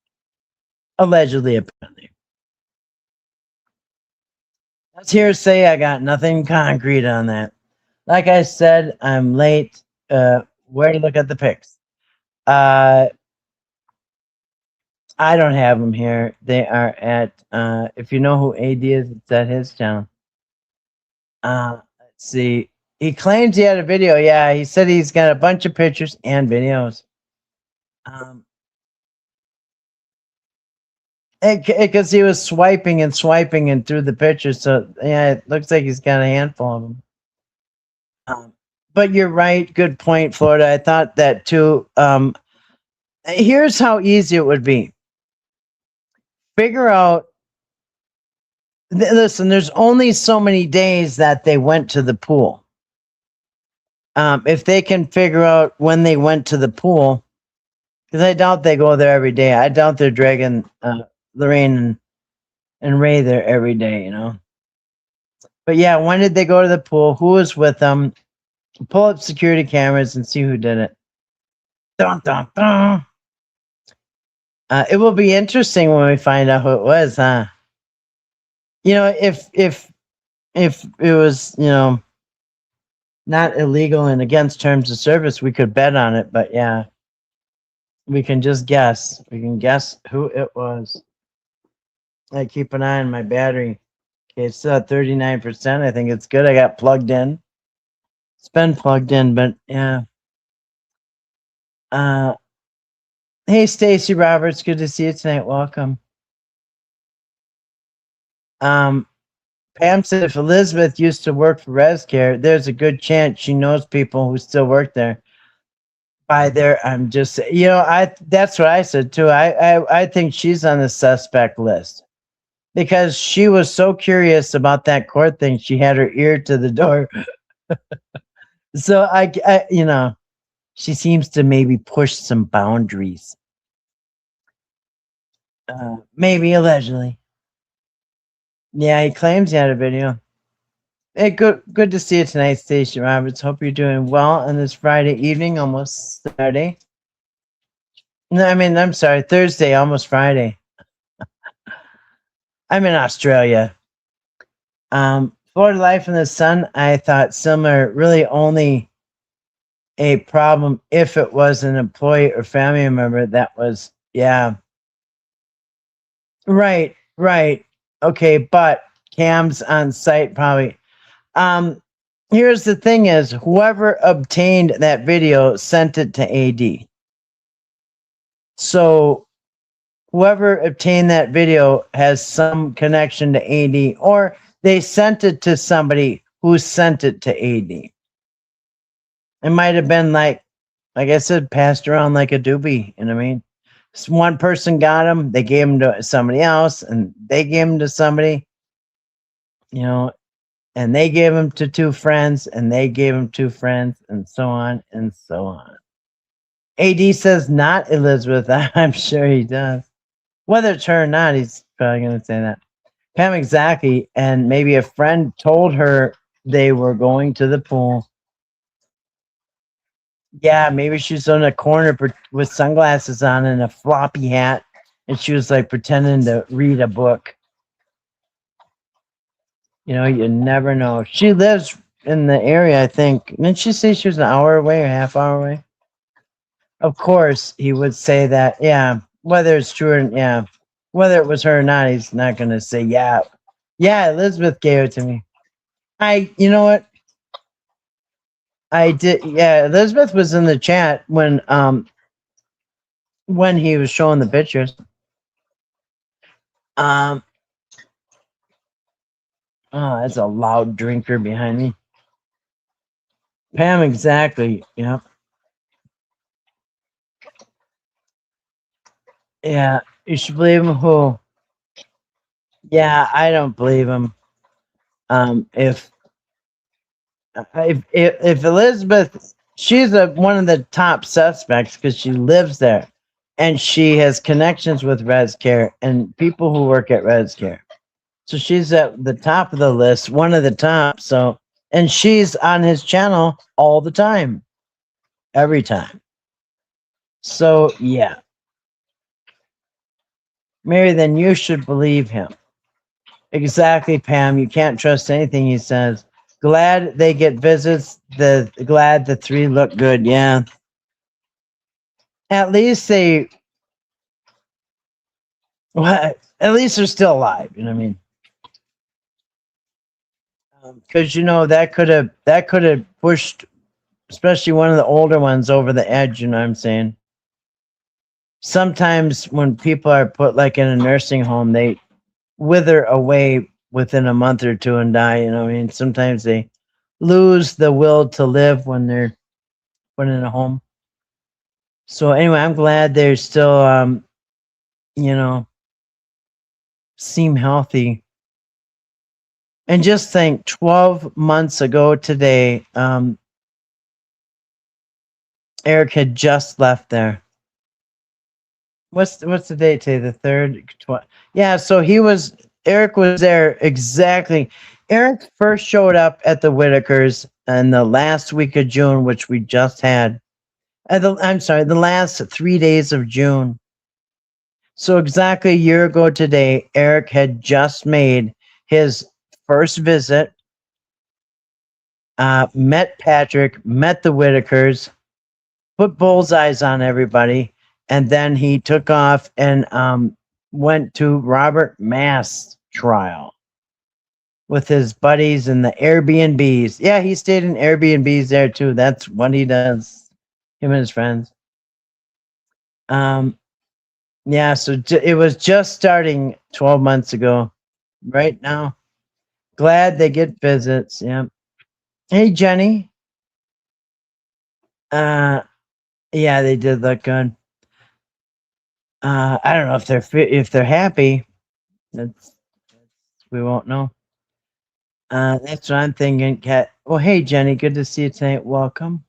Allegedly, apparently. That's hearsay. I got nothing concrete on that. Like I said, I'm late. Where to look at the pics? I don't have them here. They are at, if you know who AD is, it's at his channel. Let's see. He claims he had a video. Yeah, he said he's got a bunch of pictures and videos. Because he was swiping and through the pictures. So, yeah, it looks like he's got a handful of them. Um, but you're right. Good point, Florida. I thought that too. Here's how easy it would be. Figure out. Listen, there's only so many days that they went to the pool. If they can figure out when they went to the pool, because I doubt they go there every day. I doubt they're dragging Lorraine and Ray there every day, you know. But yeah, when did they go to the pool? Who was with them? Pull up security cameras and see who did it. Dun, dun, dun. It will be interesting when we find out who it was, huh? You know, if it was, you know, not illegal and against terms of service, we could bet on it. But yeah, we can just guess. We can guess who it was. I keep an eye on my battery. Okay, it's still at 39%. I think it's good. I got plugged in. It's been plugged in, but yeah. Hey, Stacy Roberts. Good to see you tonight. Welcome. Pam said if Elizabeth used to work for ResCare, there's a good chance she knows people who still work there. By there, I'm just, you know, that's what I said too. I think she's on the suspect list because she was so curious about that court thing. She had her ear to the door. So I, you know, she seems to maybe push some boundaries. Maybe allegedly. Yeah, he claims he had a video. Hey, good to see you tonight, Stacey Roberts. Hope you're doing well on this Friday evening, almost Saturday. No, I mean, I'm sorry, Thursday, almost Friday. I'm in Australia. Florida Life in the Sun, I thought similar, really only a problem if it was an employee or family member that was, yeah. Right. Okay, but cams on site probably. Here's the thing is whoever obtained that video sent it to AD. So whoever obtained that video has some connection to AD, or they sent it to somebody who sent it to AD. It might have been like I said, passed around like a doobie. You know what I mean? One person got him, they gave him to somebody else, and they gave him to somebody, you know, and they gave him to two friends, and they gave him two friends, and so on and so on. AD says not Elizabeth. I'm sure he does. Whether it's her or not, he's probably going to say that. Pam, exactly. And maybe a friend told her they were going to the pool. Yeah, maybe she was on a corner with sunglasses on and a floppy hat, and she was like pretending to read a book. You know, you never know. She lives in the area, I think. Didn't she say she was an hour away or half hour away? Of course, he would say that. Yeah, whether it's true or yeah, whether it was her or not, he's not going to say yeah. Yeah, Elizabeth gave it to me. You know what? I did. Yeah, Elizabeth was in the chat when he was showing the pictures. Oh, that's a loud drinker behind me. Pam, exactly. Yeah. Yeah, you should believe him. Who? Yeah, I don't believe him. If Elizabeth, she's one of the top suspects because she lives there, and she has connections with ResCare and people who work at ResCare. So she's at the top of the list, one of the top. So, and she's on his channel all the time, every time. So yeah, Mary, then you should believe him. Exactly, Pam. You can't trust anything he says. Glad they get visits. Glad the three look good. Yeah. At least they. Well, at least they're still alive. You know what I mean? Because you know that could have pushed, especially one of the older ones, over the edge. You know what I'm saying? Sometimes when people are put like in a nursing home, they wither away within a month or two and die. You know what I mean? Sometimes they lose the will to live when they're put in a home. So anyway, I'm glad they're still, you know, seem healthy. And just think, 12 months ago today, Eric had just left there. What's the date today? The third. Yeah, so Eric was there exactly. Eric first showed up at the Whittakers in the last week of June, which we just had. I'm sorry, the last 3 days of June. So exactly a year ago today, Eric had just made his first visit, met Patrick, met the Whittakers, put bullseyes on everybody, and then he took off and went to Robert Mast's trial with his buddies in the Airbnbs. Yeah, he stayed in Airbnbs there too. That's what he does. Him and his friends. Yeah, so it was just starting 12 months ago. Right now, glad they get visits. Yeah. Hey, Jenny. Uh, yeah, they did look good. I don't know if they're happy. That's we won't know. That's what I'm thinking, Kat. Well, hey, Jenny, good to see you tonight. Welcome.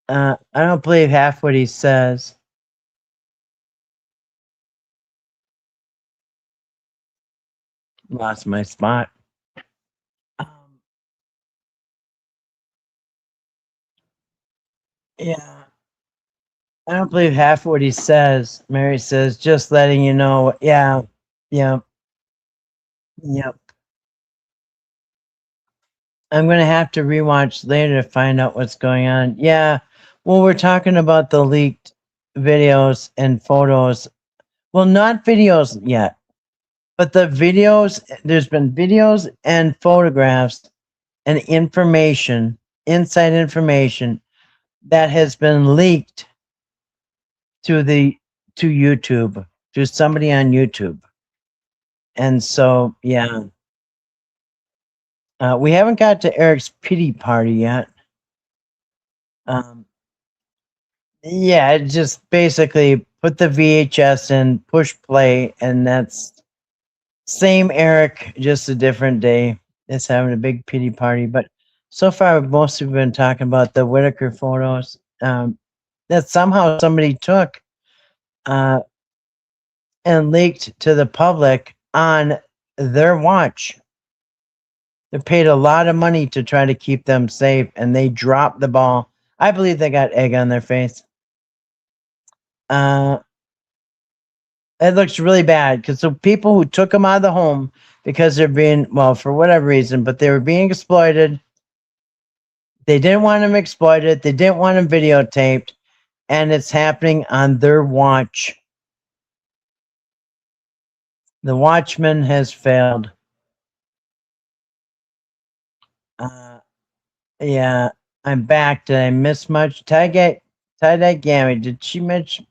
I don't believe half what he says. Lost my spot. Yeah, I don't believe half what he says. Mary says, just letting you know. Yeah, yeah, yep. I'm gonna have to rewatch later to find out what's going on. Yeah, well, we're talking about the leaked videos and photos. Well, not videos yet, but the videos. There's been videos and photographs and information, inside information that has been leaked to YouTube, to somebody on YouTube. And so, yeah, we haven't got to Eric's pity party yet. Yeah, it just basically put the VHS in, push play, and that's same Eric, just a different day. It's having a big pity party. But so far, we've mostly been talking about the Whittaker photos that somehow somebody took uh, and leaked to the public on their watch. They paid a lot of money to try to keep them safe, and they dropped the ball. I believe they got egg on their face. It looks really bad because the people who took them out of the home because they're being, well, for whatever reason, but they were being exploited. They didn't want them exploited. They didn't want them videotaped, and it's happening on their watch. The watchman has failed. Yeah, I'm back. Did I miss much? Tie-dye Gammy, did she mention?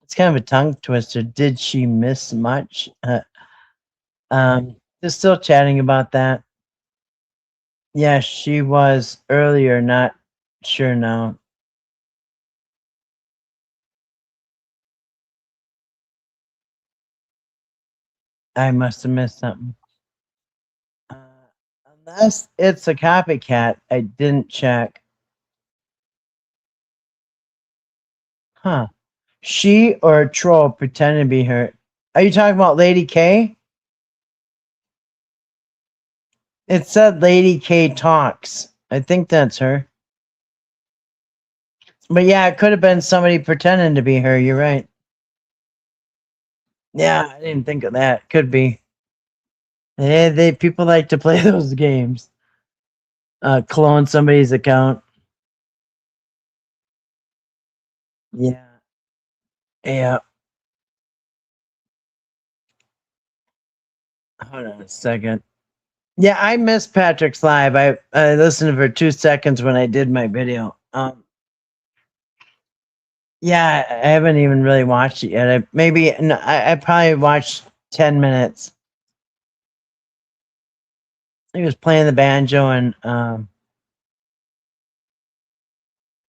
It's kind of a tongue twister. Did she miss much? Just still chatting about that. Yeah, she was earlier, not sure now. I must have missed something. Unless it's a copycat, I didn't check. Huh. She or a troll pretending to be her. Are you talking about Lady K? It said Lady K talks. I think that's her. But yeah, it could have been somebody pretending to be her. You're right. Yeah, I didn't think of that. Could be. They people like to play those games. Clone somebody's account. Yeah. Yeah. Hold on a second. Yeah, I missed Patrick's live. I listened for 2 seconds when I did my video. Yeah, I haven't even really watched it yet. I probably watched 10 minutes. he was playing the banjo, and I'm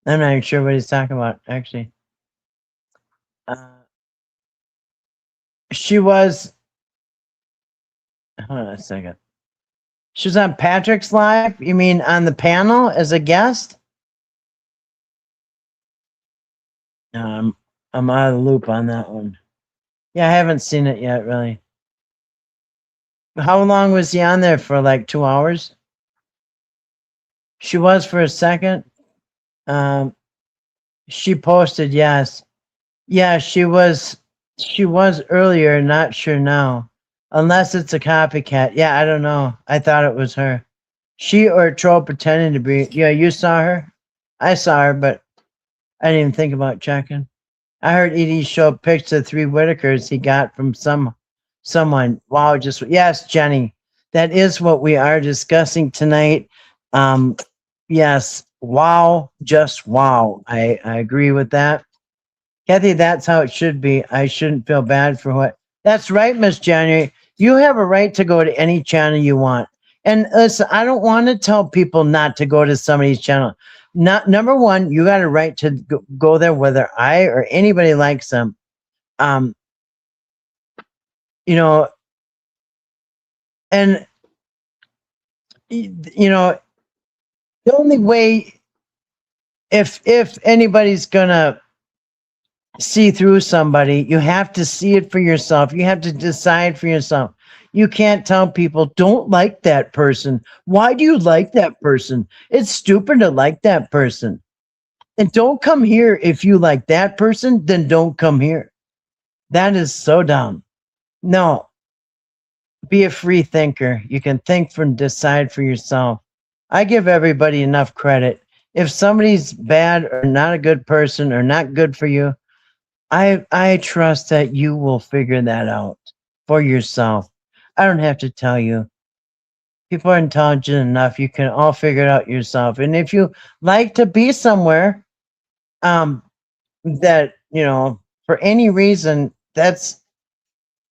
not even sure what he's talking about, actually. Uh, she was, hold on a second. She was on Patrick's Live? You mean on the panel as a guest? I'm out of the loop on that one. Yeah, I haven't seen it yet, really. How long was he on there for? Like 2 hours? She was for a second. Um, she posted, yes. Yeah, she was. She was earlier. Not sure now, unless it's a copycat. Yeah, I don't know. I thought it was her. She or a troll pretending to be. Yeah, you saw her. I saw her, but I didn't even think about checking. I heard Edie show pictures of 3 Whittakers he got from someone. Wow, just yes, Jenny. That is what we are discussing tonight. Yes, wow, just wow. I agree with that. Kathy, that's how it should be. I shouldn't feel bad for what. That's right, Miss January. You have a right to go to any channel you want. And listen, I don't want to tell people not to go to somebody's channel. Not number one, you got a right to go there whether I or anybody likes them. Um, you know, and you know, the only way if anybody's gonna see through somebody, you have to see it for yourself. You have to decide for yourself. You can't tell people, don't like that person. Why do you like that person? It's stupid to like that person. And don't come here if you like that person, then don't come here. That is so dumb. No, be a free thinker. You can think for and decide for yourself. I give everybody enough credit. If somebody's bad or not a good person or not good for you, I trust that you will figure that out for yourself. I don't have to tell you. People are intelligent enough. You can all figure it out yourself. And if you like to be somewhere, that, for any reason, that's,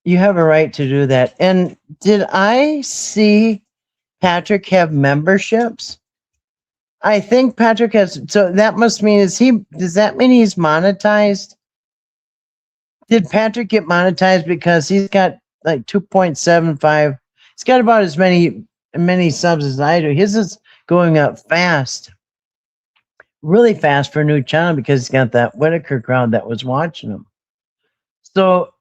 you have a right to do that. And did I see Patrick have memberships? I think Patrick has, so that must mean, does that mean he's monetized? Did Patrick get monetized because he's got like 2.75? He's got about as many subs as I do. His is going up fast, really fast for a new channel because he's got that Whittaker crowd that was watching him. So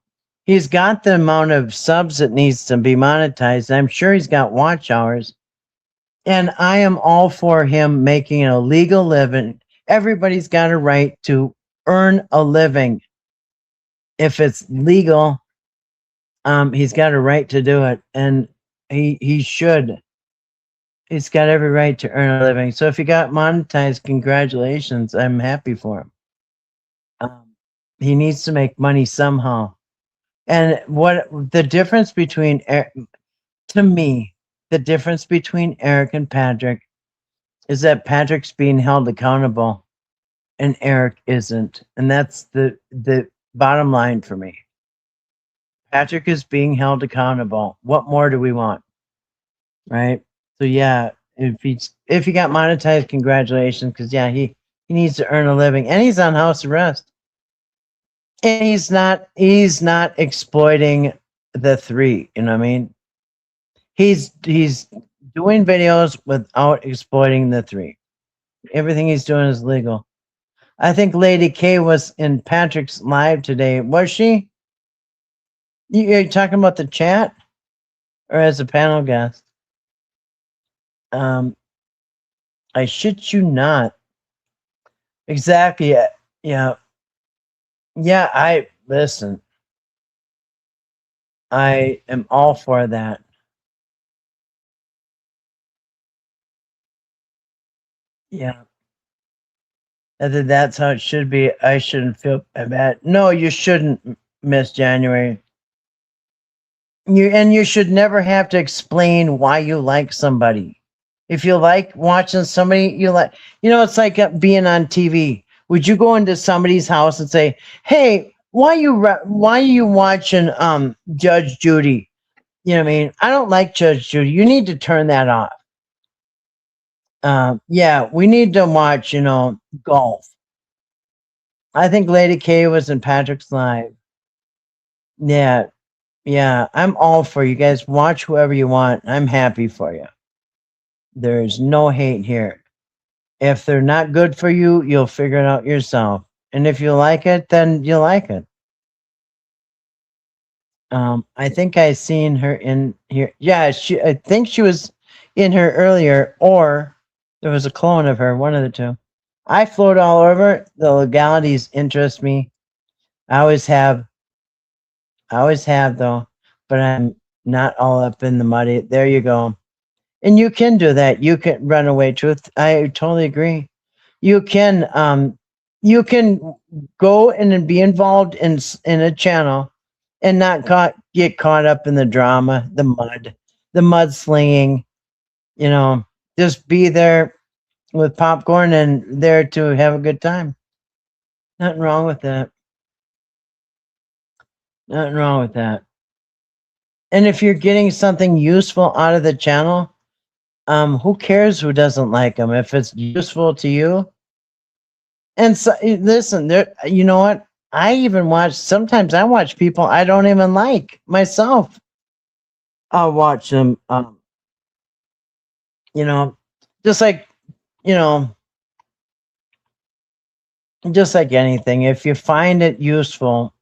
he's got the amount of subs that needs to be monetized. I'm sure he's got watch hours. And I am all for him making a legal living. Everybody's got a right to earn a living. If it's legal, he's got a right to do it, and he should. He's got every right to earn a living. So if he got monetized, congratulations. I'm happy for him. He needs to make money somehow. And what the difference between, to me, the difference between Eric and Patrick is that Patrick's being held accountable and Eric isn't. And that's the bottom line for me. Patrick is being held accountable. What more do we want? Right? So yeah, if he got monetized, congratulations, because yeah, he needs to earn a living. And he's on house arrest. And he's not exploiting the 3, you know what I mean? He's doing videos without exploiting the 3. Everything he's doing is legal. I think Lady K was in Patrick's live today. Was she? You're talking about the chat or as a panel guest? I shit you not. Exactly. Yeah. Yeah, listen. I am all for that. Yeah. That's how it should be. I shouldn't feel bad. No, you shouldn't, Miss January. You should never have to explain why you like somebody. If you like watching somebody you like, it's like being on TV. Would you go into somebody's house and say, "Hey, why are you watching Judge Judy?" You know what I mean? I don't like Judge Judy. You need to turn that off. Yeah, we need to watch, golf. I think Lady K was in Patrick's live. Yeah, yeah, I'm all for you guys. Watch whoever you want. I'm happy for you. There's no hate here. If they're not good for you, you'll figure it out yourself. And if you like it, then you like it. I think I seen her in here. Yeah, I think she was in here earlier, or there was a clone of her, one of the two. I float all over. The legalities interest me. I always have. I always have though, but I'm not all up in the muddy. There you go. And you can do that. You can run away truth. I totally agree. You can you can go in and be involved in a channel and not get caught up in the drama, the mudslinging, you know, just be there with popcorn and there to have a good time. Nothing wrong with that. Nothing wrong with that. And if you're getting something useful out of the channel, who cares who doesn't like them if it's useful to you? And so, listen, there. You know what? I even watch. Sometimes I watch people I don't even like myself. I'll watch them. You know, just like you know, just like anything. If you find it useful,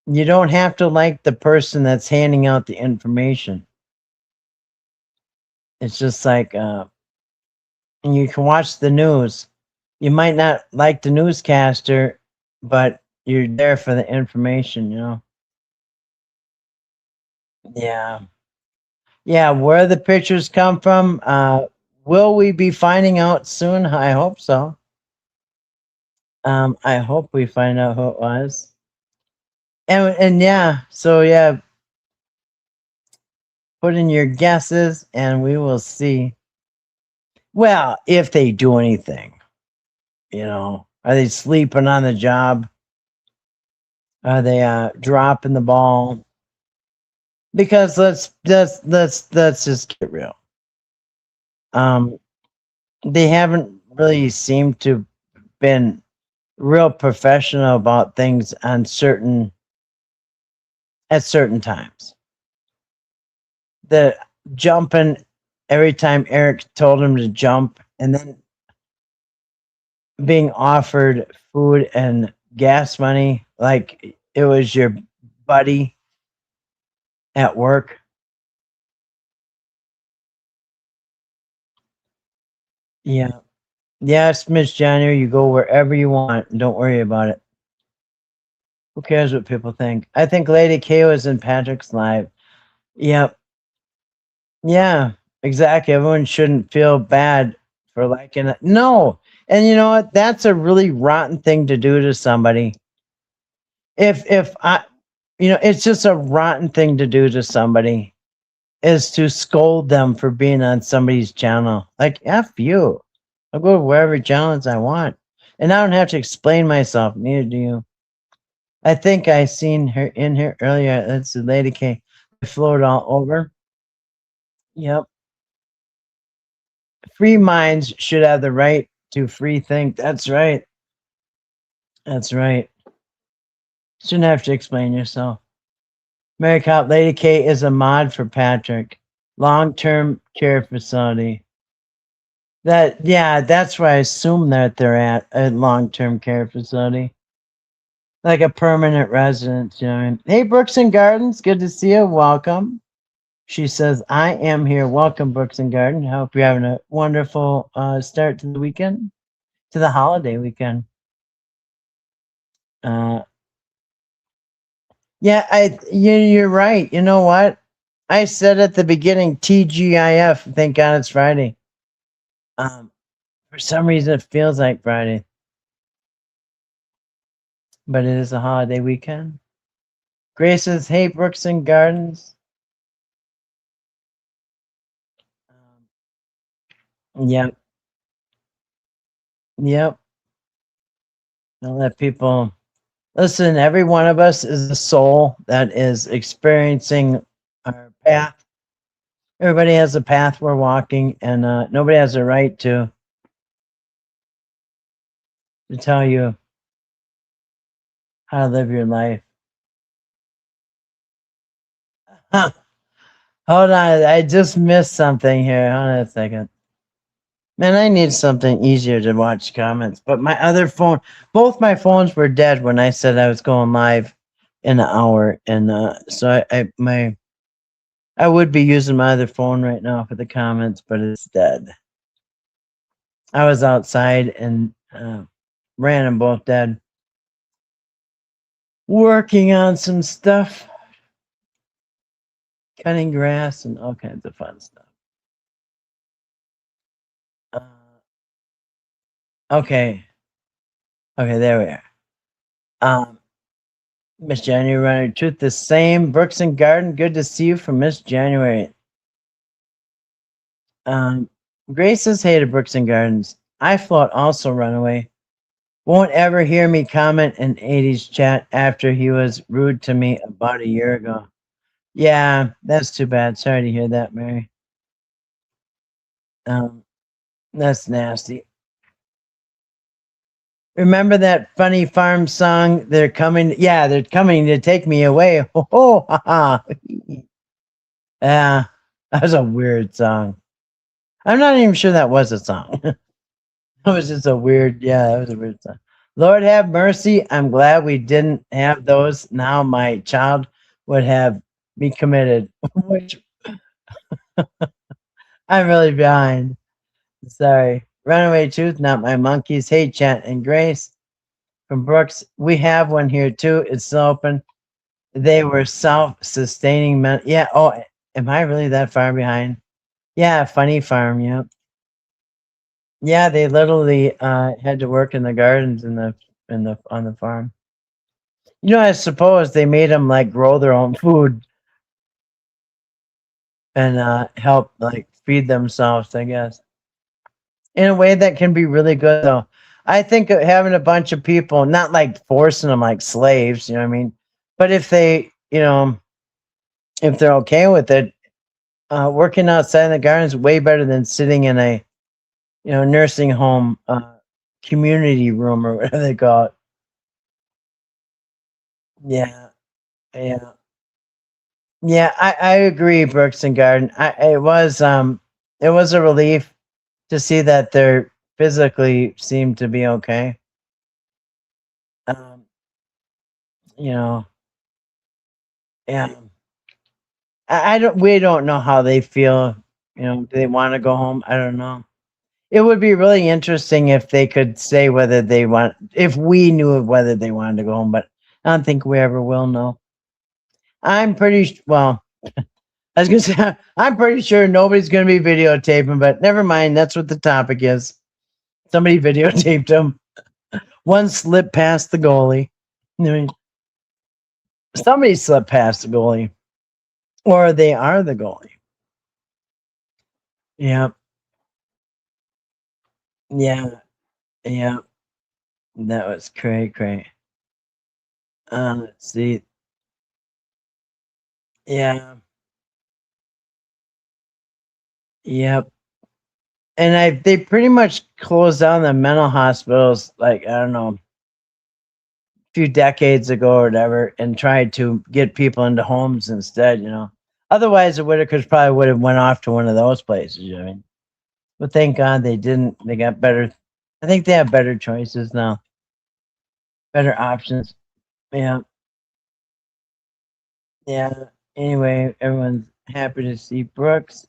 you don't have to like the person that's handing out the information. It's just like, and you can watch the news. You might not like the newscaster, but you're there for the information. Yeah. Yeah, where the pictures come from, will we be finding out soon? I hope so. I hope we find out who it was. And yeah, so yeah, put in your guesses and we will see. Well, if they do anything, are they sleeping on the job? Are they dropping the ball? Because let's just get real. Um, they haven't really seemed to been real professional about things on at certain times. The jumping every time Eric told him to jump, and then being offered food and gas money like it was your buddy at work. Yeah. Yes, Miss January, you go wherever you want and don't worry about it. Who cares what people think? I think Lady K was in Patrick's live. Yep. Yeah, exactly. Everyone shouldn't feel bad for liking it. No. And you know what? That's a really rotten thing to do to somebody. If I it's just a rotten thing to do to somebody is to scold them for being on somebody's channel. Like F you. I'll go to wherever channels I want. And I don't have to explain myself, neither do you. I think I seen her in here earlier. That's the Lady K. They float all over. Yep. Free minds should have the right to free think. That's right. That's right. Shouldn't have to explain yourself. Mary Cop Lady K is a mod for Patrick. Long-term care facility. That's where I assume that they're at a long-term care facility. Like a permanent residence, you know what I mean? Hey, Brooks and Gardens, good to see you. Welcome. She says, I am here. Welcome, Brooks and Garden. I hope you're having a wonderful start to the weekend, to the holiday weekend. Uh, yeah, you're right. You know what? I said at the beginning, TGIF. Thank God it's Friday. For some reason, it feels like Friday, but it is a holiday weekend. Grace says, "Hey, Brooks and Gardens." Yep, yep. I'll let people. Listen, every one of us is a soul that is experiencing our path. Everybody has a path we're walking, and nobody has a right to tell you how to live your life. Huh. Hold on, I just missed something here. Hold on a second. Man, I need something easier to watch comments. But my other phone, both my phones were dead when I said I was going live in an hour, and so I would be using my other phone right now for the comments, but it's dead. I was outside and ran them both dead, working on some stuff, cutting grass, and all kinds of fun stuff. Uh, okay, okay, there we are. Miss January Runner Truth, the same. Brooks and Garden, good to see you from Miss January. Um, Grace has hated Brooks and Gardens. I float also runaway. Won't ever hear me comment in 80s chat after he was rude to me about a year ago. Yeah, that's too bad. Sorry to hear that, Mary. That's nasty. Remember that funny farm song? They're coming. Yeah, they're coming to take me away. Ho ho ha ha. Yeah, that was a weird song. I'm not even sure that was a song. It was just a weird, yeah, that was a weird song. Lord have mercy. I'm glad we didn't have those. Now my child would have me committed, which I'm really behind. Sorry. Runaway Truth, not my monkeys. Hey, Chat and Grace from Brooks. We have one here too. It's still open. They were self-sustaining men. Yeah. Oh, am I really that far behind? Yeah, funny farm. Yeah. Yeah, they literally had to work in the gardens in the on the farm. I suppose they made them like grow their own food and help like feed themselves, I guess. In a way that can be really good though. I think having a bunch of people, not like forcing them like slaves, you know what I mean? But if they, if they're okay with it, working outside in the garden is way better than sitting in a, nursing home community room or whatever they call it. Yeah, yeah, yeah. I agree, Brooks and Garden. It was a relief to see that they're physically seem to be okay. Um, you know, yeah. I don't. We don't know how they feel. Do they want to go home? I don't know. It would be really interesting if they could say whether they want. If we knew whether they wanted to go home, but I don't think we ever will know. I'm pretty well. I was gonna say I'm pretty sure nobody's gonna be videotaping, but never mind. That's what the topic is. Somebody videotaped him. One slipped past the goalie. I mean, somebody slipped past the goalie, or they are the goalie. Yeah, yeah, yeah. That was cray cray. Let's see. Yeah, yep. And they pretty much closed down the mental hospitals like I don't know, a few decades ago or whatever, and tried to get people into homes instead. Otherwise, the Whittakers probably would have went off to one of those places. I mean, but thank God they didn't. They got better. I think they have better choices now, better options. Yeah, yeah. Anyway, everyone's happy to see Brooks.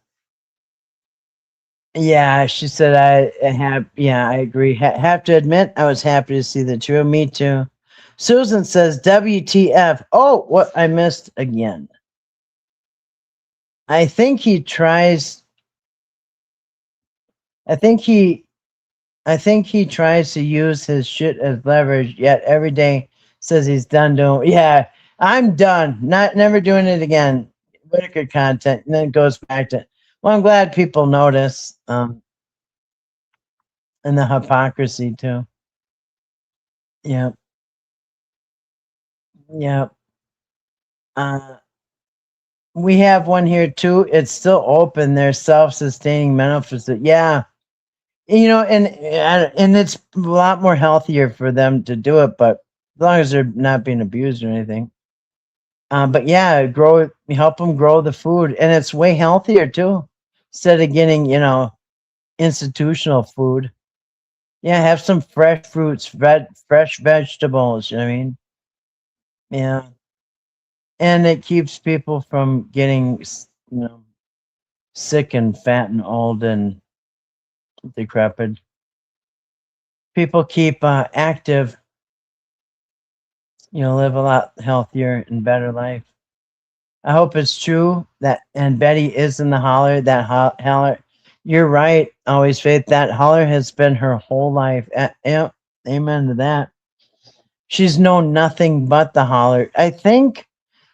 Yeah, she said I have. Yeah, I agree. Have to admit, I was happy to see the trio. Me too. Susan says, "WTF?" Oh, what I missed again. I think he tries. I think he. I think he tries to use his shit as leverage. Yet every day says he's done doing. Yeah, I'm done. Not never doing it again. Whitaker content, and then it goes back to. Well, I'm glad people notice. And the hypocrisy too. Yeah. Yeah. Uh, we have one here too. It's still open. They're self-sustaining mental facility. Yeah. And it's a lot more healthier for them to do it, but as long as they're not being abused or anything. But yeah, help them grow the food, and it's way healthier too. Instead of getting, institutional food. Yeah, have some fresh fruits, fresh vegetables. You know what I mean? Yeah, and it keeps people from getting, sick and fat and old and decrepit. People keep active, live a lot healthier and better life. I hope it's true that, and Betty is in the holler. That holler, you're right. Always faith. That holler has been her whole life. Yeah, amen to that. She's known nothing but the holler. I think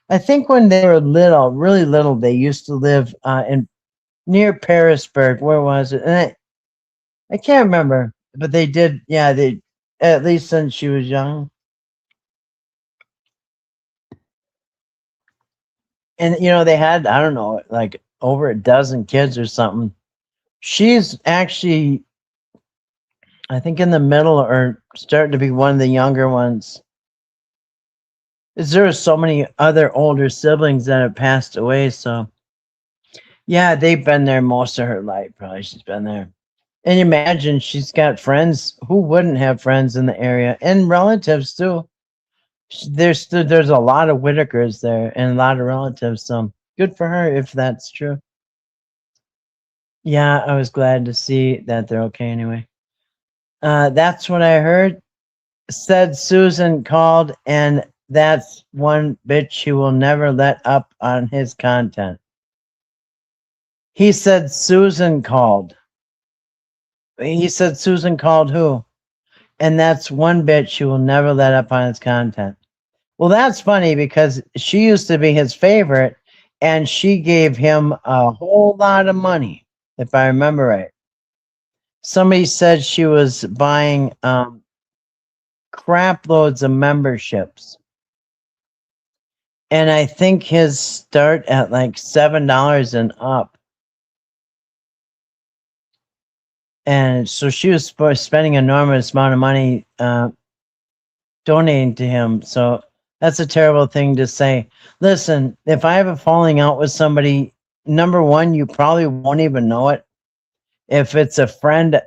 when they were little, really little, they used to live in near Parisburg. Where was it? And I can't remember, but they did. Yeah, they at least since she was young. And they had, I don't know, like over a dozen kids or something. She's actually, I think, in the middle or starting to be one of the younger ones. Is there are so many other older siblings that have passed away, so yeah, they've been there most of her life. Probably she's been there. And imagine she's got friends. Who wouldn't have friends in the area and relatives too? There's a lot of Whittakers there and a lot of relatives. So good for her if that's true. Yeah, I was glad to see that they're okay anyway. That's what I heard. Said Susan called, and that's one bitch who will never let up on his content. He said Susan called. He said Susan called who? And that's one bitch who will never let up on his content. Well, that's funny because she used to be his favorite, and she gave him a whole lot of money, if I remember right. Somebody said she was buying crap loads of memberships. And I think his start at like $7 and up. And so she was spending an enormous amount of money donating to him. So that's a terrible thing to say. Listen, if I have a falling out with somebody, number one, you probably won't even know it. If it's a friend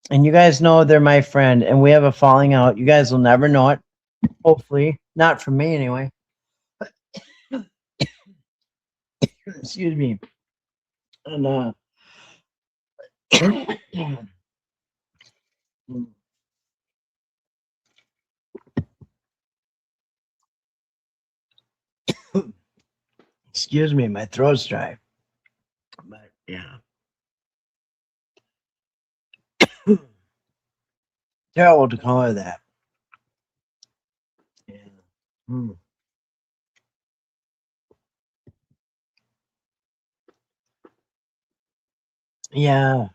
and you guys know they're my friend and we have a falling out, you guys will never know it. Hopefully, not from me anyway. Excuse me. And excuse me, my throat's dry. But yeah. Terrible to call her that. Yeah. Hmm. Yeah.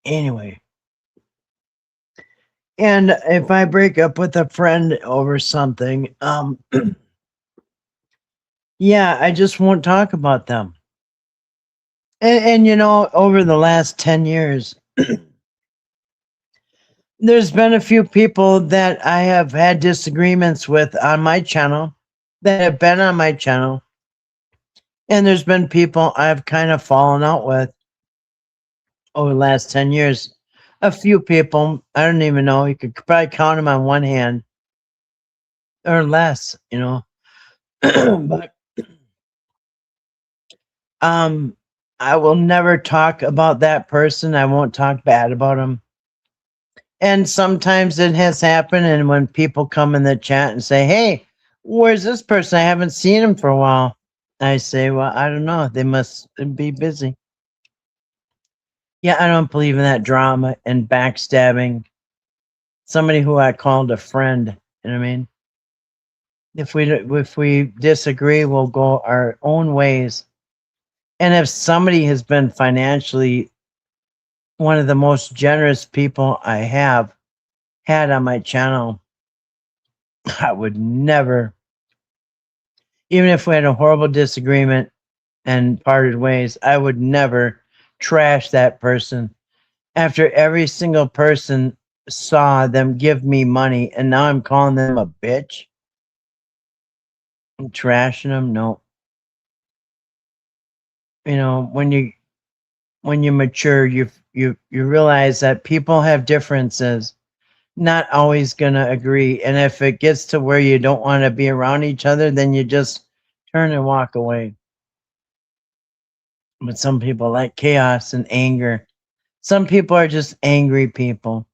Anyway. And if I break up with a friend over something, yeah, I just won't talk about them. And over the last 10 years, there's been a few people that I have had disagreements with on my channel that have been on my channel. And there's been people I've kind of fallen out with over the last 10 years. A few people, I don't even know, you could probably count them on one hand or less. But um I will never talk about that person. I won't talk bad about them. And sometimes it has happened, and when people come in the chat and say, "Hey, where's this person? I haven't seen him for a while." I say, "Well, I don't know. They must be busy." Yeah, I don't believe in that drama and backstabbing. Somebody who I called a friend, you know what I mean? If we disagree, we'll go our own ways. And if somebody has been financially one of the most generous people I have had on my channel, I would never, even if we had a horrible disagreement and parted ways, I would never trash that person after every single person saw them give me money and now I'm calling them a bitch. I'm trashing them. No. You know, when you mature, you realize that people have differences, not always gonna agree. And if it gets to where you don't want to be around each other, then you just turn and walk away. But some people like chaos and anger. Some people are just angry people.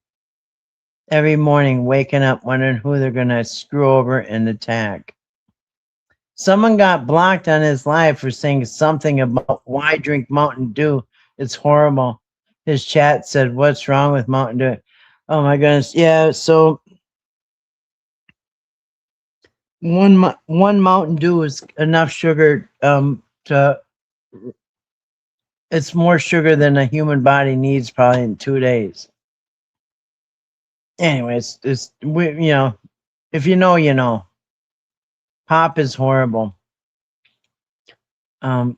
Every morning waking up wondering who they're gonna screw over and attack. Someone got blocked on his live for saying something about why drink Mountain Dew. It's horrible. His chat said, "What's wrong with Mountain Dew?" Oh my goodness. Yeah. So one Mountain Dew is enough sugar. To It's more sugar than a human body needs probably in 2 days. Anyways, if you know, you know. Pop is horrible. Um,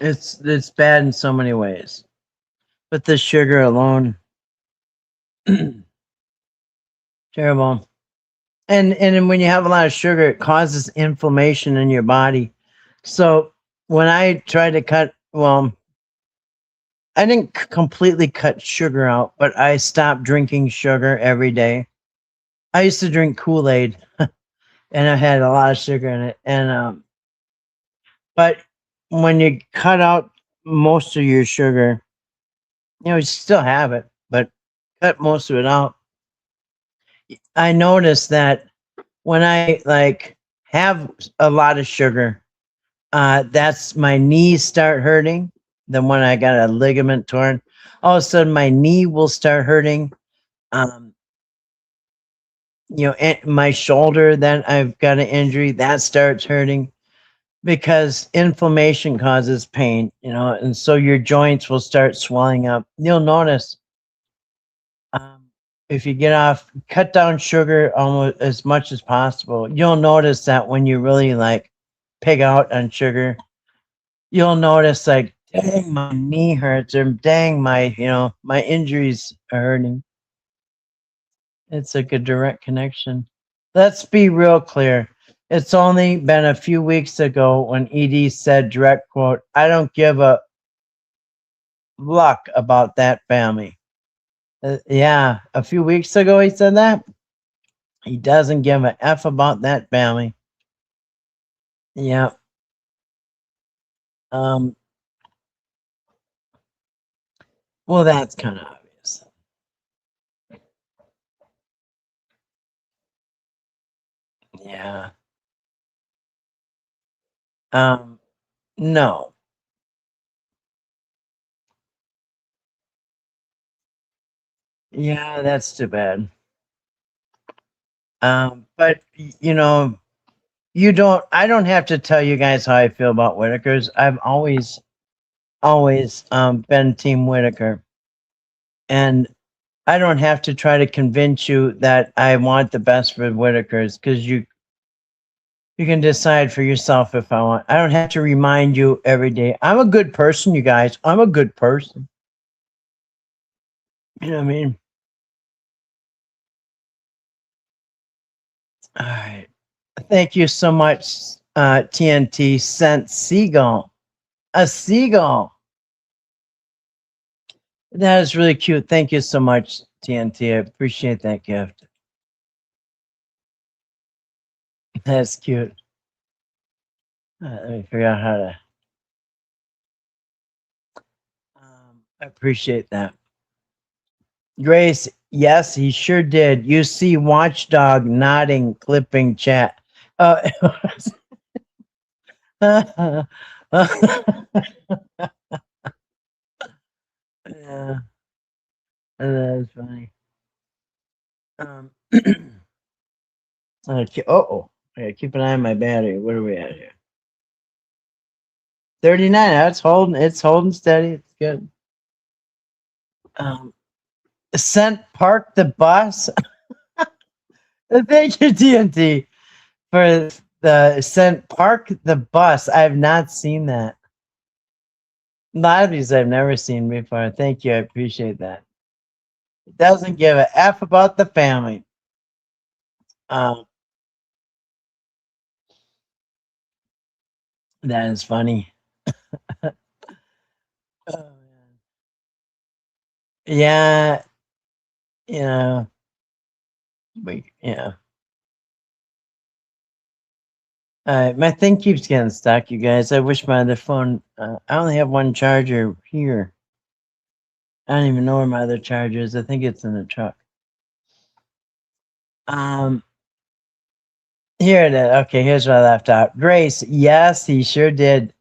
it's bad in so many ways. But the sugar alone, terrible. And then when you have a lot of sugar, it causes inflammation in your body. So when I tried to cut, well, I didn't completely cut sugar out, but I stopped drinking sugar every day. I used to drink Kool-Aid, and it had a lot of sugar in it. And but when you cut out most of your sugar, you know, you still have it, but cut most of it out. I noticed that when I like have a lot of sugar, that's my knees start hurting. Then when I got a ligament torn, all of a sudden my knee will start hurting. Um, and my shoulder, then I've got an injury that starts hurting because inflammation causes pain, and so your joints will start swelling up. You'll notice um, if you cut down sugar almost as much as possible, you'll notice that when you really like pig out on sugar, you'll notice like, dang, my knee hurts, or dang, my injuries are hurting. It's like a direct connection. Let's be real clear. It's only been a few weeks ago when ED said, direct quote, "I don't give a luck about that family." Yeah, a few weeks ago he said that. He doesn't give a F about that family. Yeah. Um, well, that's kind of obvious. Yeah. Um, no. Yeah, that's too bad. But I don't have to tell you guys how I feel about Whitakers. I've always been Team Whitaker. And I don't have to try to convince you that I want the best for Whitakers, because you can decide for yourself if I want. I don't have to remind you every day. I'm a good person, you guys. I'm a good person. You know what I mean? All right. Thank you so much, TNT sent Seagull. A seagull. That is really cute. Thank you so much, TNT. I appreciate that gift. That's cute. Let me figure out how to. I appreciate that. Grace, yes, he sure did. You see Watchdog nodding, clipping chat. Yeah, that's funny. Oh, yeah, keep an eye on my battery. What are we at here? 39. That's holding. It's holding steady. It's good. Um, Sent park the bus. Thank you, TNT, for the sent park the bus. I have not seen that. A lot of these I've never seen before. Thank you. I appreciate that. It doesn't give a F about the family. Um, that is funny. Oh, man. Yeah, you know, yeah. My thing keeps getting stuck, you guys. I wish my other phone. I only have one charger here. I don't even know where my other charger is. I think it's in the truck. Um, Here it is. Okay, here's what I left out. Grace, yes, he sure did.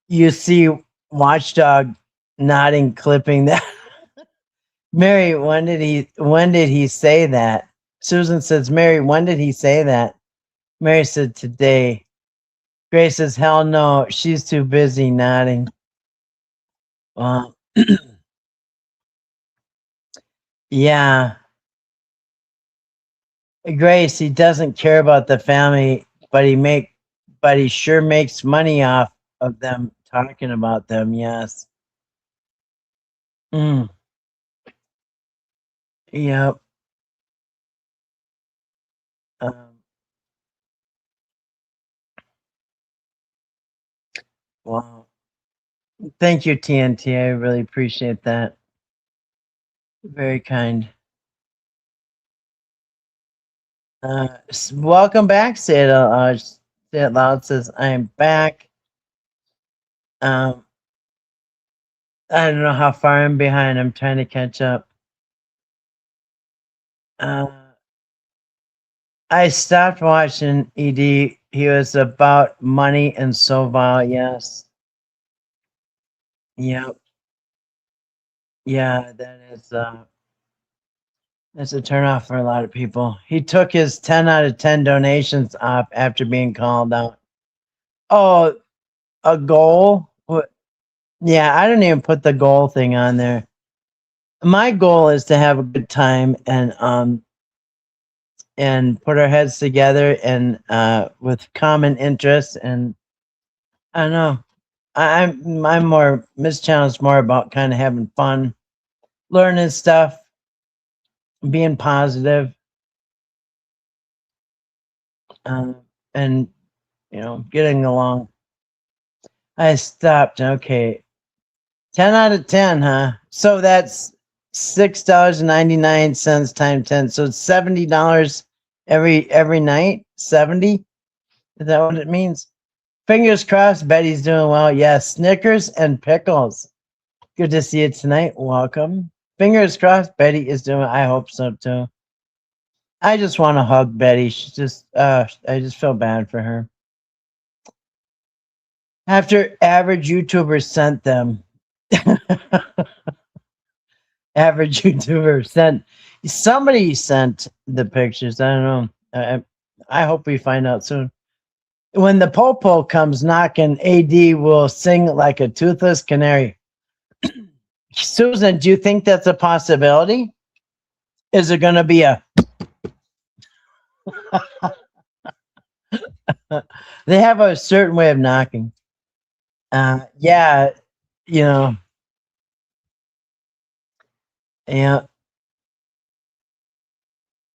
You see Watchdog nodding, clipping that. Mary, when did he say that? Susan says, Mary, when did he say that? Mary said today. Grace says, hell no, she's too busy nodding. Well, yeah. Grace, he doesn't care about the family, but he sure makes money off of them talking about them, yes. Mm, yep. Um, wow. Thank you, TNT. I really appreciate that. Very kind. Welcome back, Say It Loud says, I am back. Um, I don't know how far I'm behind. I'm trying to catch up. Uh, I stopped watching ED. He was about money and so vile. Yes. Yep. Yeah, that's a turnoff for a lot of people. He took his 10 out of 10 donations off after being called out. Oh, a goal? What? Yeah, I don't even put the goal thing on there. My goal is to have a good time and put our heads together and with common interests, and I don't know. I'm more Miss Channel's more about kind of having fun, learning stuff, being positive, um, and getting along. I stopped. Okay, 10 out of 10, huh? So that's $6.99 times 10. So it's $70 every night. 70. Is that what it means? Fingers crossed. Betty's doing well. Yes, Snickers and pickles. Good to see you tonight. Welcome. Fingers crossed. Betty is doing. I hope so too. I just want to hug Betty. She's just. I just feel bad for her. After average YouTuber sent them. Average YouTuber sent. Somebody sent the pictures. I don't know. I hope we find out soon. When the popo comes knocking, AD will sing like a toothless canary. Susan, do you think that's a possibility? Is it going to be a? They have a certain way of knocking. Yeah, you know, yeah.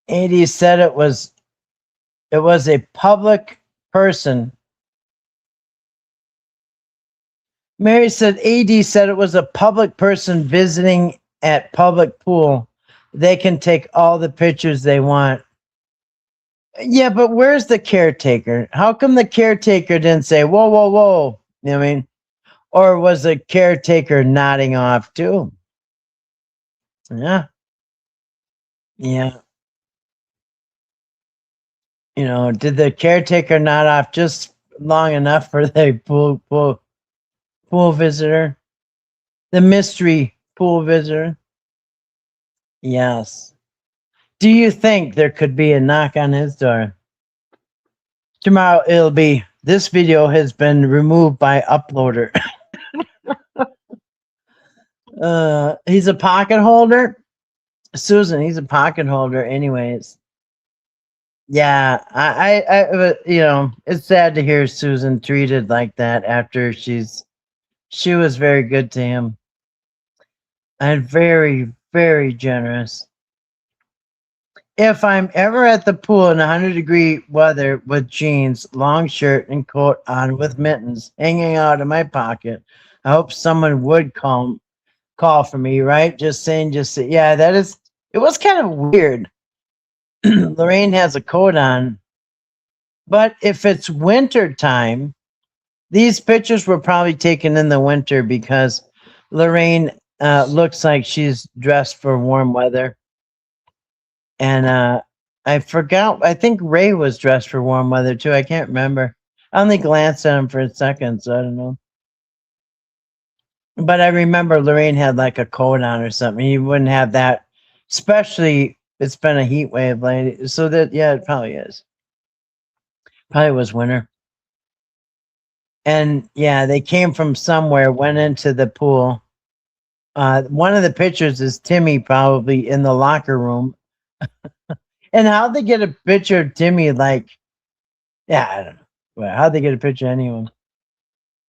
AD said it was a public person. Mary said AD said it was a public person visiting at public pool. They can take all the pictures they want. Yeah, but where's the caretaker? How come the caretaker didn't say, whoa, whoa, whoa? You know what I mean? Or was the caretaker nodding off too? Yeah. Yeah. Did the caretaker nod off just long enough for the pool visitor? The mystery pool visitor? Yes. Do you think there could be a knock on his door? Tomorrow it'll be, this video has been removed by uploader. He's a pocket holder. Susan, he's a pocket holder anyways. Yeah, it's sad to hear Susan treated like that after she was very good to him and very, very generous. If I'm ever at the pool in 100-degree weather with jeans, long shirt, and coat on with mittens hanging out of my pocket, I hope someone would call for me, right? Just say, yeah, it was kind of weird. Lorraine has a coat on, but if it's winter time, these pictures were probably taken in the winter because Lorraine looks like she's dressed for warm weather. And I forgot, I think Ray was dressed for warm weather too. I can't remember. I only glanced at him for a second, so I don't know. But I remember Lorraine had like a coat on or something. You wouldn't have that, especially it's been a heat wave lately. So that, yeah, it probably is. Probably was winter. And yeah, they came from somewhere, went into the pool. One of the pictures is Timmy probably in the locker room. And how'd they get a picture of Timmy? Like, yeah, I don't know. Well, how'd they get a picture of anyone?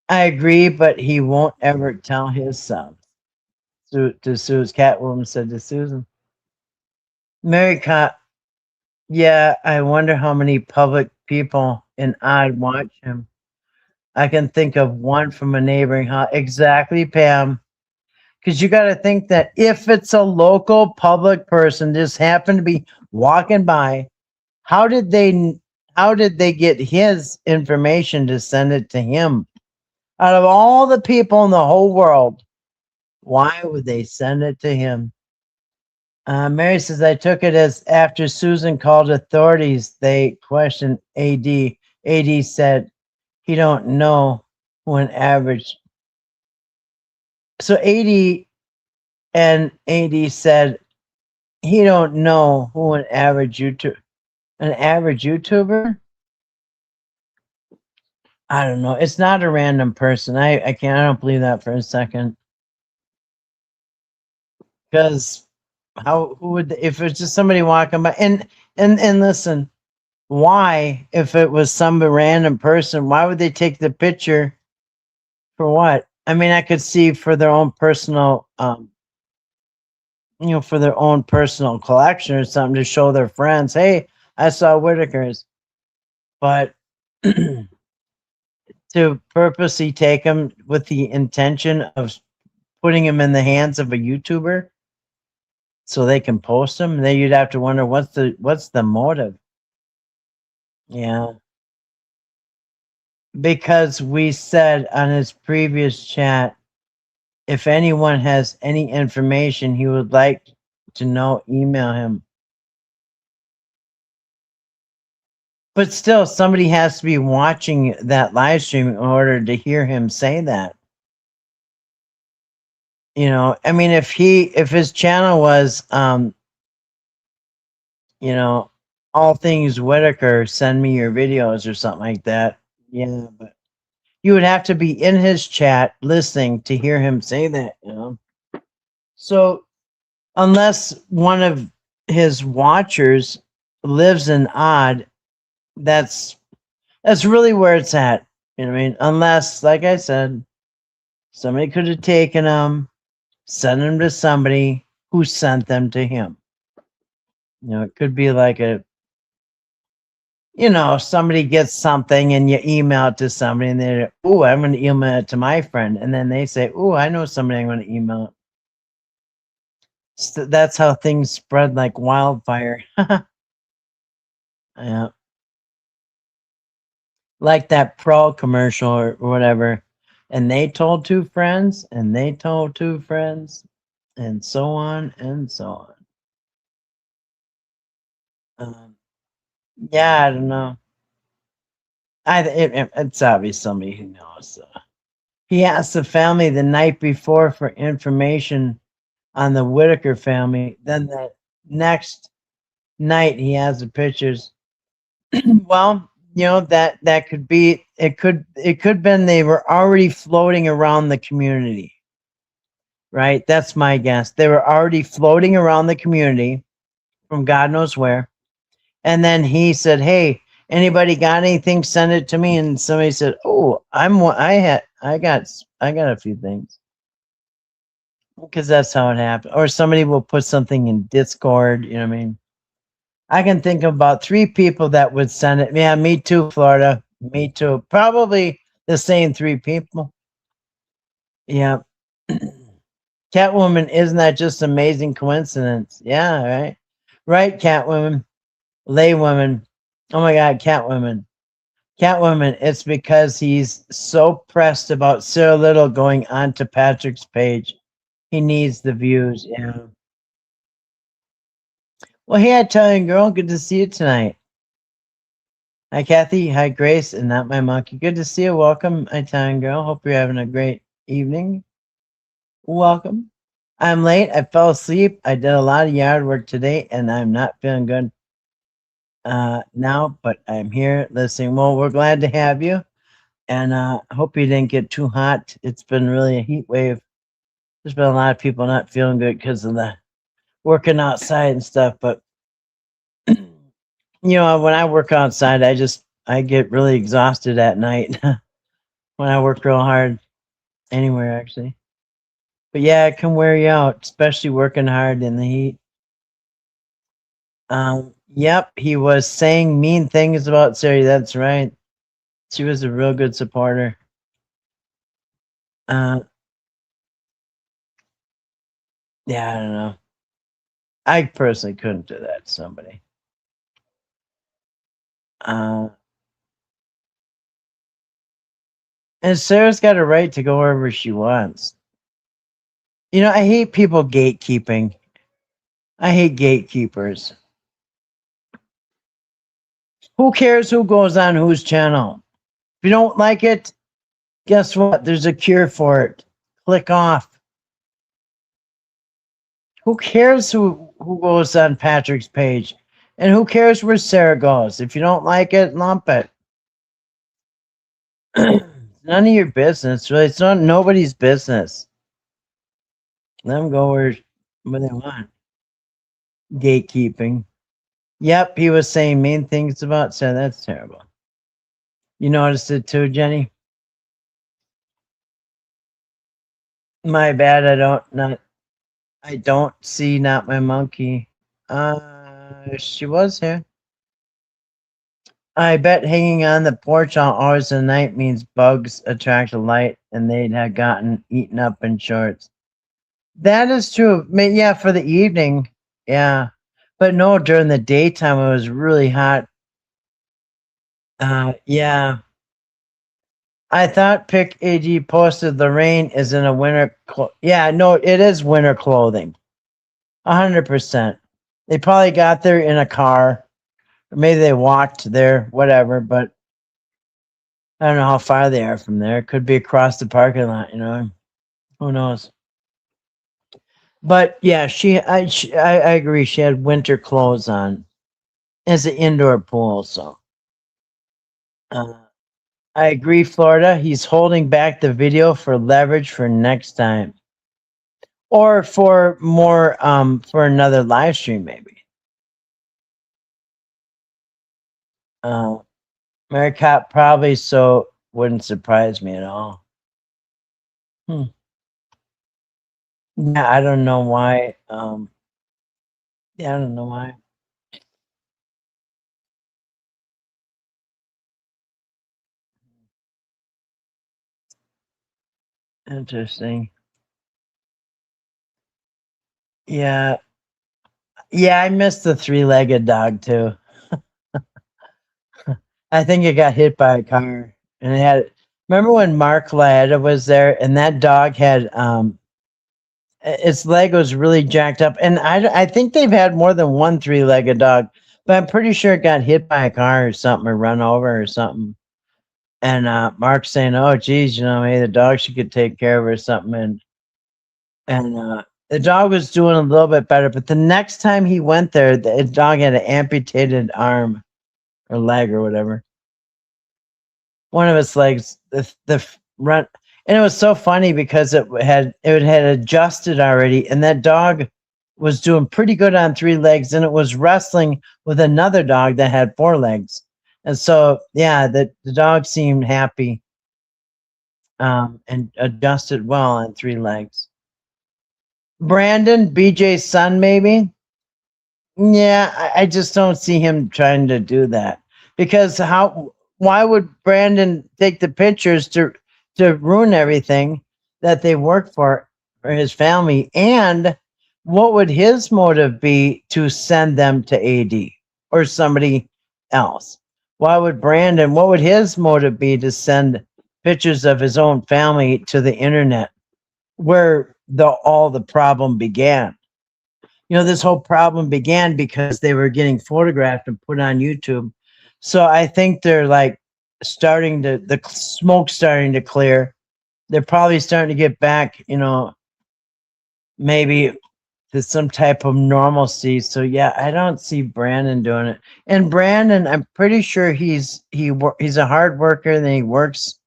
I agree, but he won't ever tell his son. To Sue's Catwoman said to Susan. Mary Cott, yeah, I wonder how many public people in Odd watch him. I can think of one from a neighboring house. Exactly, Pam. Because you got to think that if it's a local public person just happened to be walking by, how did they get his information to send it to him? Out of all the people in the whole world, why would they send it to him? Mary says, I took it as after Susan called authorities, they questioned AD. AD said he don't know who an average. So AD said he don't know who an average YouTuber. I don't know. It's not a random person. I don't believe that for a second. Because who would, if it's just somebody walking by and listen, why, if it was some random person, why would they take the picture for what? I mean, I could see for their own personal for their own personal collection or something to show their friends, hey, I saw Whittaker's. But to purposely take them with the intention of putting them in the hands of a YouTuber so they can post them, then you'd have to wonder what's the motive. Yeah. Because we said on his previous chat, if anyone has any information he would like to know, email him. But still, somebody has to be watching that live stream in order to hear him say that. I mean, if his channel was, all things Whittaker, send me your videos or something like that. Yeah, but you would have to be in his chat listening to hear him say that. So unless one of his watchers lives in Odd, that's really where it's at. You know what I mean? Unless, like I said, somebody could have taken them, sent them to somebody who sent them to him. It could be like somebody gets something and you email it to somebody and they're, oh, I'm going to email it to my friend. And then they say, oh, I know somebody I'm going to email it. So that's how things spread like wildfire. Yeah. Like that Pro commercial or whatever. And they told two friends, and they told two friends, and so on and so on. Yeah, I don't know. It's obvious somebody who knows. He asked the family the night before for information on the Whittaker family. Then the next night, he has the pictures. Well, that could be. It could been they were already floating around the community, right? That's my guess. They were already floating around the community from God knows where. And then he said, "Hey, anybody got anything? Send it to me." And somebody said, "Oh, I got a few things." Because that's how it happened. Or somebody will put something in Discord. You know what I mean? I can think of about 3 people that would send it. Yeah, me too, Florida. Me too. Probably the same 3 people. Yeah. Catwoman, isn't that just amazing coincidence? Yeah, right. Right, Catwoman. Laywoman. Oh my God, Catwoman. Catwoman, it's because he's so pressed about Sarah Little going onto Patrick's page. He needs the views. Yeah. Well, hey, Italian girl, good to see you tonight. Hi, Kathy. Hi, Grace, and not my monkey. Good to see you. Welcome, Italian girl. Hope you're having a great evening. Welcome. I'm late. I fell asleep. I did a lot of yard work today, and I'm not feeling good now, but I'm here listening. Well, we're glad to have you, and hope you didn't get too hot. It's been really a heat wave. There's been a lot of people not feeling good because of the working outside and stuff, but when I work outside, I get really exhausted at night when I work real hard anywhere actually. But yeah, it can wear you out, especially working hard in the heat. Yep, he was saying mean things about Sari. That's right. She was a real good supporter. Uh, yeah, I don't know. I personally couldn't do that to somebody. Uh, and Sarah's got a right to go wherever she wants. I hate people gatekeeping. I hate gatekeepers. Who cares who goes on whose channel? If you don't like it, guess what? There's a cure for it. Click off. Who cares who goes on Patrick's page? And who cares where Sarah goes? If you don't like it, lump it. None of your business, really. It's not nobody's business. Let them go where they want. Gatekeeping. Yep, he was saying mean things about Sarah. That's terrible. You noticed it too, Jenny? My bad. I don't see not my monkey. She was here. I bet hanging on the porch all hours of the night means bugs attract the light and they'd have gotten eaten up in shorts. That is true. Yeah, for the evening. Yeah. But no, during the daytime it was really hot. Yeah. I thought Pick AG posted the rain is in a winter. Yeah, no, it is winter clothing. 100%. They probably got there in a car. Or maybe they walked there, whatever, but I don't know how far they are from there. It could be across the parking lot, Who knows? But yeah, I agree. She had winter clothes on. It's an indoor pool, so uh, I agree, Florida. He's holding back the video for leverage for next time, or for more for another live stream, maybe. Maricott probably, so wouldn't surprise me at all. Yeah, I don't know why. Yeah, I don't know why. Interesting. Yeah. Yeah, I missed the 3-legged dog too. I think it got hit by a car. And it had remember when Mark Laeta was there and that dog had its leg was really jacked up. And I think they've had more than one 3-legged dog, but I'm pretty sure it got hit by a car or something or run over or something. And Mark's saying, "Oh, geez, hey, the dog should get take care of or something." And the dog was doing a little bit better, but the next time he went there, the dog had an amputated arm or leg or whatever. One of its legs, the front, and it was so funny because it had adjusted already, and that dog was doing pretty good on 3 legs, and it was wrestling with another dog that had 4 legs. And so, yeah, the dog seemed happy, and adjusted well on 3 legs. Brandon, BJ's son, maybe. Yeah, I just don't see him trying to do that, because how? Why would Brandon take the pictures to ruin everything that they work for his family? And what would his motive be to send them to AD or somebody else? Why would Brandon? What would his motive be to send pictures of his own family to the internet, where all the problem began? This whole problem began because they were getting photographed and put on YouTube. So I think they're like the smoke starting to clear. They're probably starting to get back, maybe to some type of normalcy. So yeah, I don't see Brandon doing it. And Brandon, I'm pretty sure he's a hard worker, and he works,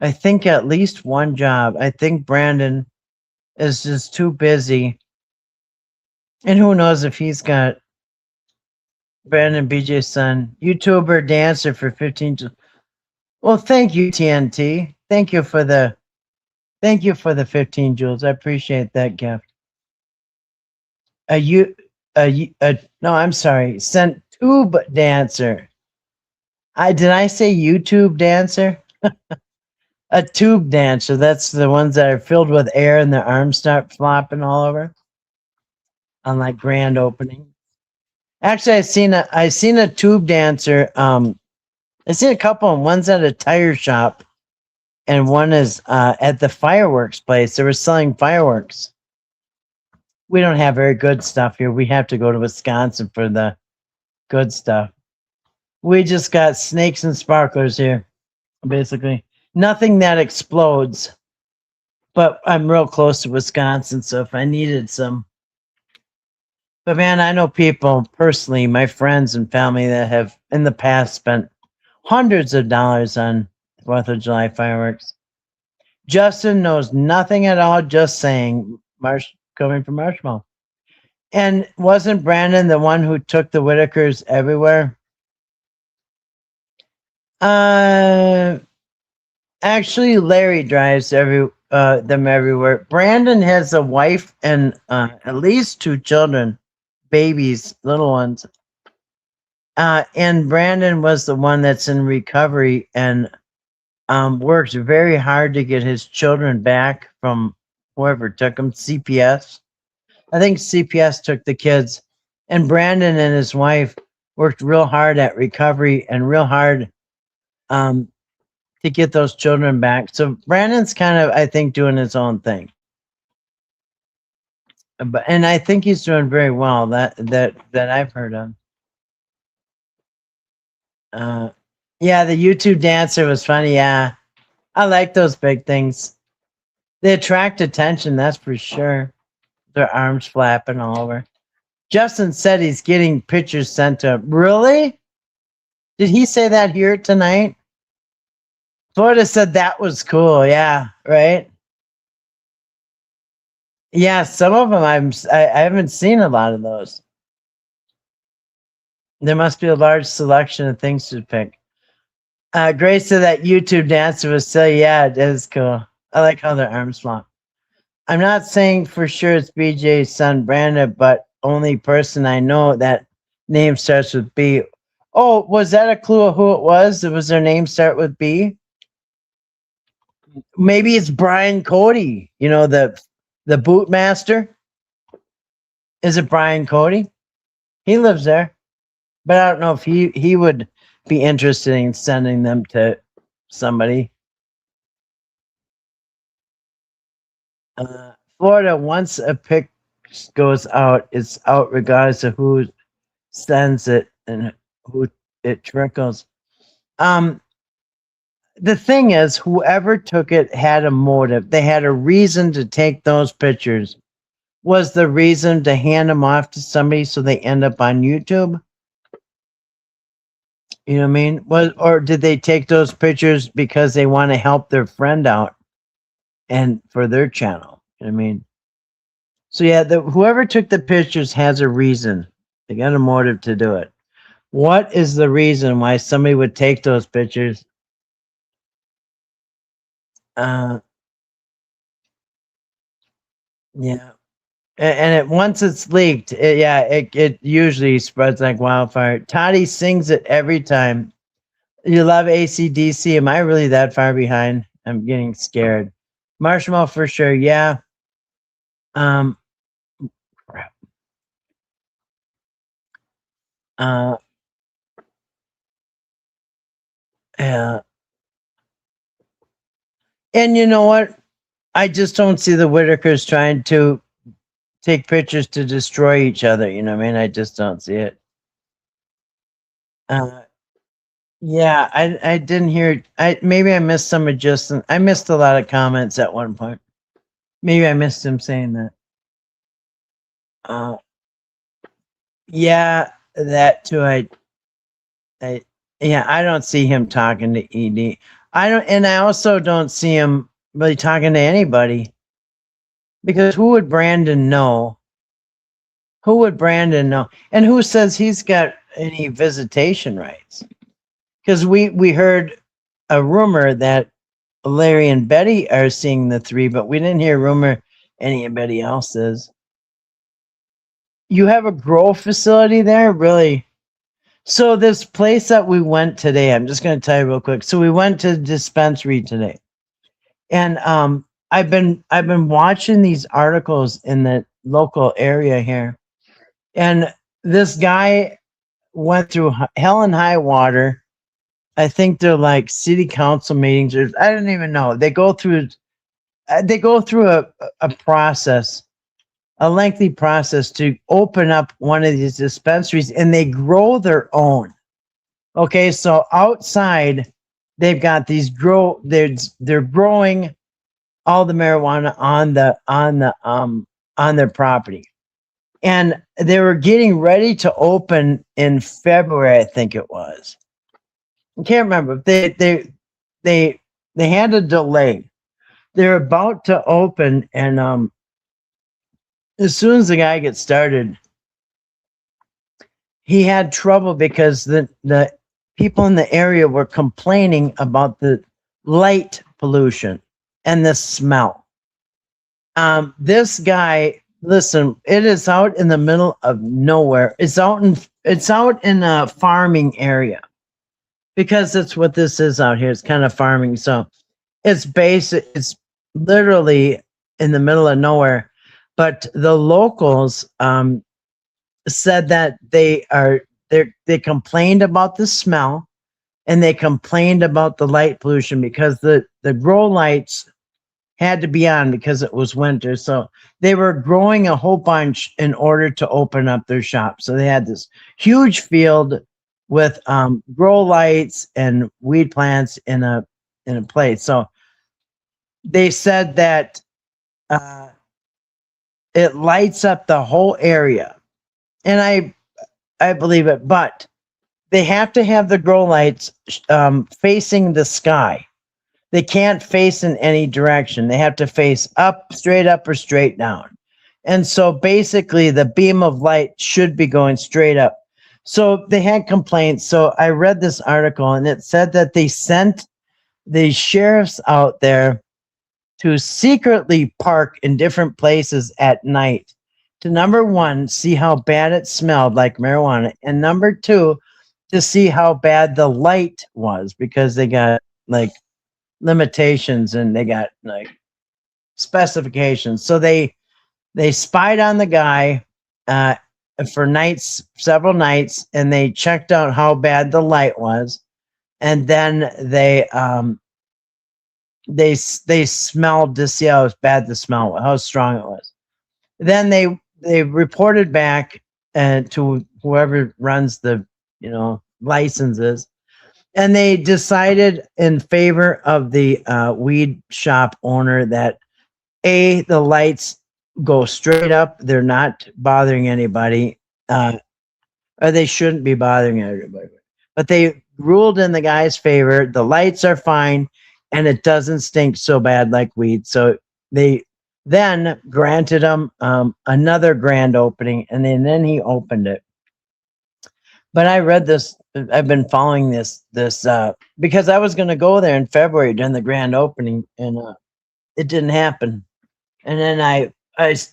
I think, at least one job. I think Brandon is just too busy. And who knows if he's got Brandon, BJ's son, YouTuber, dancer for 15. Well, thank you, TNT. Thank you for the 15 jewels. I appreciate that gift. No, I'm sorry. Sent tube dancer. Did I say YouTube dancer? A tube dancer. That's the ones that are filled with air and their arms start flopping all over on like grand opening. Actually, I seen a tube dancer. I seen a couple, and one's at a tire shop, and one is at the fireworks place. They were selling fireworks. We don't have very good stuff here. We have to go to Wisconsin for the good stuff. We just got snakes and sparklers here, basically. Nothing that explodes. But I'm real close to Wisconsin, so if I needed some. But man, I know people personally, my friends and family, that have in the past spent hundreds of dollars on 4th of July fireworks. Justin knows nothing at all, just saying, coming from Marshmallow. And wasn't Brandon the one who took the Whittakers everywhere? Actually, Larry drives them everywhere. Brandon has a wife and at least 2 children, babies, little ones. And Brandon was the one that's in recovery and worked very hard to get his children back from whoever took them, CPS. I think CPS took the kids. And Brandon and his wife worked real hard at recovery and real hard to get those children back. So Brandon's kind of, I think, doing his own thing. And I think he's doing very well, that I've heard of. Yeah, the YouTube dancer was funny. Yeah, I like those big things. They attract attention, that's for sure. Their arms flapping all over. Justin said he's getting pictures sent to him. Really? Did he say that here tonight? Florida said that was cool. Yeah, right. Yeah, some of them I haven't seen a lot of those. There must be a large selection of things to pick. Grace said that YouTube dancer was silly. Yeah, it is cool. I like how their arms flop. I'm not saying for sure it's BJ's son Brandon, but only person I know that name starts with B. Oh, was that a clue of who it was? Was their name start with B? Maybe it's Brian Cody, the bootmaster. Is it Brian Cody? He lives there. But I don't know if he would be interested in sending them to somebody. Florida, once a pic goes out, it's out regardless of who sends it and who it trickles. The thing is, whoever took it had a motive. They had a reason to take those pictures. Was the reason to hand them off to somebody so they end up on YouTube? You know what I mean? Or did they take those pictures because they want to help their friend out and for their channel? You know what I mean? So yeah, whoever took the pictures has a reason. They got a motive to do it. What is the reason why somebody would take those pictures? Uh, yeah, and once it's leaked, it usually spreads like wildfire. Toddy sings it every time. You love ACDC. Am I really that far behind? I'm getting scared. Marshmallow for sure. Yeah. Um. Crap. Uh. Yeah. And you know what? I just don't see the Whittakers trying to take pictures to destroy each other. You know what I mean? I just don't see it. Uh, yeah, I didn't hear. I maybe I missed some of Justin. I missed a lot of comments at one point. Maybe I missed him saying that. Uh, yeah, that too. I yeah, I don't see him talking to Ed. I don't, and I also don't see him really talking to anybody because who would Brandon know? Who would Brandon know? And who says he's got any visitation rights? Because we heard a rumor that Larry and Betty are seeing the three, but we didn't hear rumor anybody else is. You have a grow facility there, really? So this place that we went today, I'm just going to tell you real quick. So we went to the dispensary today, and I've been watching these articles in the local area here, and this guy went through hell and high water. I think they're like city council meetings, or I don't even know. They go through a process, a lengthy process to open up one of these dispensaries, and they grow their own. Okay, so outside they've got these they're growing all the marijuana on their property. And they were getting ready to open in February, I think it was. I can't remember. They had a delay. They're about to open, and as soon as the guy gets started, he had trouble because the people in the area were complaining about the light pollution and the smell. This guy, listen, it is out in the middle of nowhere. It's out in a farming area because that's what this is out here. It's kind of farming. So it's literally in the middle of nowhere. But the locals said that they complained about the smell, and they complained about the light pollution because the grow lights had to be on because it was winter. So they were growing a whole bunch in order to open up their shop. So they had this huge field with grow lights and weed plants in a place. So they said that uh, it lights up the whole area, and I believe it. But they have to have the grow lights facing the sky. They can't face in any direction. They have to face up, or straight down. And so basically the beam of light should be going straight up. So they had complaints. So I read this article, and it said that they sent the sheriffs out there to secretly park in different places at night to, number one, see how bad it smelled like marijuana, and number two, to see how bad the light was, because they got like limitations and they got like specifications. So they spied on the guy uh, for several nights, and they checked out how bad the light was, and then they smelled to see how bad the smell was, how strong it was. Then they reported back to whoever runs the licenses, and they decided in favor of the weed shop owner that the lights go straight up, they're not bothering anybody, or they shouldn't be bothering everybody, but they ruled in the guy's favor. The lights are fine, and it doesn't stink so bad like weed. So they then granted him another grand opening, and then he opened it. But I read this. I've been following this because I was going to go there in February during the grand opening, and it didn't happen. And then I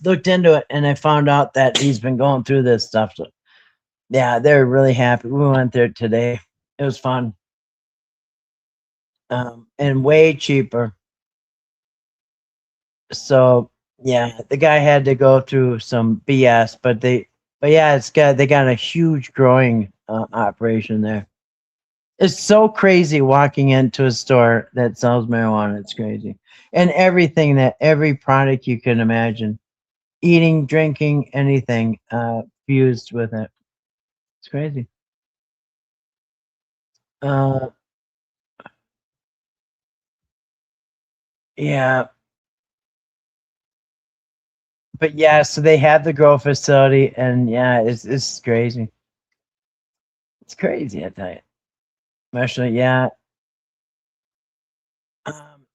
looked into it, and I found out that he's been going through this stuff. So yeah, they're really happy. We went there today. It was fun, and way cheaper. So yeah, the guy had to go through some BS, but yeah, they got a huge growing operation there. It's so crazy walking into a store that sells marijuana. It's crazy, and every product you can imagine, eating, drinking, anything fused with it. It's crazy. Uh, yeah, but yeah, so they have the grow facility, and yeah, it's crazy. It's crazy, I tell you. Especially, yeah. Um,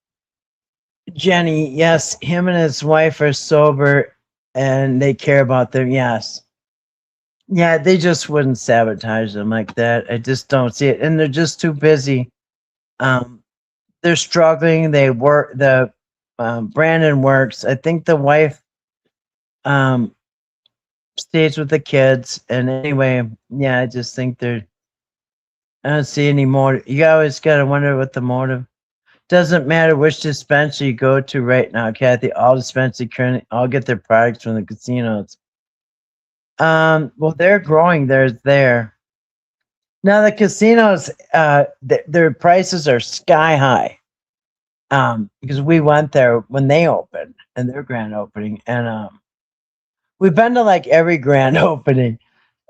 Jenny, yes, him and his wife are sober, and they care about them. Yes, yeah, they just wouldn't sabotage them like that. I just don't see it, and they're just too busy. Um, they're struggling. They work. The Brandon works. I think the wife um stays with the kids. And anyway, yeah, I just think they're. I don't see any motive. You always gotta wonder what the motive. Doesn't matter which dispensary you go to right now, Kathy. All dispensary currently all get their products from the casinos. Well, they're growing. There's there. Now the casinos, their prices are sky high. Because we went there when they opened and their grand opening, and we've been to like every grand opening,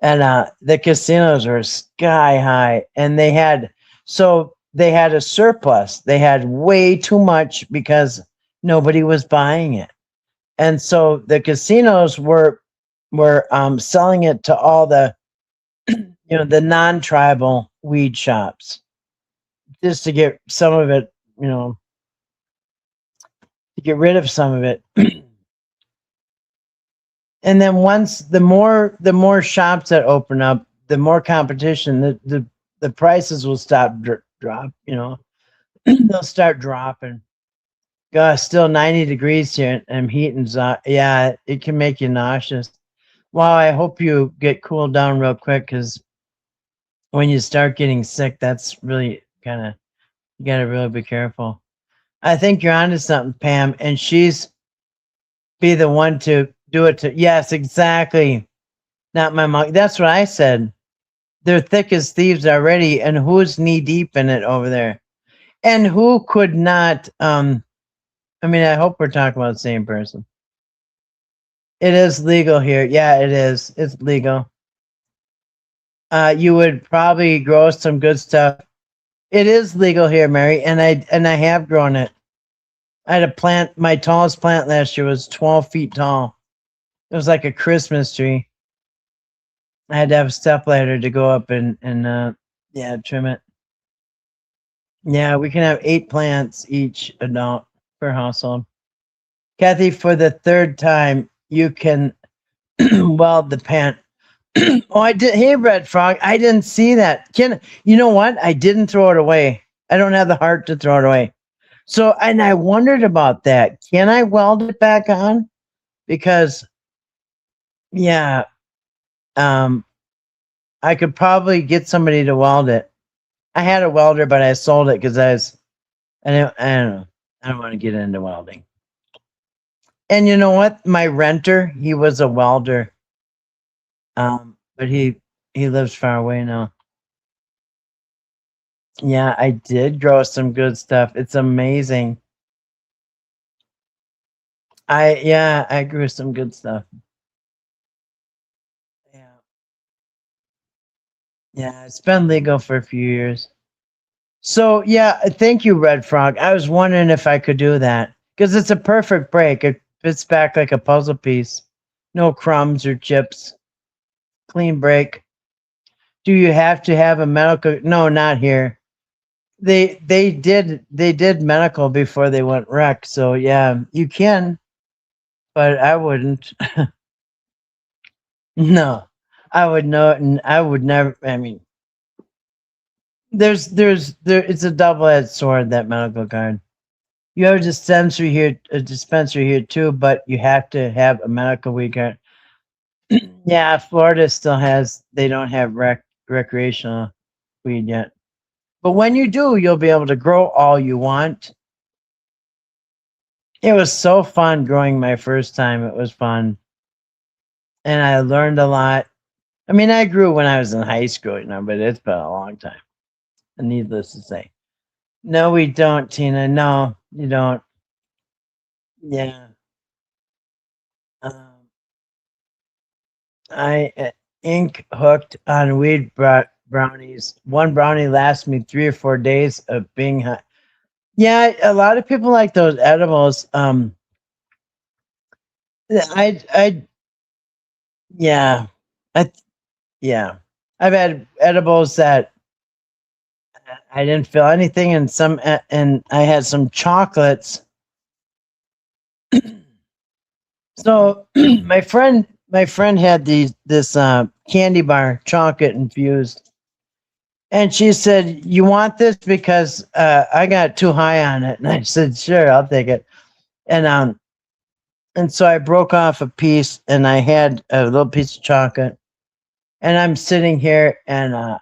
and the casinos were sky high, and they had a surplus. They had way too much because nobody was buying it, and so the casinos were selling it to all the the non-tribal weed shops just to get some of it, to get rid of some of it. And then once the more shops that open up, the more competition, the prices will stop drop. They'll start dropping. Gosh, still 90 degrees here, and I'm heating. Yeah, it can make you nauseous. Well, I hope you get cooled down real quick, because when you start getting sick, that's really kind of, you got to really be careful. I think you're onto something, Pam, and she's be the one to do it to. Yes, exactly. Not my mom. That's what I said. They're thick as thieves already, and who's knee deep in it over there? And who could not? I mean, I hope we're talking about the same person. It is legal here. Yeah, it is. It's legal. You would probably grow some good stuff. It is legal here, Mary, and I have grown it. I had a plant. My tallest plant last year was 12 feet tall. It was like a Christmas tree. I had to have a step ladder to go up and yeah, trim it. Yeah, we can have 8 plants each adult per household. Kathy, for the third time, you can weld the pant. Oh, I did. Hey, Red Frog, I didn't see that. You know what? I didn't throw it away. I don't have the heart to throw it away. So, and I wondered about that. Can I weld it back on? Because, yeah, um, I could probably get somebody to weld it. I had a welder, but I sold it because I don't know. I don't want to get into welding. And you know what? My renter, he was a welder. But he lives far away now. Yeah, I did grow some good stuff. It's amazing. I grew some good stuff. Yeah. Yeah, it's been legal for a few years. So yeah, thank you, Red Frog. I was wondering if I could do that because it's a perfect break. It fits back like a puzzle piece. No crumbs or chips. Clean break. Do you have to have a medical? No, not here. They did medical before they went rec. So yeah, you can. but I wouldn't. No, I would know, and I would never. I mean, there. It's a double-edged sword, that medical card. You have a dispensary here too, but you have to have a medical weed card. Yeah, Florida still has. They don't have recreational weed yet. But when you do, you'll be able to grow all you want. It was so fun growing my first time. It was fun. And I learned a lot. I mean, I grew when I was in high school, but it's been a long time. Needless to say. No, we don't, Tina. No, you don't. Yeah. Um, I ink hooked on weed brownies. One brownie lasts me 3 or 4 days of being high. Yeah, a lot of people like those edibles. I, yeah, I, yeah. I've had edibles that I didn't feel anything, and and I had some chocolates. So my friend had this candy bar, chocolate infused, and she said, "You want this because I got too high on it." And I said, "Sure, I'll take it." And so I broke off a piece, and I had a little piece of chocolate, and I'm sitting here and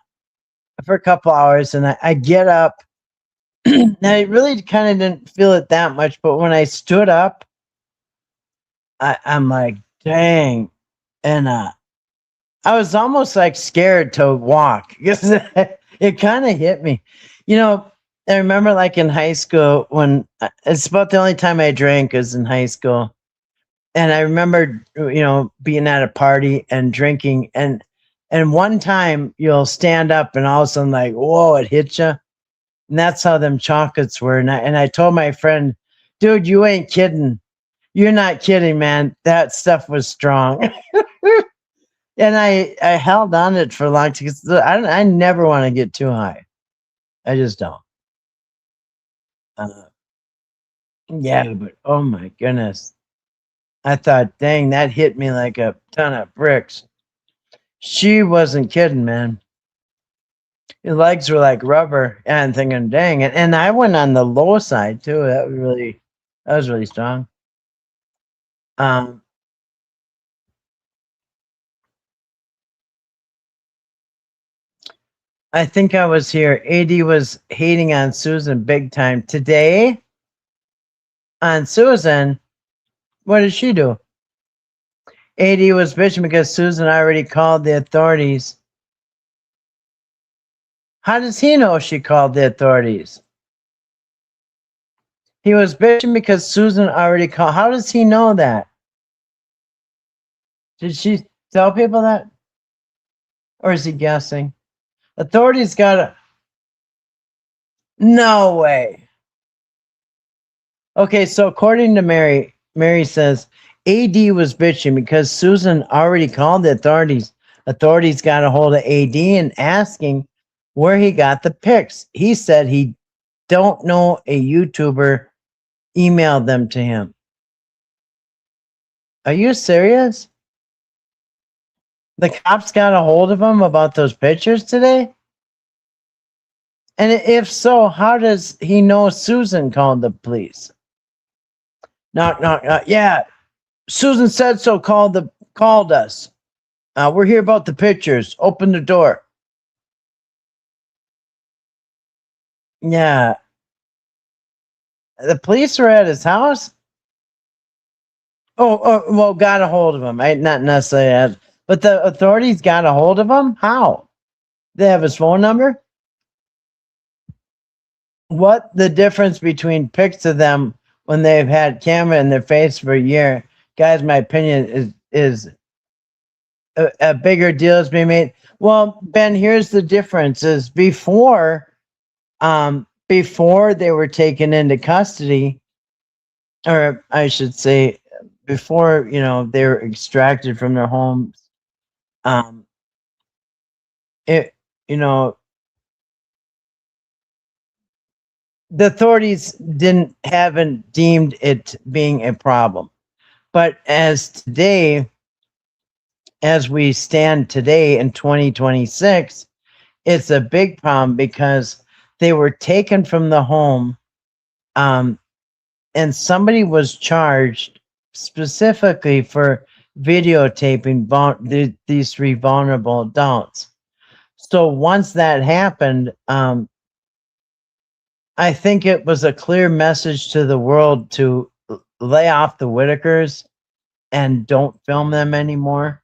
for a couple hours, and I get up. And I really kind of didn't feel it that much, but when I stood up, I'm like, dang. And I was almost like scared to walk because it kind of hit me. You know, I remember like in high school when it's about the only time I drank was in high school. And I remember, being at a party and drinking. And one time you'll stand up and all of a sudden, like, whoa, it hits you. And that's how them chocolates were. And I told my friend, dude, you ain't kidding. You're not kidding, man. That stuff was strong. And I held on it for a long time because I never want to get too high. I just don't. Uh, yeah, but oh my goodness. I thought, dang, that hit me like a ton of bricks. She wasn't kidding, man. Your legs were like rubber. And I'm thinking, dang. And I went on the low side too. That was really strong. Um, I think I was here. AD was hating on Susan big time. Today, on Susan, what did she do? AD was bitching because Susan already called the authorities. How does he know she called the authorities? He was bitching because Susan already called. How does he know that? Did she tell people that? Or is he guessing? Authorities got to. No way. Okay, so according to Mary says AD was bitching because Susan already called the authorities. Authorities got a hold of AD and asking where he got the pics. He said he don't know a YouTuber emailed them to him. Are you serious? The cops got a hold of him about those pictures today? And if so, how does he know Susan called the police? Knock, knock, knock. Yeah, Susan said so. Called us. We're here about the pictures. Open the door. Yeah, the police were at his house. Oh, well, got a hold of him. I not necessarily had, but the authorities got a hold of him. How? They have his phone number. What the difference between pics of them when they've had camera in their face for a year? Guys, my opinion is a bigger deal is being made. Well, Ben, here's the difference: is before they were taken into custody, or I should say, before they were extracted from their homes. Um, it you know the authorities didn't haven't deemed it being a problem. But as we stand today in 2026, it's a big problem because they were taken from the home, um, and somebody was charged specifically for videotaping these three vulnerable adults. So once that happened, I think it was a clear message to the world to lay off the Whittakers and don't film them anymore.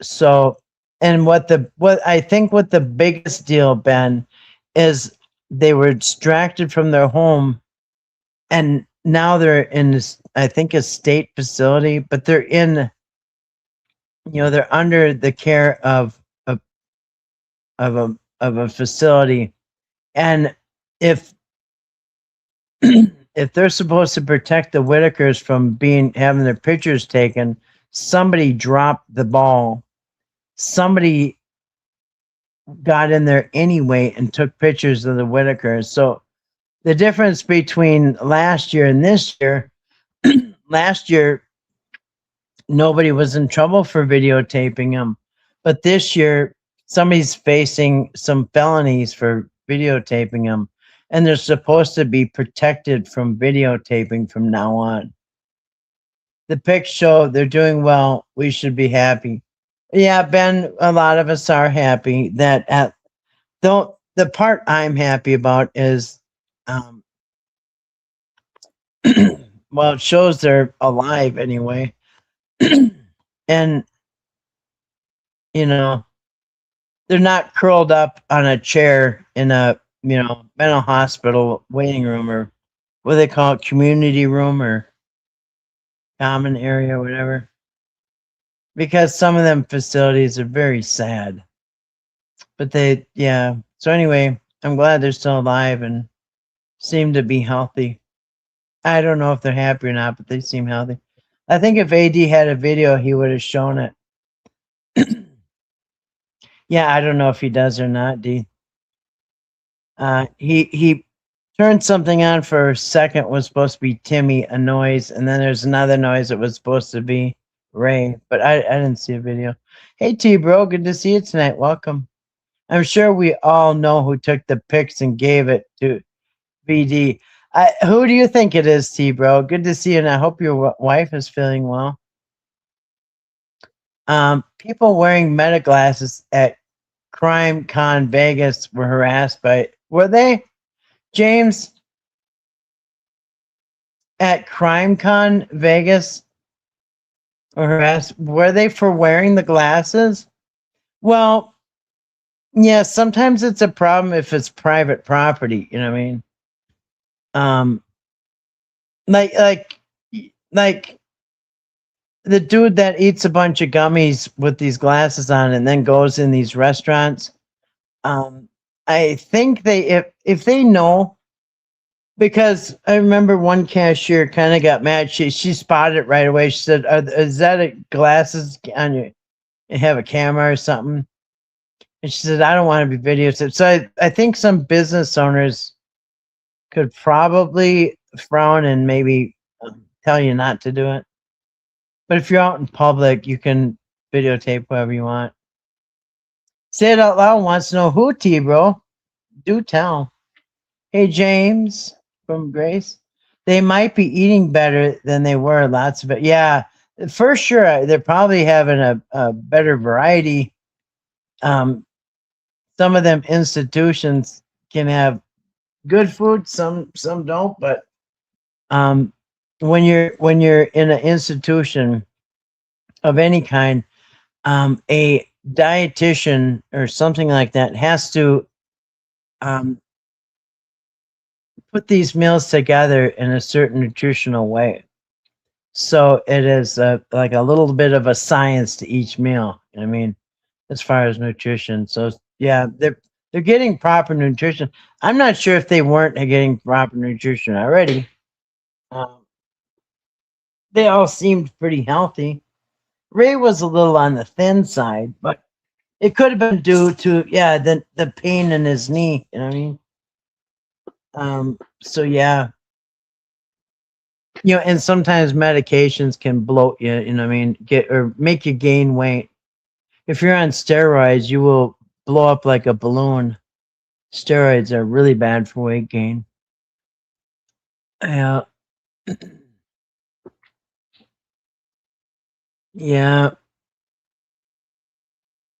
So, and what I think what the biggest deal, Ben, is they were distracted from their home, and now they're in this, I think, a state facility, but they're in, they're under the care of a facility, and if if they're supposed to protect the Whitakers from having their pictures taken, somebody dropped the ball. Somebody got in there anyway and took pictures of the Whitakers. So the difference between last year and this year, last year nobody was in trouble for videotaping them, but this year somebody's facing some felonies for videotaping them, and they're supposed to be protected from videotaping from now on. The pics show they're doing well. We should be happy. Yeah, Ben, a lot of us are happy that don't the part I'm happy about is um well, it shows they're alive anyway. And you know, they're not curled up on a chair in a, mental hospital waiting room, or what they call it, community room or common area or whatever. Because some of them facilities are very sad. But yeah. So anyway, I'm glad they're still alive and seem to be healthy. I don't know if they're happy or not, but they seem healthy. I think if AD had a video, he would have shown it. Yeah, I don't know if he does or not, D. He turned something on for a second, was supposed to be Timmy, a noise, and then there's another noise that was supposed to be Ray, but I didn't see a video. Hey T bro, good to see you tonight. Welcome. I'm sure we all know who took the pics and gave it to VD. Who do you think it is, T bro? Good to see you, and I hope your wife is feeling well. People wearing meta glasses at Crime Con Vegas were harassed were they, James? At Crime Con Vegas were harassed? Were they for wearing the glasses? Well, yeah, sometimes it's a problem if it's private property, you know what I mean? Um, like the dude that eats a bunch of gummies with these glasses on and then goes in these restaurants. I think if they know, because I remember one cashier kind of got mad. She spotted it right away. She said, "Is that a glasses on you? You have a camera or something?" And she said, "I don't want to be videotaped." So I think some business owners could probably frown and maybe tell you not to do it. But if you're out in public, you can videotape whoever you want. Say it out loud wants to know who, T, bro. Do tell. Hey, James from Grace. They might be eating better than they were. Lots of it. Yeah, for sure. They're probably having a better variety. Some of them institutions can have good food. Some don't. But when you're in an institution of any kind, a dietitian or something like that has to put these meals together in a certain nutritional way. So it is like a little bit of a science to each meal. I mean, as far as nutrition. So yeah, they're getting proper nutrition. I'm not sure if they weren't getting proper nutrition already. They all seemed pretty healthy. Ray was a little on the thin side, but it could have been due to the pain in his knee. You know what I mean? So yeah. And sometimes medications can bloat you, what I mean, get or make you gain weight. If you're on steroids, you will blow up like a balloon. Steroids are really bad for weight gain. Yeah. Yeah.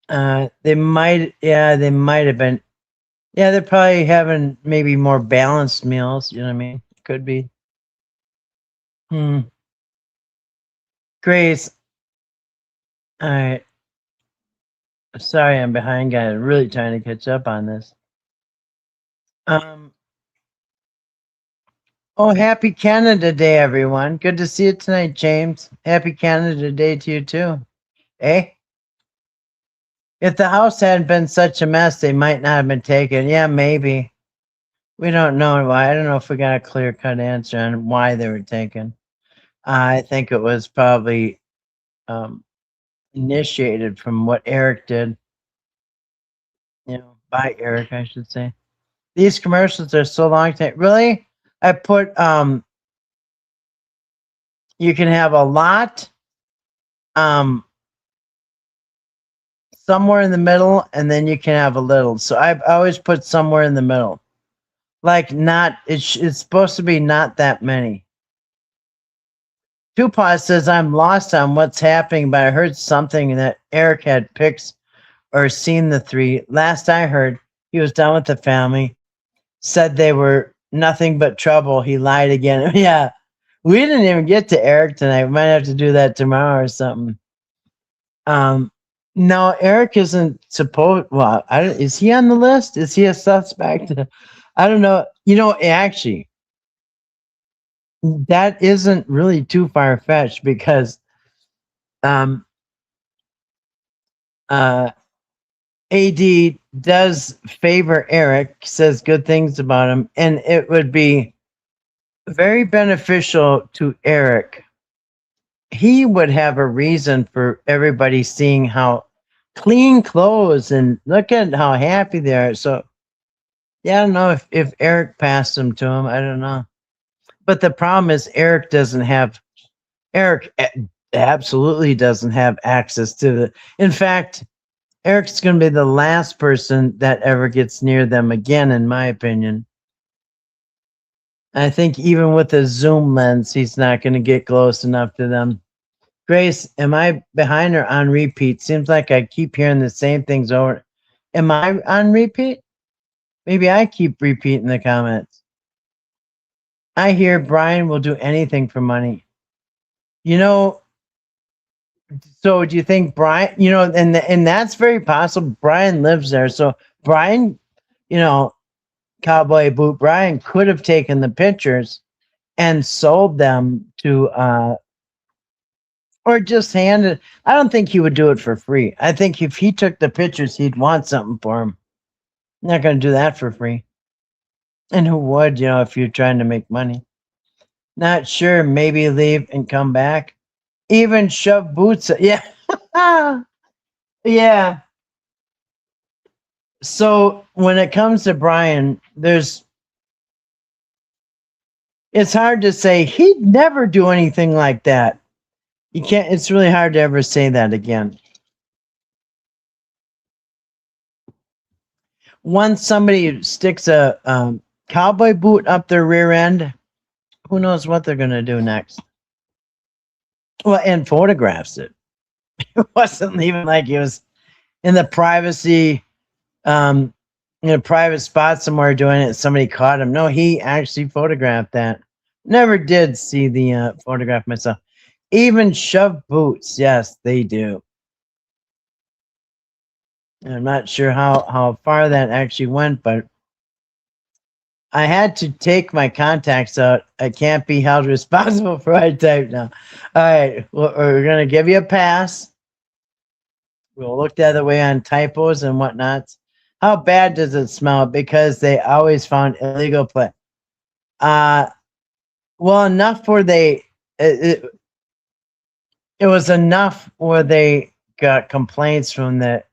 They might have been. Yeah, they're probably having maybe more balanced meals. You know what I mean? Could be. Hmm. Grace. All right. Sorry, I'm behind, guys. Really trying to catch up on this. Um. Oh, happy Canada Day, everyone. Good to see you tonight, James. Happy Canada Day to you too. Eh? If the house hadn't been such a mess, they might not have been taken. Yeah, maybe. We don't know why. I don't know if we got a clear cut answer on why they were taken. I think it was probably um, initiated from what Eric did, by Eric, I should say. These commercials are so long. Really? I put, you can have a lot, um, somewhere in the middle, and then you can have a little. So I always put somewhere in the middle. Like, not, it's supposed to be not that many. Tupac says, I'm lost on what's happening, but I heard something that Eric had picked or seen the three. Last I heard, he was done with the family, said they were nothing but trouble. He lied again. Yeah, we didn't even get to Eric tonight. We might have to do that tomorrow or something. Um, no, Eric isn't supposed. Well, is he on the list? Is he a suspect? I don't know. Actually, that isn't really too far fetched because um, uh, AD does favor Eric, says good things about him, and it would be very beneficial to Eric. He would have a reason for everybody seeing how clean clothes and look at how happy they are. So, yeah, I don't know if Eric passed them to him. I don't know. But the problem is, Eric absolutely doesn't have access to the. In fact, Eric's going to be the last person that ever gets near them again, in my opinion. I think even with a zoom lens, he's not going to get close enough to them. Grace, am I behind or on repeat? Seems like I keep hearing the same things over. Am I on repeat? Maybe I keep repeating the comments. I hear Brian will do anything for money. You know, so do you think Brian, and that's very possible. Brian lives there. So Brian, you know, Cowboy Boot Brian could have taken the pictures and sold them to or just handed. I don't think he would do it for free. I think if he took the pictures, he'd want something for him. Not going to do that for free. And who would, if you're trying to make money? Not sure. Maybe leave and come back. Even shove boots. Yeah. Yeah. So when it comes to Brian, it's hard to say he'd never do anything like that. You can't, it's really hard to ever say that again. Once somebody sticks a cowboy boot up their rear end, who knows what they're going to do next? Well, and photographs it. It wasn't even like he was in the privacy, um, in a private spot somewhere doing it. Somebody caught him. No, he actually photographed that. Never did see the photograph myself. Even shove boots, yes, they do. I'm not sure how far that actually went, but I had to take my contacts out. I can't be held responsible for what I typed now. All right, we're going to give you a pass. We'll look the other way on typos and whatnot. How bad does it smell? Because they always found illegal play. Well, enough where it was enough where they got complaints from the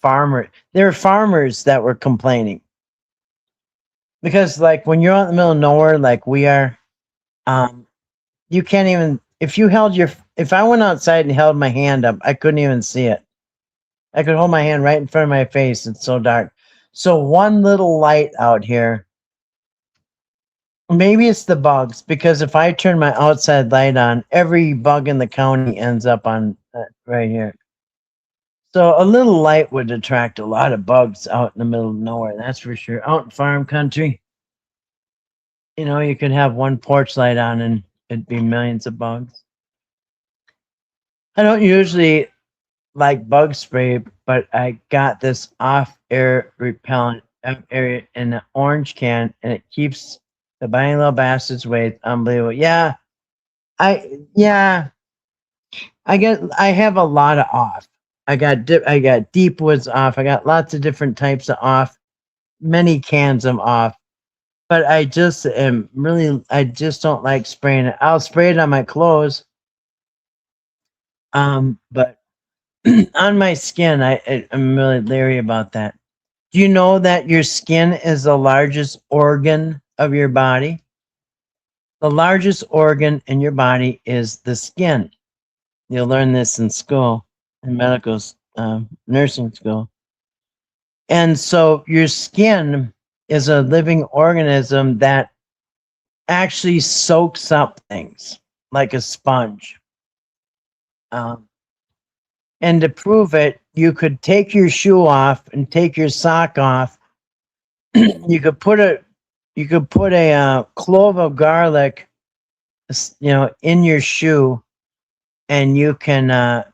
farmer. There were farmers that were complaining. Because like when you're out in the middle of nowhere, like we are, um, You can't even, if I went outside and held my hand up, I couldn't even see it. I could hold my hand right in front of my face. It's so dark. So one little light out here, maybe it's the bugs, because if I turn my outside light on, every bug in the county ends up on right here. So a little light would attract a lot of bugs out in the middle of nowhere. That's for sure. Out in farm country, you could have one porch light on and it'd be millions of bugs. I don't usually like bug spray, but I got this off air repellent area in an orange can, and it keeps the bunny little bastards away. It's unbelievable. Yeah, I have a lot of off. I got deep woods off. I got lots of different types of off, many cans of off. But I just don't like spraying it. I'll spray it on my clothes. But on my skin, I'm really leery about that. Do you know that your skin is the largest organ of your body? The largest organ in your body is the skin. You'll learn this in school, in medical nursing school. And so your skin is a living organism that actually soaks up things like a sponge. And to prove it, you could take your shoe off and take your sock off. you could put a clove of garlic, in your shoe, and you can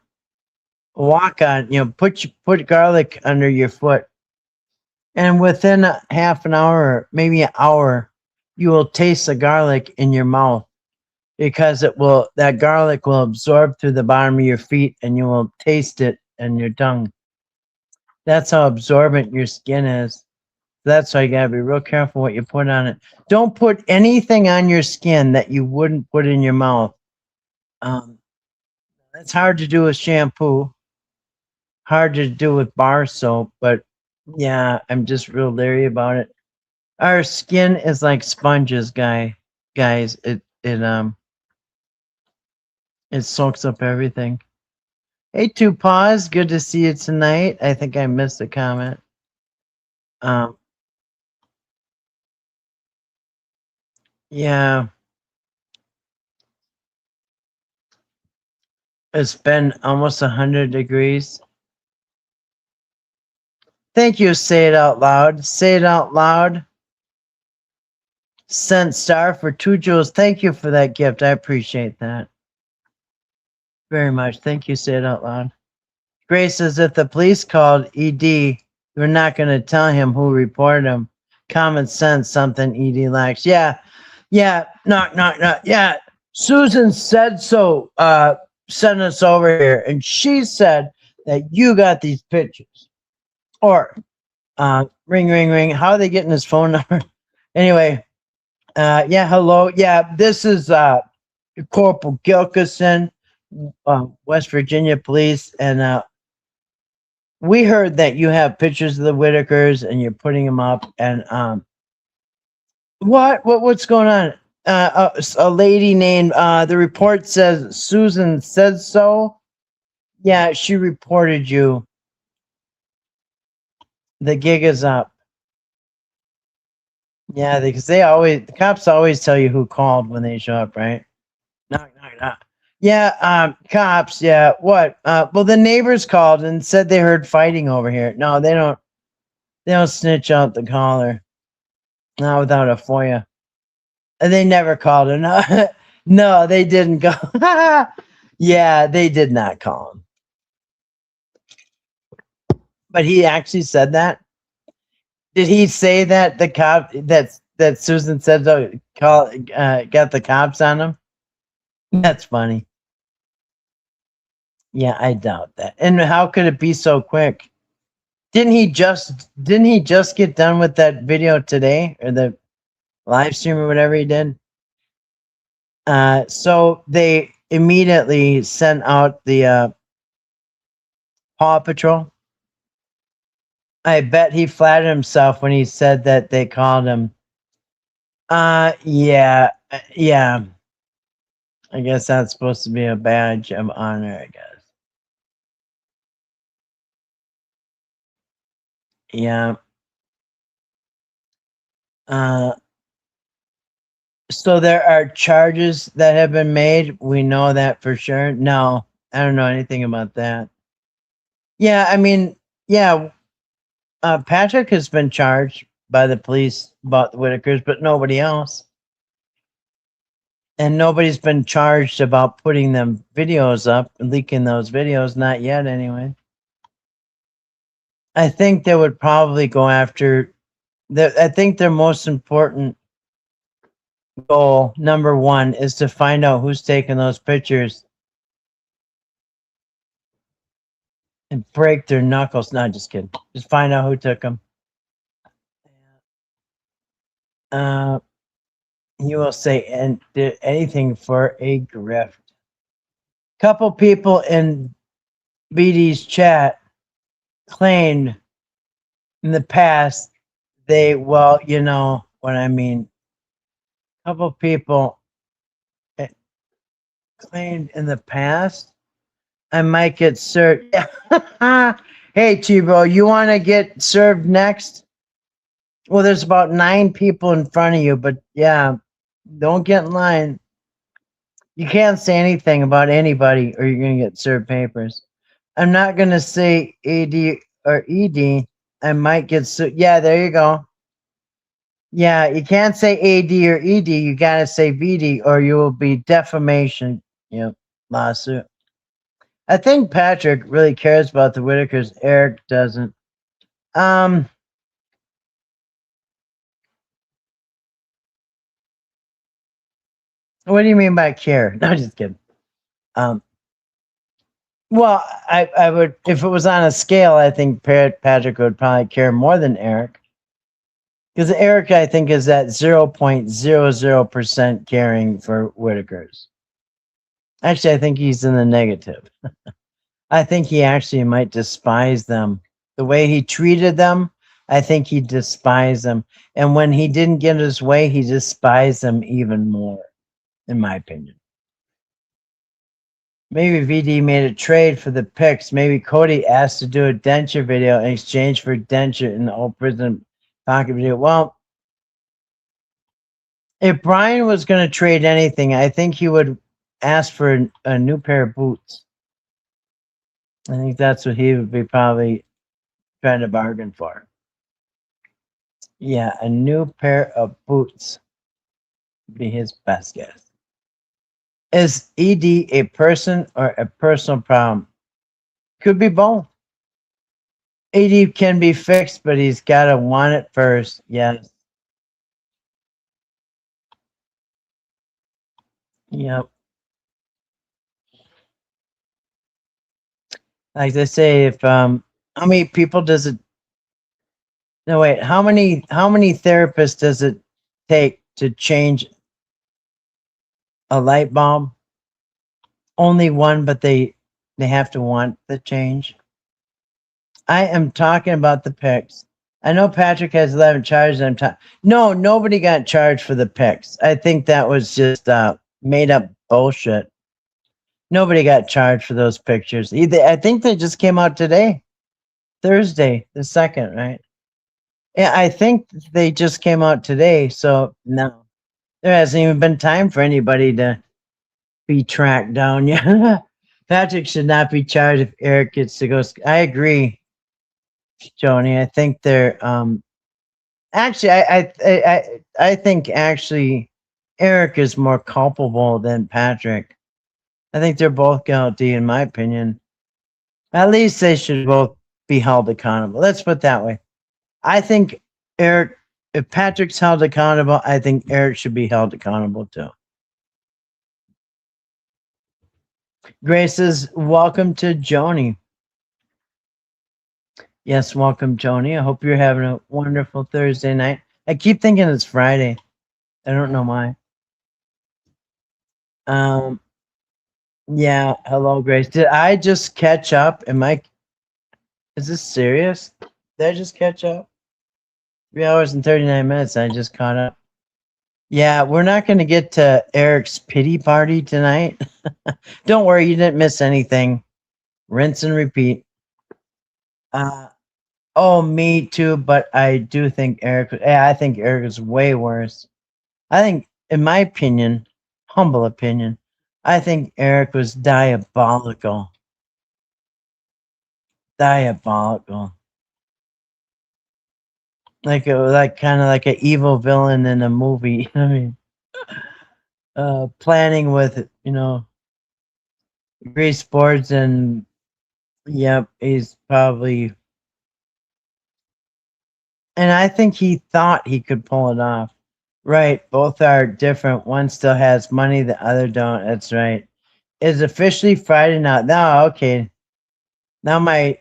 walk on. Put garlic under your foot, and within a half an hour, or maybe an hour, you will taste the garlic in your mouth, because that garlic will absorb through the bottom of your feet, and you will taste it in your tongue. That's how absorbent your skin is. That's why you gotta be real careful what you put on it. Don't put anything on your skin that you wouldn't put in your mouth. That's hard to do with shampoo, hard to do with bar soap, but yeah, I'm just real leery about it. Our skin is like sponges, guys. It soaks up everything. Hey, Two Paws, good to see you tonight. I think I missed a comment. Yeah. It's been almost 100 degrees. Thank you, Say It Out Loud. Say it out loud. Sent star for 2 jewels. Thank you for that gift. I appreciate that very much. Thank you, Say It Out Loud. Grace says, if the police called ED, you're not going to tell him who reported him. Common sense, something ED lacks. Yeah. Knock. Yeah. Susan said so. Sent us over here, and she said that you got these pictures. Or ring. How are they getting his phone number? Anyway, yeah, hello. Yeah, this is Corporal Gilkison, West Virginia Police, and we heard that you have pictures of the Whittakers and you're putting them up. And what's going on? A lady named the report says Susan says so. Yeah, she reported you. The gig is up. Yeah, because the cops always tell you who called when they show up, right? Knock. Yeah, cops. Yeah, what? Well, the neighbors called and said they heard fighting over here. No, they don't. They don't snitch out the caller. Not without a FOIA. And they never called her. No, no, they didn't call. Yeah, they did not call him. But he actually said that. Did he say that the cop that Susan said to call got the cops on him? That's funny. Yeah, I doubt that. And how could it be so quick? Didn't he just get done with that video today, or the live stream, or whatever he did? So they immediately sent out the Paw Patrol. I bet he flattered himself when he said that they called him. Yeah. I guess that's supposed to be a badge of honor, I guess. Yeah. Uh, so there are charges that have been made. We know that for sure. No, I don't know anything about that. Yeah, I mean, yeah, Patrick has been charged by the police about the Whittakers, but nobody else. And nobody's been charged about putting them videos up and leaking those videos. Not yet, anyway. I think they would probably go after. I think their most important goal, number one, is to find out who's taking those pictures and break their knuckles. Not just kidding. Just find out who took them. Uh, you will say and did anything for a grift. Couple people in BD's chat claimed in the past well, you know what I mean. Couple people claimed in the past I might get served. Hey, Chibo, you want to get served next? Well, there's about 9 people in front of you, but yeah, don't get in line. You can't say anything about anybody or you're going to get served papers. I'm not going to say AD or ED. I might get yeah, there you go. Yeah, you can't say AD or ED. You got to say VD or you will be defamation. Yep, lawsuit. I think Patrick really cares about the Whittakers. Eric doesn't. What do you mean by care? No, just kidding. Well, I would, if it was on a scale, I think Patrick would probably care more than Eric. Because Eric, I think, is at 0.00% caring for Whittakers. Actually, I think he's in the negative. I think he actually might despise them. The way he treated them, I think he despised them. And when he didn't get his way, he despised them even more, in my opinion. Maybe VD made a trade for the pics. Maybe Cody asked to do a denture video in exchange for denture in the old prison pocket video. Well, if Brian was going to trade anything, I think he would ask for a new pair of boots. I think that's what he would be probably trying to bargain for. Yeah, a new pair of boots would be his best guess. Is ED a person or a personal problem? Could be both. ED can be fixed, but he's got to want it first. Yes. Yep. Like they say, if how many people does it? No, wait. How many therapists does it take to change a light bulb? Only one, but they have to want the change. I am talking about the pics. I know Patrick has 11 charges. No, nobody got charged for the pics. I think that was just made up bullshit. Nobody got charged for those pictures. I think they just came out today, Thursday, the 2nd, right? Yeah, I think they just came out today. So no, there hasn't even been time for anybody to be tracked down yet. Patrick should not be charged if Eric gets to go. I agree, Joni. I think they're actually I think actually Eric is more culpable than Patrick. I think they're both guilty in my opinion. At least they should both be held accountable. Let's put it that way. I think Eric, if Patrick's held accountable, I think Eric should be held accountable too. Grace says, welcome to Joni. Yes, welcome, Joni. I hope you're having a wonderful Thursday night. I keep thinking it's Friday. I don't know why. Yeah, hello, Grace. Did I just catch up? Is this serious? Did I just catch up? 3 hours and 39 minutes. I just caught up. Yeah, we're not going to get to Eric's pity party tonight. Don't worry, you didn't miss anything. Rinse and repeat. Uh, oh, me too, but I do think Eric, yeah, I think Eric is way worse. I think, in my opinion, humble opinion, I think Eric was diabolical. Diabolical. Like like kind of like an evil villain in a movie. I mean, planning with grease boards and yep, he's probably. And I think he thought he could pull it off. Right, both are different. One still has money, the other don't. That's right. It's officially Friday now. No, okay. Now my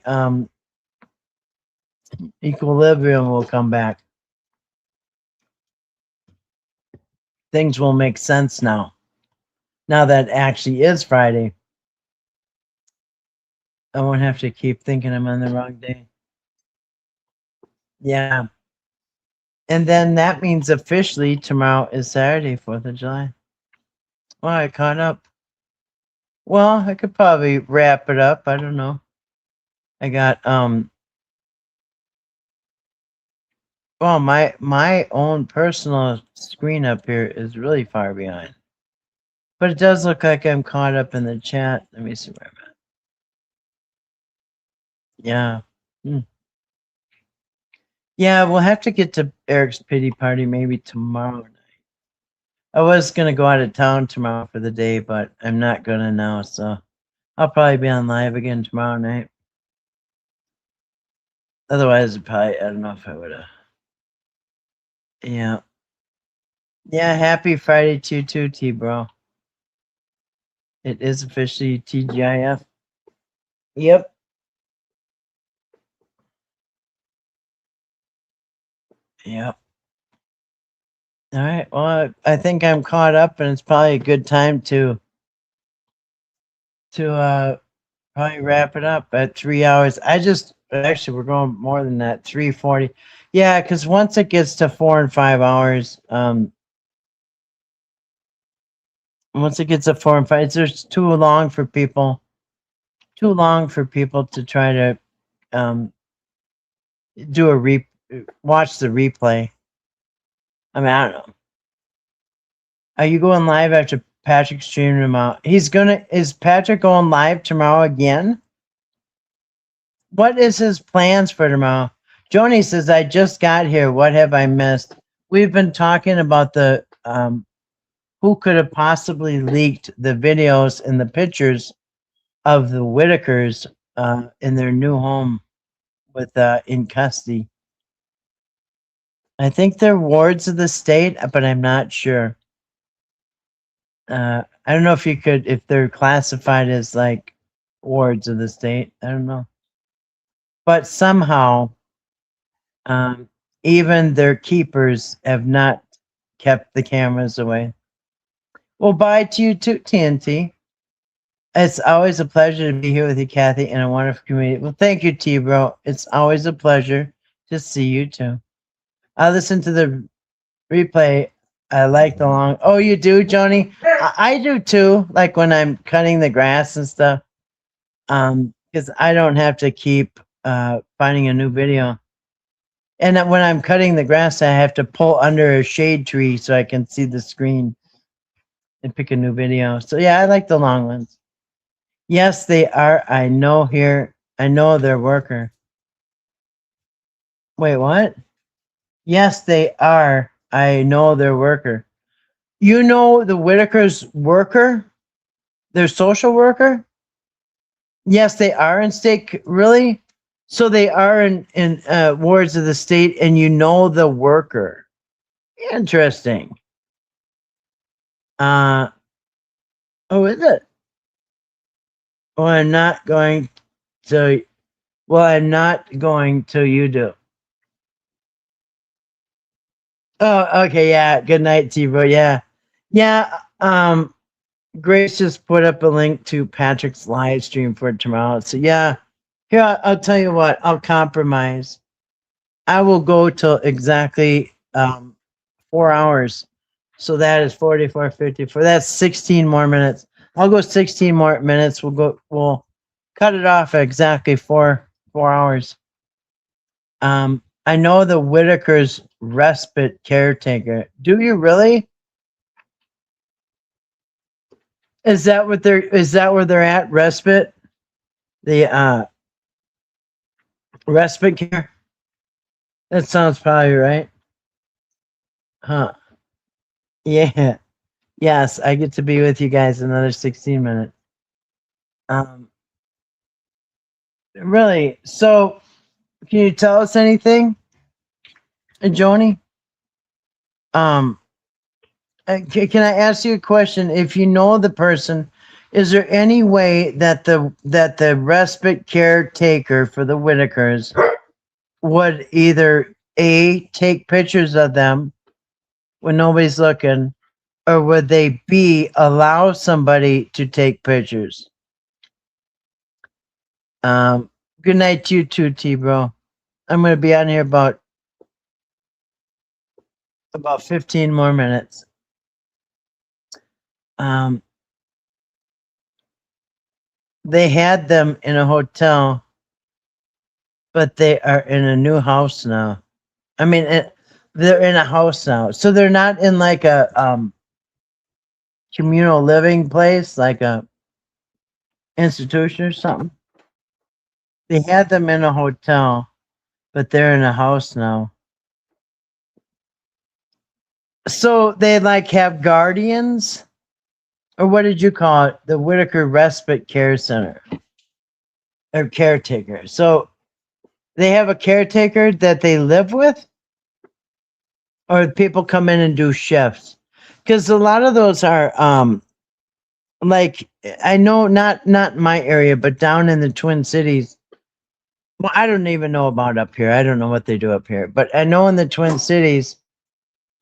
equilibrium will come back. Things will make sense now. Now that actually is Friday. I won't have to keep thinking I'm on the wrong day. Yeah. And then that means officially tomorrow is Saturday, 4th of July. Well, I caught up. Well, I could probably wrap it up. I don't know. I got well, my own personal screen up here is really far behind. But it does look like I'm caught up in the chat. Let me see where I'm at. Yeah. Hmm. Yeah, we'll have to get to Eric's pity party maybe tomorrow night. I was gonna go out of town tomorrow for the day, but I'm not gonna now, so I'll probably be on live again tomorrow night. Otherwise, probably I don't know if I would have. Yeah. Yeah, happy Friday to you too, T bro. It is officially TGIF. Yep. Yep. All right. Well, I think I'm caught up, and it's probably a good time to probably wrap it up at 3 hours. I just actually we're going more than that, 3:40. Yeah, because once it gets to 4 and 5 hours, once it gets to 4 and 5, it's just too long for people. Too long for people to try to um do a watch the replay. I mean, I don't know. Are you going live after Patrick's streaming tomorrow? Is Patrick going live tomorrow again? What is his plans for tomorrow? Joni says, I just got here. What have I missed? We've been talking about the who could have possibly leaked the videos and the pictures of the Whittakers in their new home with in custody. I think they're wards of the state, but I'm not sure. I don't know if they're classified as like wards of the state. I don't know. But somehow, even their keepers have not kept the cameras away. Well, bye to you too, TNT. It's always a pleasure to be here with you, Kathy, and a wonderful community. Well, thank you, T, bro. It's always a pleasure to see you too. I listen to the replay. I like the long. Oh, you do, Joni? I do too. Like when I'm cutting the grass and stuff. Because I don't have to keep finding a new video. And when I'm cutting the grass, I have to pull under a shade tree so I can see the screen and pick a new video. So yeah, I like the long ones. Yes, they are. I know here. I know they're worker. Wait, what? Yes, they are. I know they're worker. You know the Whittaker's worker? Their social worker? Yes, they are in state. Really? So they are in wards of the state, and you know the worker. Interesting. Oh, is it? Well, I'm not going to. Well, I'm not going till you do. Oh, okay, yeah. Good night, Tivo. Yeah, yeah. Grace just put up a link to Patrick's live stream for tomorrow. So yeah, here I'll tell you what. I'll compromise. I will go till exactly 4 hours. So that is 44, 54. That's 16 more minutes. I'll go 16 more minutes. We'll cut it off at exactly 4 hours. I know the Whittaker's respite caretaker. Do you really? Is that where they're at? Respite? The respite care? That sounds probably right. Huh. Yeah. Yes, I get to be with you guys another 16 minutes. Um really. So can you tell us anything, Joni? Um can I ask you a question? If you know the person, is there any way that the respite caretaker for the Whitakers would either A, take pictures of them when nobody's looking, or would they B, allow somebody to take pictures? Good night to you too, T bro. I'm gonna be on here about 15 more minutes. Um they had them in a hotel, but they are in a new house now. I mean, they're in a house now, so they're not in like a communal living place, like a institution or something. They had them in a hotel, but they're in a house now. So they like have guardians, or what did you call it? The Whittaker Respite Care Center or caretaker. So they have a caretaker that they live with, or people come in and do shifts. Because a lot of those are like, I know not my area, but down in the Twin Cities. Well, I don't even know about up here. I don't know what they do up here, but I know in the Twin Cities,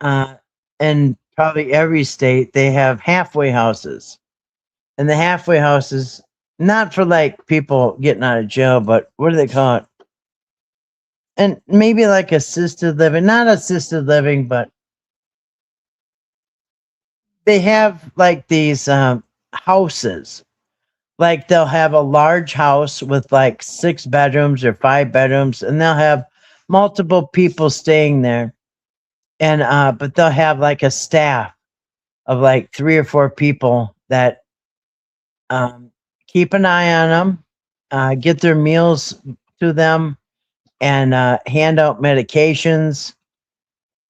uh, and probably every state, they have halfway houses, and the halfway houses not for like people getting out of jail, but what do they call it? And maybe like assisted living, not assisted living, but they have like these houses. Like they'll have a large house with like 6 bedrooms or 5 bedrooms, and they'll have multiple people staying there. And but they'll have like a staff of like 3 or 4 people that keep an eye on them, get their meals to them, and hand out medications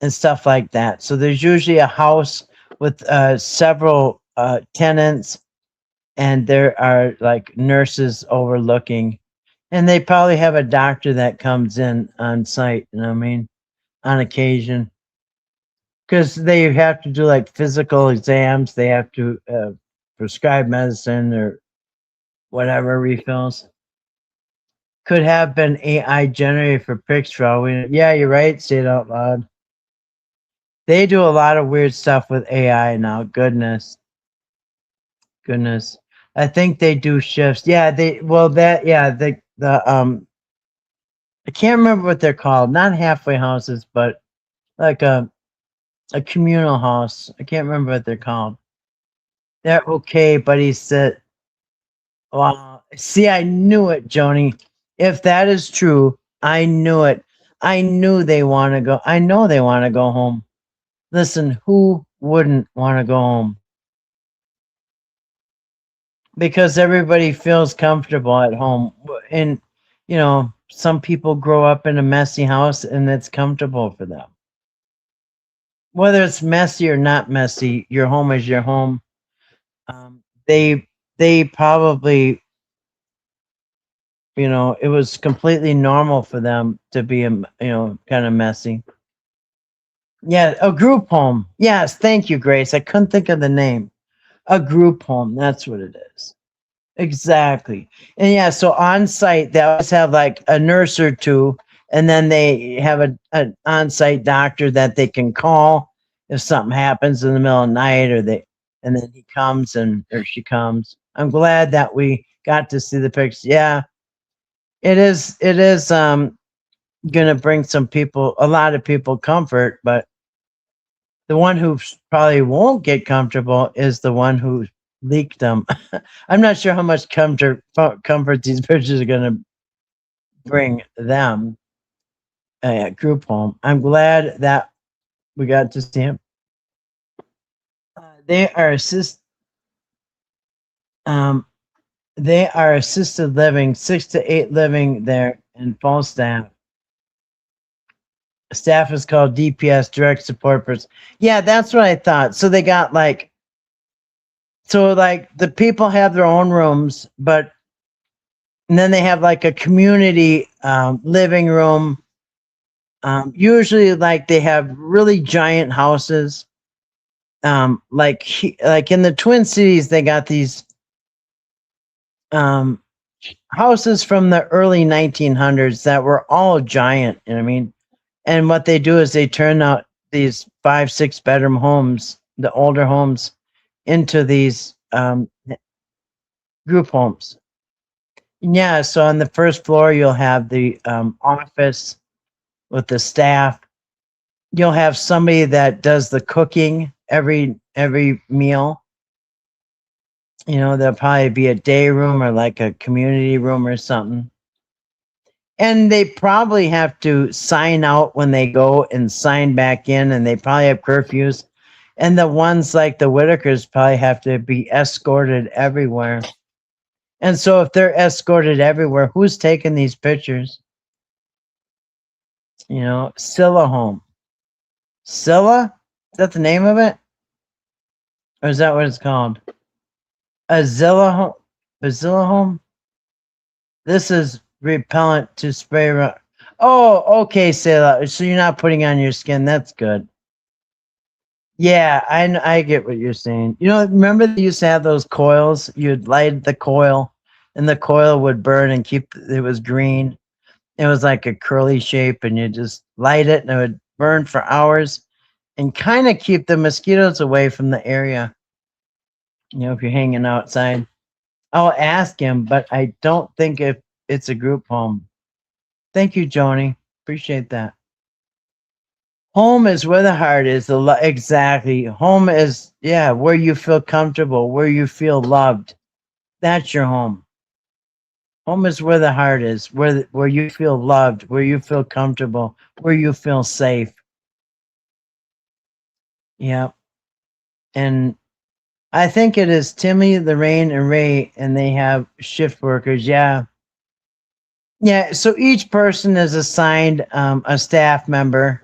and stuff like that. So there's usually a house with several tenants, and there are like nurses overlooking, and they probably have a doctor that comes in on site. You know what I mean? On occasion, because they have to do like physical exams. They have to prescribe medicine or whatever refills. Could have been AI generated for pics for all we know. Yeah, you're right. Say it out loud. They do a lot of weird stuff with AI now. Goodness. I think they do shifts. Yeah, the I can't remember what they're called. Not halfway houses, but like a communal house. I can't remember what they're called. They're okay, but he said, wow. See, I knew it, Joni. If that is true, I knew it. I knew they want to go. I know they want to go home. Listen, who wouldn't want to go home? Because everybody feels comfortable at home. And, some people grow up in a messy house and it's comfortable for them. Whether it's messy or not messy, your home is your home. They probably, it was completely normal for them to be, kind of messy. Yeah, a group home. Yes, thank you, Grace. I couldn't think of the name. A group home. That's what it is. Exactly. And yeah, so on site, they always have like a nurse or two, and then they have an on site doctor that they can call if something happens in the middle of the night, and then he comes or she comes. I'm glad that we got to see the pictures. Yeah, it is gonna bring a lot of people comfort, but The one who probably won't get comfortable is the one who leaked them. I'm not sure how much comfort these pictures are going to bring them group home. I'm glad that we got to see him. They are um, they are assisted living, 6 to 8 living there in full staff. Staff is called DPS, direct support person. Yeah, that's what I thought. So they got like, so like the people have their own rooms, but and then they have like a community living room. Usually, like they have really giant houses. Like in the Twin Cities, they got these um, houses from the early 1900s that were all giant. You know what I mean? And what they do is they turn out these 5, 6 bedroom homes, the older homes, into these group homes. Yeah, so on the first floor you'll have the office with the staff. You'll have somebody that does the cooking every meal. You know, there'll probably be a day room or like a community room or something. And they probably have to sign out when they go and sign back in, and they probably have curfews. And the ones like the Whittakers probably have to be escorted everywhere. And so if they're escorted everywhere, who's taking these pictures? You know, Scylla home. Scylla? Is that the name of it? Or is that what it's called? Azilla home? Azilla home? This is repellent to spray around. Oh, okay, Scylla. So you're not putting on your skin. That's good. Yeah, I get what you're saying. You know, remember they used to have those coils? You'd light the coil, and the coil would burn and keep it was green. It was like a curly shape, and you just light it, and it would burn for hours, and kind of keep the mosquitoes away from the area. You know, if you're hanging outside, I'll ask him, but I don't think if it's a group home. Thank you, Joni. Appreciate that. Home is where the heart is. Exactly. Home is, yeah, where you feel comfortable, where you feel loved. That's your home. Home is where the heart is, where you feel loved, where you feel comfortable, where you feel safe. Yeah. And I think it is Timmy, Lorraine, and Ray, and they have shift workers. Yeah. Yeah. So each person is assigned a staff member.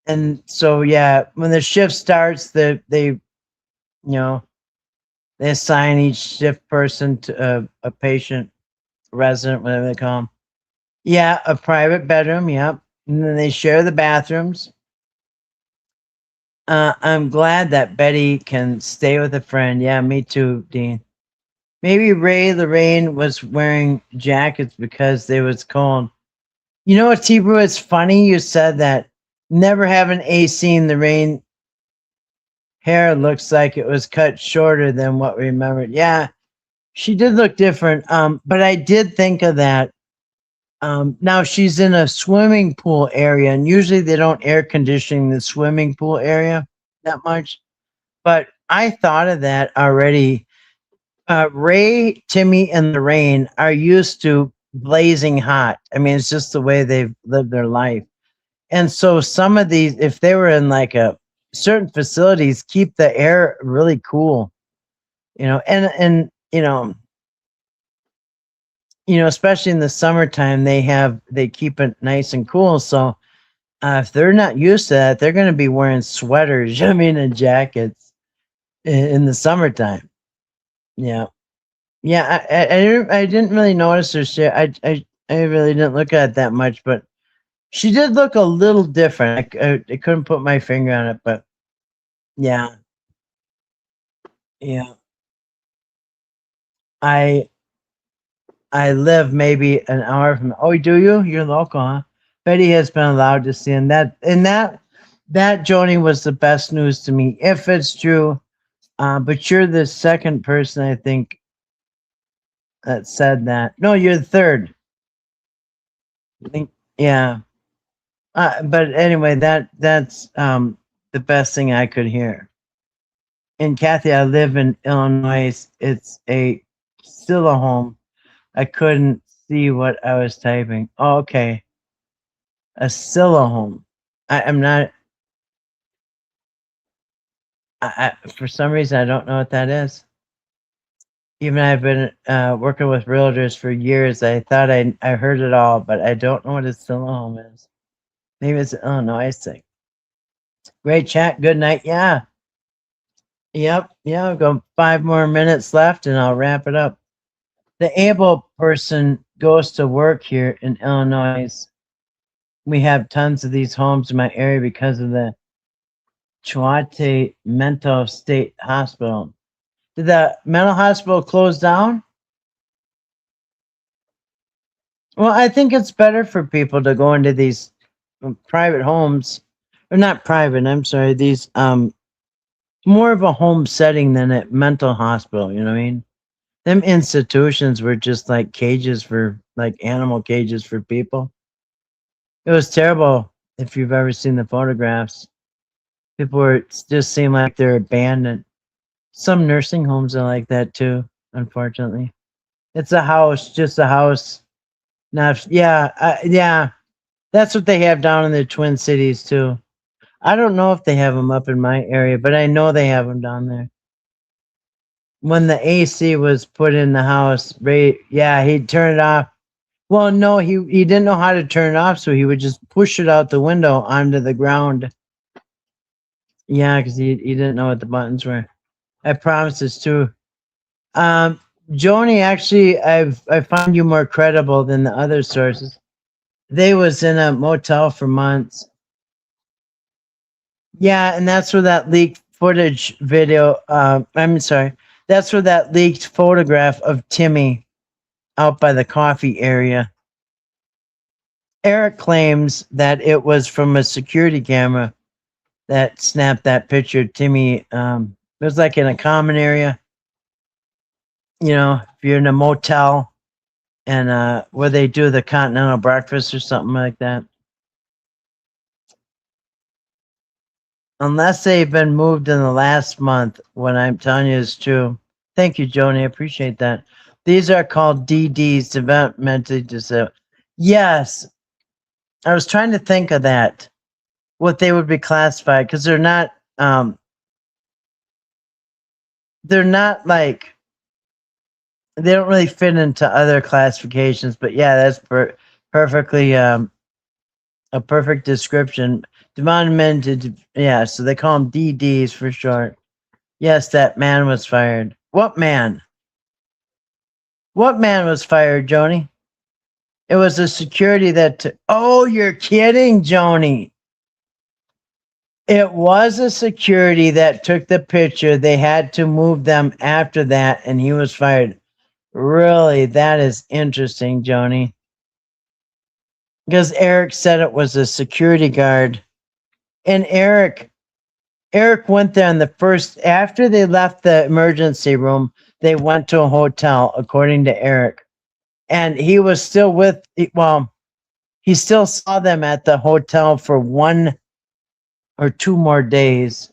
And so, yeah, when the shift starts, they they assign each shift person to a patient, resident, whatever they call them. Yeah, a private bedroom. Yep. And then they share the bathrooms. I'm glad that Betty can stay with a friend. Yeah, me too, Dean. Maybe Ray Lorraine was wearing jackets because they was cold. You know what, T-Brew? It's funny you said that. Never having AC in the rain. Hair looks like it was cut shorter than what we remembered. Yeah, she did look different. But I did think of that. Now she's in a swimming pool area, and usually they don't air condition the swimming pool area that much. But I thought of that already. Ray, Timmy, and Lorraine are used to blazing hot. I mean, it's just the way they've lived their life. And so some of these, if they were in like a certain facilities, keep the air really cool, you know, and especially in the summertime, they keep it nice and cool. So if they're not used to that, they're going to be wearing sweaters, I mean, and jackets in the summertime. Yeah. Yeah, I didn't really notice her shit. I really didn't look at it that much, but she did look a little different. I couldn't put my finger on it, but yeah, yeah. I I live maybe an hour from. Oh, do you? You're local, huh? Betty has been allowed to see, and that Joni was the best news to me, if it's true. But you're the second person I think that said that. No, you're the third. I think, yeah. But anyway, that's the best thing I could hear. And Kathy, I live in Illinois. It's still a home. I couldn't see what I was typing. Oh, okay. A Scylla home. I'm not. For some reason, I don't know what that is. Even I've been working with realtors for years. I thought I heard it all, but I don't know what a Scylla home is. Maybe it's an Illinois thing. Great chat. Good night. Yeah. Yep. Yeah. I've got 5 more minutes left, and I'll wrap it up. The able person goes to work here in Illinois. We have tons of these homes in my area because of the Chuate Mental State Hospital. Did the mental hospital close down? Well, I think it's better for people to go into these private homes, or not private, I'm sorry, these more of a home setting than a mental hospital, you know what I mean? Them institutions were just like cages for like animal cages for people. It was terrible if you've ever seen the photographs. People were just seem like they're abandoned. Some nursing homes are like that too, unfortunately. It's a house, just a house. Not yeah, yeah. That's what they have down in the Twin Cities too. I don't know if they have them up in my area, but I know they have them down there. When the AC was put in the house, Ray, yeah, he'd turn it off. Well, no, he didn't know how to turn it off, so he would just push it out the window onto the ground. Yeah, because he didn't know what the buttons were. I promise it's true. Joni, actually, I find you more credible than the other sources. They was in a motel for months. Yeah, and that's where that leaked footage video. I'm sorry, that's where that leaked photograph of Timmy out by the coffee area. Eric claims that it was from a security camera that snapped that picture. Timmy, it was like in a common area. You know, if you're in a motel and where they do the continental breakfast or something like that. Unless they've been moved in the last month, what I'm telling you is true. Thank you, Joni. I appreciate that. These are called DDs, developmentally disabled. Yes, I was trying to think of that, what they would be classified, because they're not like, they don't really fit into other classifications. But yeah, that's perfectly a perfect description. Developmental, yeah. So they call them DDs for short. Yes, that man was fired. What man? What man was fired, Joni? It was a security that. Oh, you're kidding, Joni. It was a security that took the picture. They had to move them after that, and he was fired. Really, that is interesting, Joni. Because Eric said it was a security guard, and Eric went there in the first after they left the emergency room. They went to a hotel, according to Eric, and he was still with. Well, he still saw them at the hotel for 1 or 2 more days,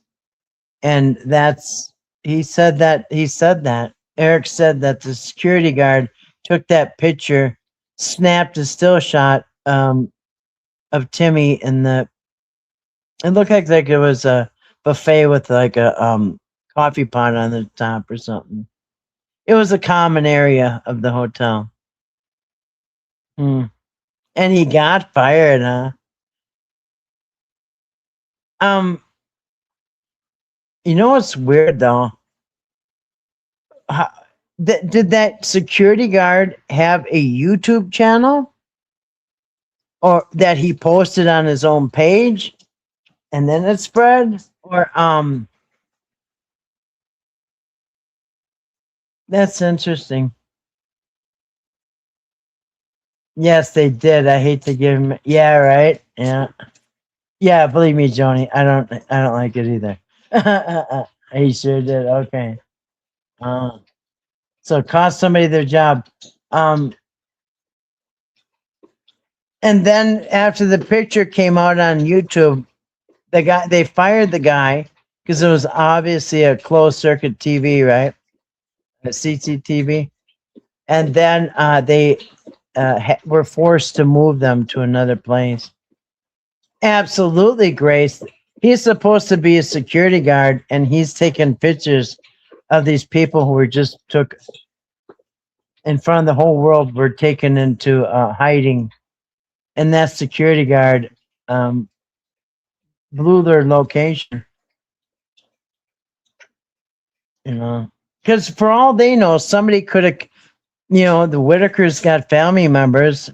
and he said that Eric said that the security guard took that picture, snapped a still shot of Timmy in the. It looked like it was a buffet with like a coffee pot on the top or something. It was a common area of the hotel. Hmm. And he got fired, huh? Um, you know what's weird though? How, did that security guard have a YouTube channel, or that he posted on his own page, and then it spread? Or that's interesting. Yes, they did. I hate to give him. Yeah, right. Yeah, yeah. Believe me, Joni. I don't like it either. He sure did. Okay. Uh, so cost somebody their job. Um, and then after the picture came out on YouTube, They fired the guy because it was obviously a closed circuit TV, right? A CCTV. And then they were forced to move them to another place. Absolutely, Grace. He's supposed to be a security guard, and he's taking pictures of these people who were just took in front of the whole world, were taken into hiding, and that security guard um, blew their location. You know, because for all they know, somebody could have. You know, the Whittakers got family members,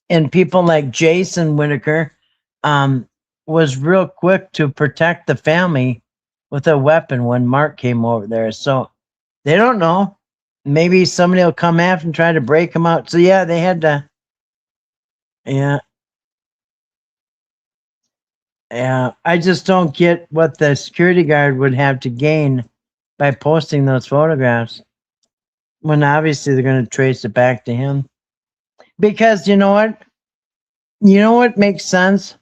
and people like Jason Whittaker um, was real quick to protect the family with a weapon when Mark came over there. So they don't know. Maybe somebody will come after and try to break him out. So yeah, they had to. Yeah, yeah. I just don't get what the security guard would have to gain by posting those photographs when obviously they're going to trace it back to him. Because you know what? You know what makes sense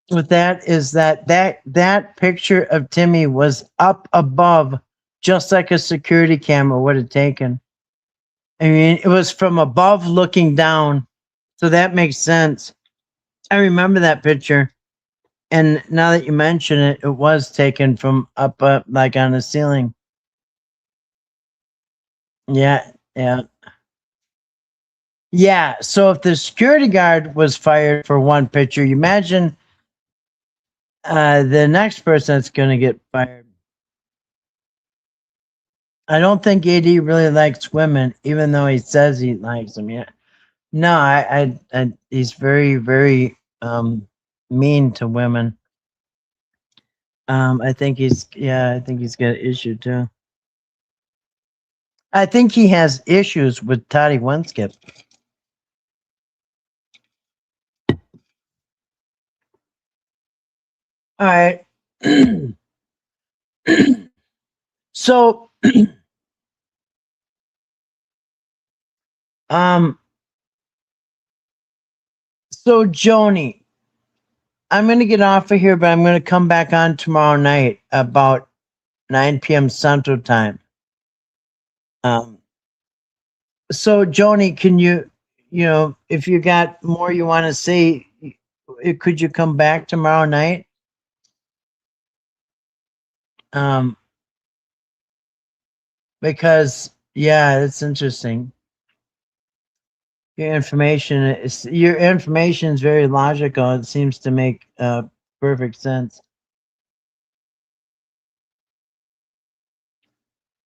with that is that picture of Timmy was up above, just like a security camera would have taken. I mean, it was from above looking down, so that makes sense. I remember that picture, and now that you mention it, it was taken from up like on the ceiling. Yeah, yeah, yeah. So if the security guard was fired for one picture, you imagine the next person that's going to get fired. I don't think AD really likes women, even though he says he likes them. Yeah, no, he's very, very mean to women. I think he's got an issue too. I think he has issues with Toddy Winskip. All right, so um, so Joni, I'm gonna get off of here, but I'm gonna come back on tomorrow night about 9 p.m. Central Time. Um, so Joni, can you, you know, if you got more you want to say, could you come back tomorrow night? Um, because yeah, it's interesting. Your information is very logical. It seems to make perfect sense.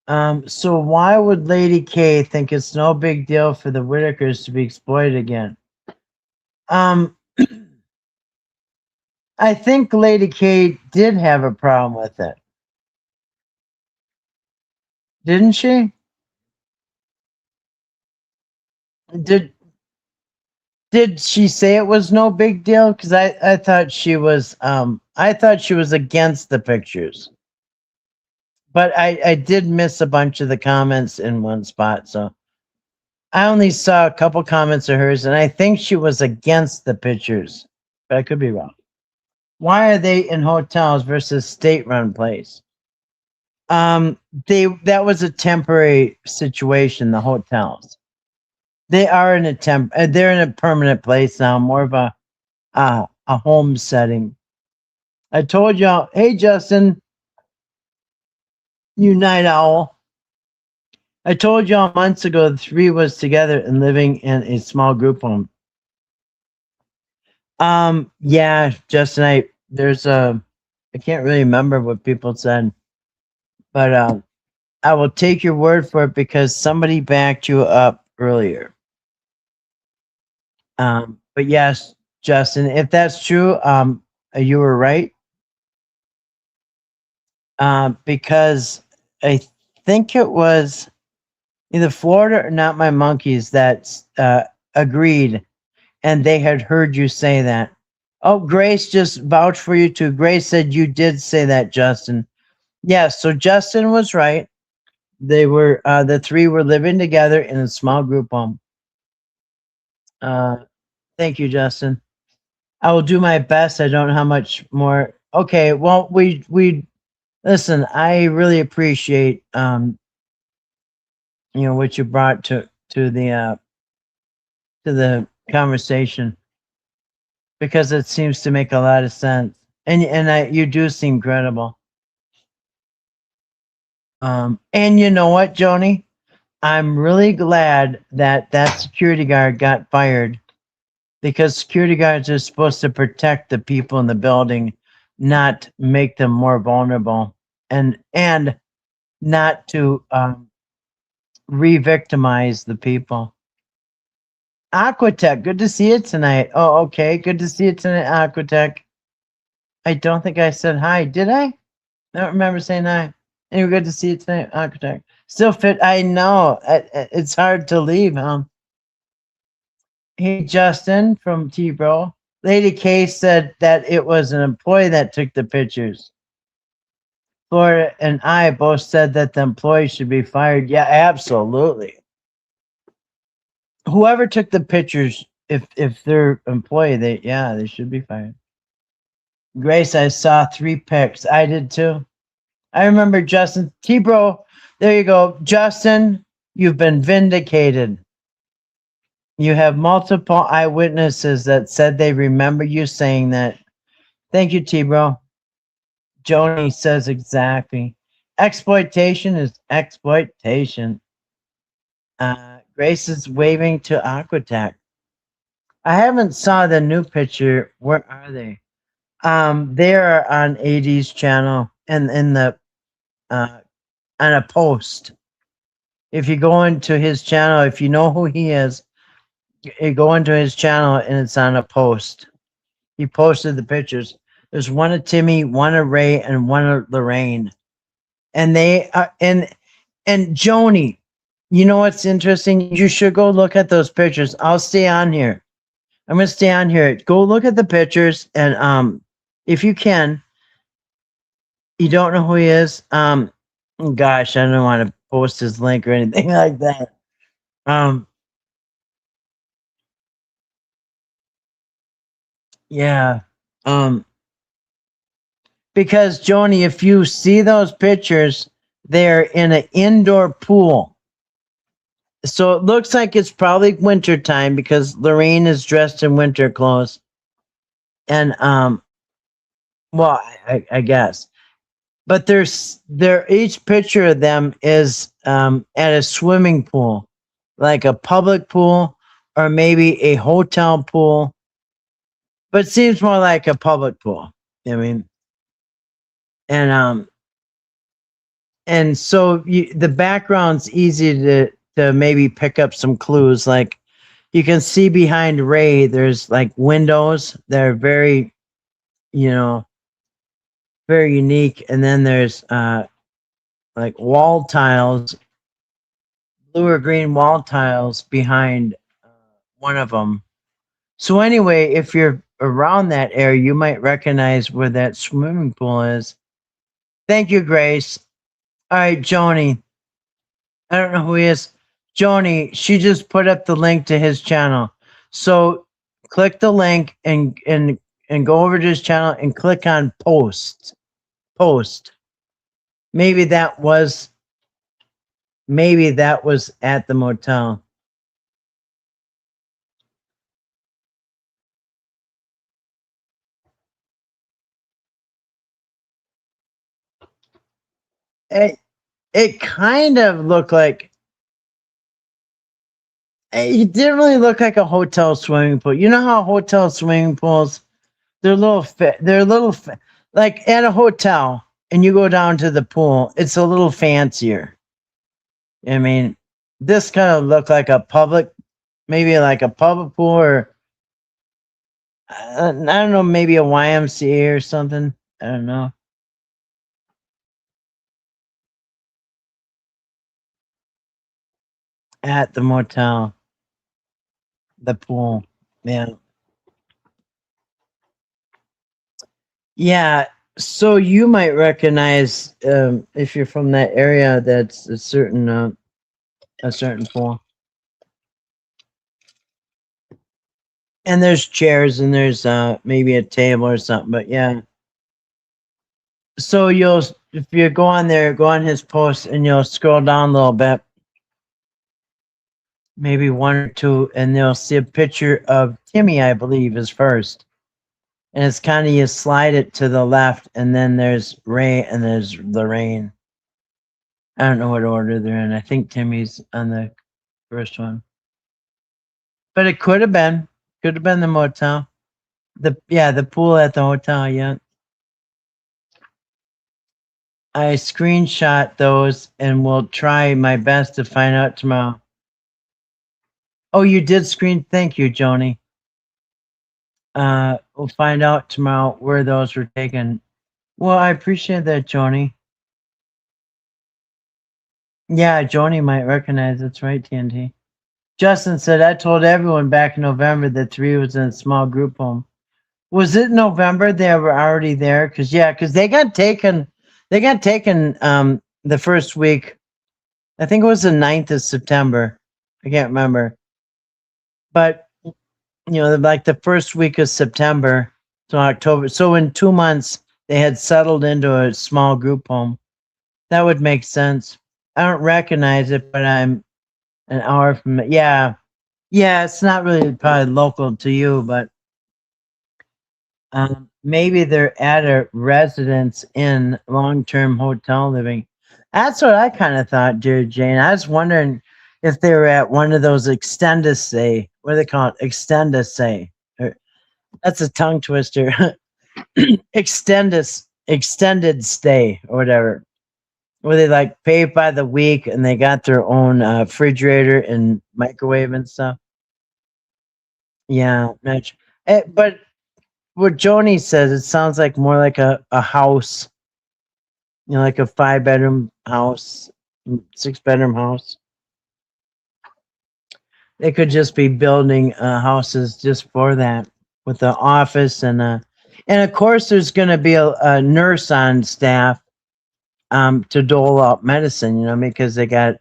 So why would Lady K think it's no big deal for the Whitakers to be exploited again? Um, I think Lady K did have a problem with it, didn't she? Did did she say it was no big deal? Because I thought she was against the pictures, but I did miss a bunch of the comments in one spot, so I only saw a couple comments of hers, and I think she was against the pictures, but I could be wrong. Why are they in hotels versus state-run place? They that was a temporary situation. The hotels, they are in a they're in a permanent place now, more of a home setting. I told y'all, hey Justin, you night owl. I told y'all months ago the three was together and living in a small group home. Yeah, Justin, I can't really remember what people said, but I will take your word for it because somebody backed you up earlier. But yes, Justin, if that's true, you were right. Because I think it was either Florida or Not My Monkeys that agreed, and they had heard you say that. Oh, Grace just vouched for you too. Grace said you did say that, Justin. Yes, so Justin was right. They were the three were living together in a small group home. Uh, thank you, Justin. I will do my best. I don't know how much more. Okay, well, we listen. I really appreciate what you brought to the conversation because it seems to make a lot of sense. You do seem credible. And you know what, Joni? I'm really glad that that security guard got fired because security guards are supposed to protect the people in the building, not make them more vulnerable, and not to re-victimize the people. Aquatech, good to see you tonight. Oh, okay, good to see you tonight, Aquatech. I don't think I said hi, did I? I don't remember saying hi. Anyway, good to see you tonight, Aquatech. Still fit. I know it's hard to leave, huh? Hey, Justin from T Bro. Lady K said that it was an employee that took the pictures. Florida and I both said that the employee should be fired. Yeah, absolutely. Whoever took the pictures, if they're employee, they should be fired. Grace, I saw 3 pics. I did too. I remember Justin T Bro. There you go, Justin. You've been vindicated. You have multiple eyewitnesses that said they remember you saying that. Thank you, T Bro. Joni says exactly. Exploitation is exploitation. Grace is waving to Aquatech. I haven't saw the new picture. Where are they? They are on AD's channel and in the on a post. If you go into his channel, if you know who he is, you go into his channel and it's on a post. He posted the pictures. There's one of Timmy, one of Ray, and one of Lorraine. And they are and Joni, you know what's interesting? You should go look at those pictures. I'll stay on here. I'm gonna stay on here. Go look at the pictures and if you can, you don't know who he is. Gosh, I don't want to post his link or anything like that. Um yeah. Um because Joni, if you see those pictures, they're in an indoor pool. So it looks like it's probably winter time because Lorraine is dressed in winter clothes. And well, I guess. But there each picture of them is at a swimming pool, like a public pool or maybe a hotel pool. But it seems more like a public pool. I mean, and so the background's easy to maybe pick up some clues. Like you can see behind Ray, there's like windows that are very, you know, very unique, and then there's like wall tiles, blue or green wall tiles behind one of them. So anyway, if you're around that area, you might recognize where that swimming pool is. Thank you, Grace. All right, Joni. I don't know who he is. Joni, she just put up the link to his channel. So click the link and go over to his channel and click on post. Post. Maybe that was at the motel. It kind of looked like it didn't really look like a hotel swimming pool. You know how hotel swimming pools like at a hotel and you go down to the pool, it's a little fancier. I mean, this kind of looked like maybe like a public pool or I don't know, maybe a YMCA or something. I don't know. At the motel, the pool. Yeah. Yeah. So you might recognize if you're from that area. That's a certain pool. And there's chairs and there's maybe a table or something, but yeah. So you'll, if you go on there, go on his post and you'll scroll down a little bit, maybe one or two, and you'll see a picture of Timmy, I believe, is first. And it's kind of, you slide it to the left, and then there's Ray and there's Lorraine. I don't know what order they're in. I think Timmy's on the first one. But it could have been the motel. The pool at the hotel, yeah. I screenshot those and will try my best to find out tomorrow. Oh, you did screen. Thank you, Joni. We'll find out tomorrow where those were taken. Well, I appreciate that, Joni. Yeah, Joni might recognize it's right, TNT. Justin said, I told everyone back in November that 3 was in a small group home. Was it November they were already there? Because they got taken. They got taken the first week. I think it was the 9th of September. I can't remember. But like the first week of September to October. So in 2 months they had settled into a small group home. That would make sense. I don't recognize it, but I'm an hour from it. Yeah. Yeah, it's not really probably local to you, but maybe they're at a residence in long-term hotel living. That's what I kind of thought, dear Jane. I was wondering if they were at one of those extended stay. What do they call it? Extended stay. That's a tongue twister. Extended stay or whatever. Where they like pay by the week and they got their own refrigerator and microwave and stuff. Yeah, but what Joni says, it sounds like more like a house, like a 5-bedroom house, 6-bedroom house. They could just be building houses just for that, with the office and of course there's going to be a nurse on staff to dole out medicine, because they got,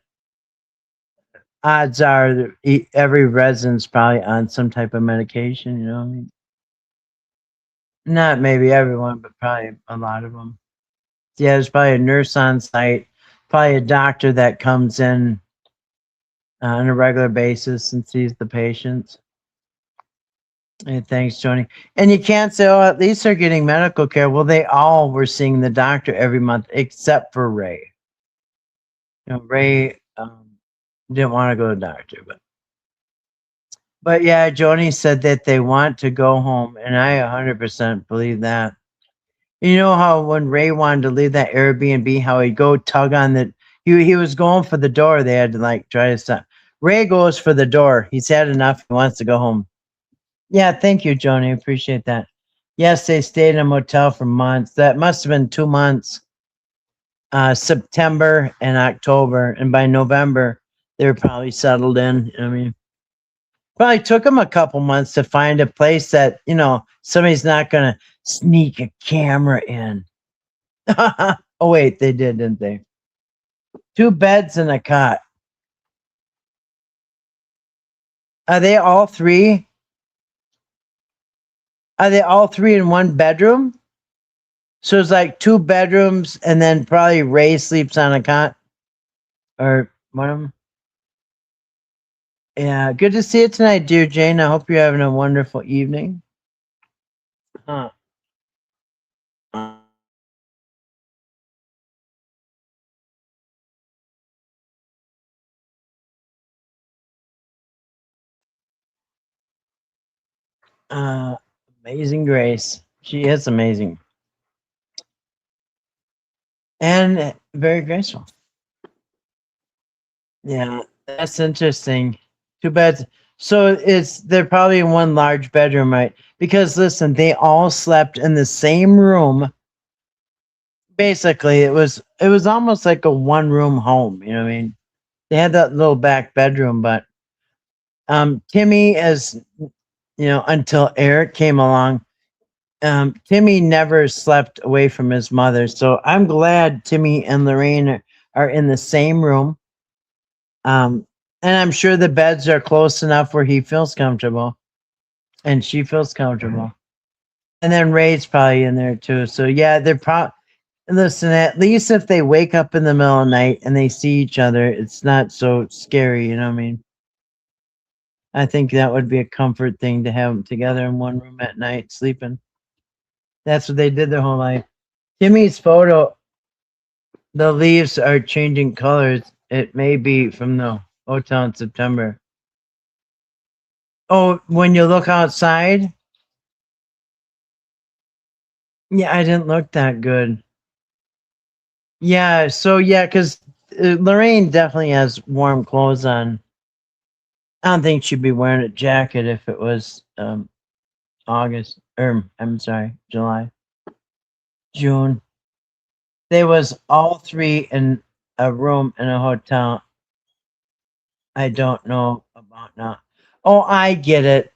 odds are that every resident's probably on some type of medication, what I mean? Not maybe everyone, but probably a lot of them. Yeah, there's probably a nurse on site, probably a doctor that comes in on a regular basis and sees the patients. Hey, thanks, Joni. And you can't say, oh, at least they're getting medical care. Well, they all were seeing the doctor every month, except for Ray. Ray didn't want to go to the doctor, but yeah, Joni said that they want to go home, and I 100% believe that. You know how when Ray wanted to leave that Airbnb, how he'd go tug on the, he was going for the door. They had to try to stop. Ray goes for the door. He's had enough. He wants to go home. Yeah, thank you, Joni. Appreciate that. Yes, they stayed in a motel for months. That must have been 2 months. September and October, and by November they were probably settled in. I mean, probably took them a couple months to find a place that somebody's not gonna sneak a camera in. Oh wait, they did, didn't they? 2 beds and a cot. Are they all three? Are they all 3 in 1 bedroom? So it's like 2 bedrooms, and then probably Ray sleeps on a cot, or one of them. Yeah, good to see you tonight, dear Jane. I hope you're having a wonderful evening. Huh. Amazing Grace. She is amazing. And very graceful. Yeah, that's interesting. 2 beds. So they're probably in 1 large bedroom, right? Because listen, they all slept in the same room. Basically, it was almost like a 1-room home, you know what I mean? They had that little back bedroom, but Timmy, as until Eric came along, Timmy never slept away from his mother. So I'm glad Timmy and Lorraine are in the same room. And I'm sure the beds are close enough where he feels comfortable. and she feels comfortable. And then Ray's probably in there too. So yeah, they're probably listen. At least if they wake up in the middle of the night and they see each other, it's not so scary. You know what I mean? I think that would be a comfort thing to have them together in one room at night sleeping. That's what they did their whole life. Timmy's photo, the leaves are changing colors. It may be from the hotel in September. Oh, when you look outside? Yeah, I didn't look that good. Yeah, so yeah, because Lorraine definitely has warm clothes on. I don't think she'd be wearing a jacket if it was August, or I'm sorry, July, June. They was all three in a room in a hotel. I don't know about now. Oh, I get it.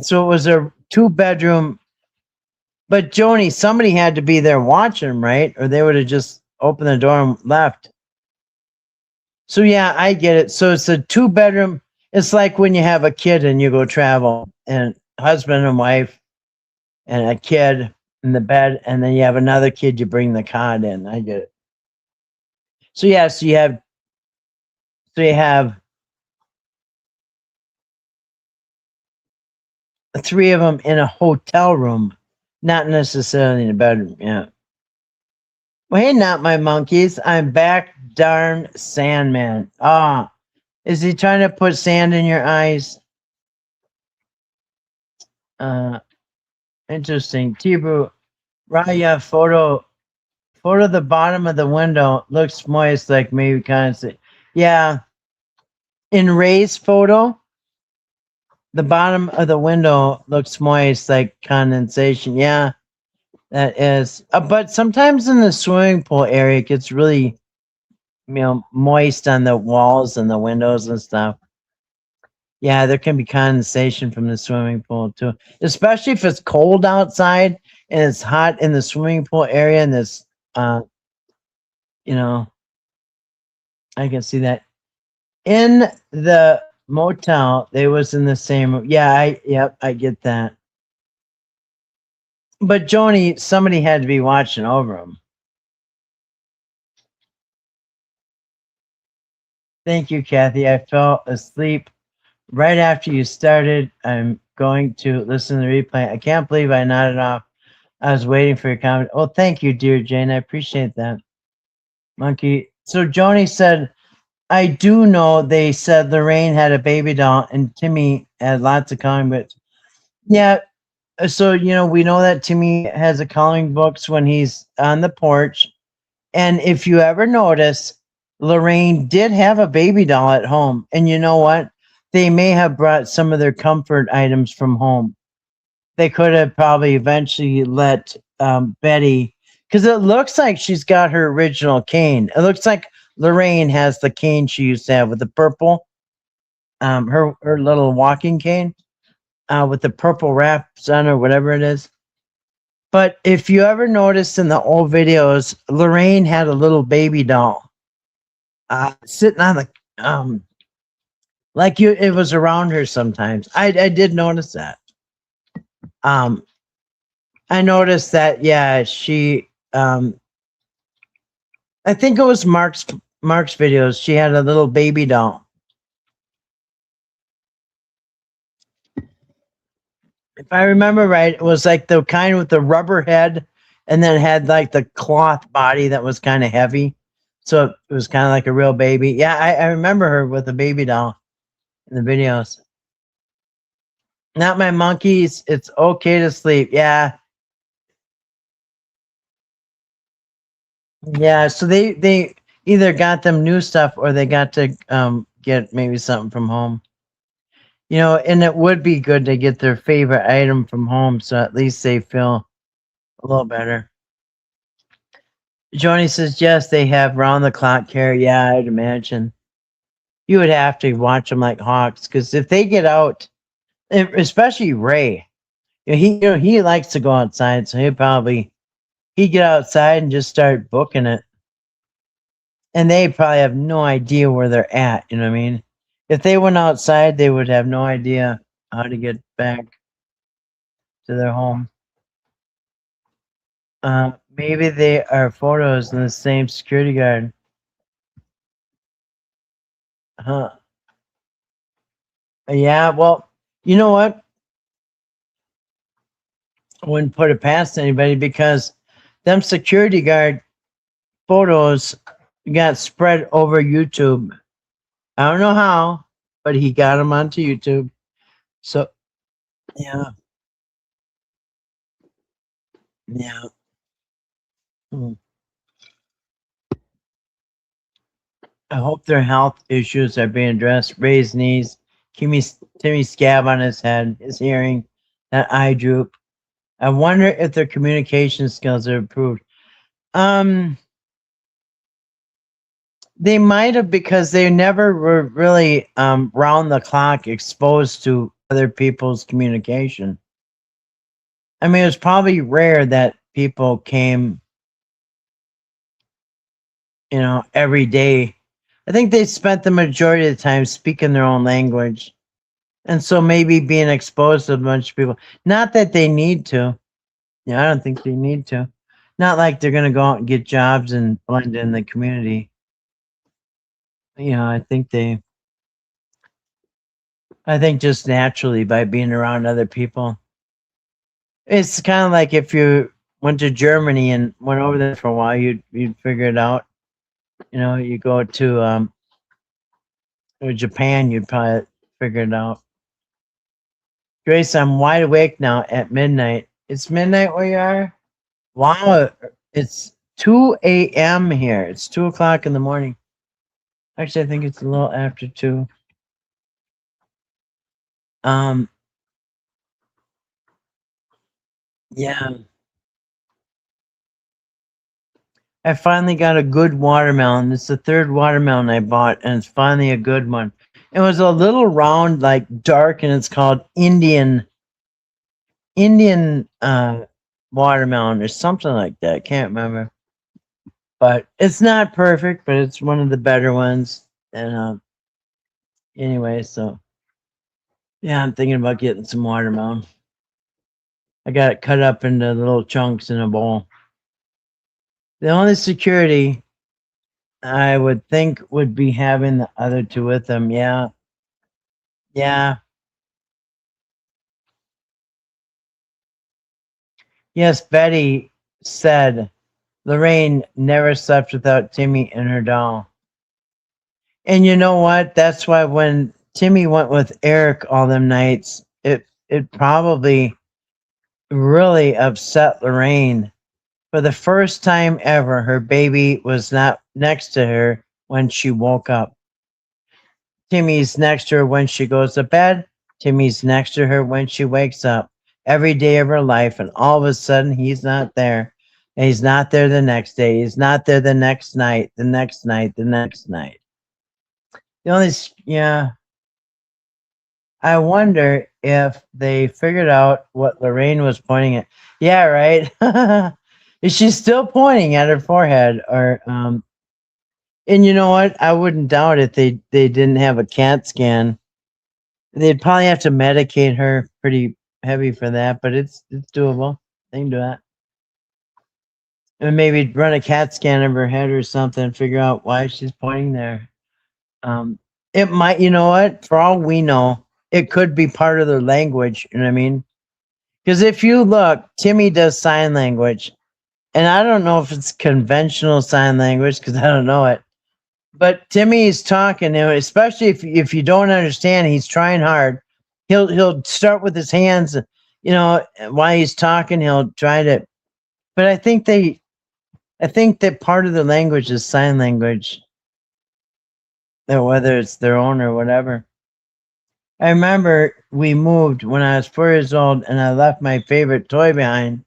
So it was a 2 bedroom, but Joni, somebody had to be there watching them, right? Or they would have just opened the door and left. So yeah, I get it. So it's a 2 bedroom. It's like when you have a kid and you go travel, and husband and wife and a kid in the bed, and then you have another kid, you bring the cot in. I get it. So yeah, so you have three of them in a hotel room, not necessarily in a bedroom. Yeah. Well, hey, not my monkeys. I'm back, darn Sandman. Ah, is he trying to put sand in your eyes? Uh, Interesting. Tibu, Raya photo the bottom of the window looks moist, like maybe kind of. Yeah, in Ray's photo, the bottom of the window looks moist, like condensation. Yeah, that is. But sometimes in the swimming pool area, it gets really, moist on the walls and the windows and stuff. Yeah, there can be condensation from the swimming pool too, especially if it's cold outside and it's hot in the swimming pool area. And this, uh, you know, I can see that in the motel. They was in the same room. Yeah, yep, I get that. But Joni, somebody had to be watching over him. Thank you, Kathy. I fell asleep right after you started. I'm going to listen to the replay. I can't believe I nodded off. I was waiting for your comment. Oh, thank you, dear Jane. I appreciate that. Monkey. So Joni said, I do know they said Lorraine had a baby doll and Timmy had lots of comic books. Yeah. So, we know that Timmy has a comic books when he's on the porch. And if you ever notice, Lorraine did have a baby doll at home. And you know what? They may have brought some of their comfort items from home. They could have probably eventually let Betty, because it looks like she's got her original cane. It looks like Lorraine has the cane she used to have with the purple, her little walking cane with the purple wraps on or whatever it is. But if you ever noticed in the old videos, Lorraine had a little baby doll sitting on the it was around her sometimes. I did notice that. Um, I noticed that. Yeah, she. I think it was Mark's videos. She had a little baby doll. If I remember right, it was like the kind with the rubber head, and then it had like the cloth body that was kind of heavy. So it was kind of like a real baby. Yeah, I remember her with a baby doll in the videos. Not my monkeys. It's okay to sleep. Yeah. Yeah. So they either got them new stuff or they got to get maybe something from home. And it would be good to get their favorite item from home, so at least they feel a little better. Joni says, yes, they have round the clock care. Yeah, I'd imagine. You would have to watch them like hawks, because if they get out, especially Ray, he likes to go outside, so he'd get outside and just start booking it. And they probably have no idea where they're at, you know what I mean? If they went outside, they would have no idea how to get back. to their home. Maybe they are photos in the same security guard. Huh. Yeah, well, you know what? I wouldn't put it past anybody because them security guard photos got spread over YouTube. I don't know how, but he got them onto YouTube. So, yeah, yeah. Hmm. I hope their health issues are being addressed. Raised knees, Timmy scab on his head, his hearing, that eye droop. I wonder if their communication skills are improved. Um, they might have because they never were really round the clock exposed to other people's communication. I mean, it was probably rare that people came, every day. I think they spent the majority of the time speaking their own language. And so maybe being exposed to a bunch of people. Not that they need to. Yeah, I don't think they need to. Not like they're going to go out and get jobs and blend in the community. I think I think just naturally by being around other people. It's kind of like if you went to Germany and went over there for a while, you'd figure it out. You go to Japan, you'd probably figure it out. Grace, I'm wide awake now at midnight. It's midnight where you are? Wow, it's 2 a.m. here. It's 2 o'clock in the morning. Actually, I think it's a little after 2. Um, yeah. I finally got a good watermelon. It's the third watermelon I bought, and it's finally a good one. It was a little round, like dark, and it's called Indian watermelon or something like that. I can't remember. But it's not perfect, but it's one of the better ones. And anyway, so yeah, I'm thinking about getting some watermelon. I got it cut up into little chunks in a bowl. The only security I would think would be having the other two with them. Yeah. Yeah. Yes, Betty said Lorraine never slept without Timmy and her doll. And you know what? That's why when Timmy went with Eric all them nights, it probably really upset Lorraine. For the first time ever, her baby was not next to her when she woke up. Timmy's next to her when she goes to bed. Timmy's next to her when she wakes up. Every day of her life, and all of a sudden he's not there. And he's not there the next day. He's not there the next night, the next night, the next night. The only, yeah, I wonder if they figured out what Lorraine was pointing at. Yeah, right. Is she still pointing at her forehead, or and you know what? I wouldn't doubt it. They didn't have a CAT scan. They'd probably have to medicate her pretty heavy for that, but it's doable. They can do that. And maybe run a CAT scan of her head or something, figure out why she's pointing there. Um, it might, you know what? For all we know, it could be part of their language. You know what I mean? Because if you look, Timmy does sign language, and I don't know if it's conventional sign language because I don't know it. But Timmy's talking, and especially if you don't understand, he's trying hard. He'll start with his hands, while he's talking, he'll try to. But I think that part of the language is sign language, that whether it's their own or whatever. I remember we moved when I was 4 years old, and I left my favorite toy behind.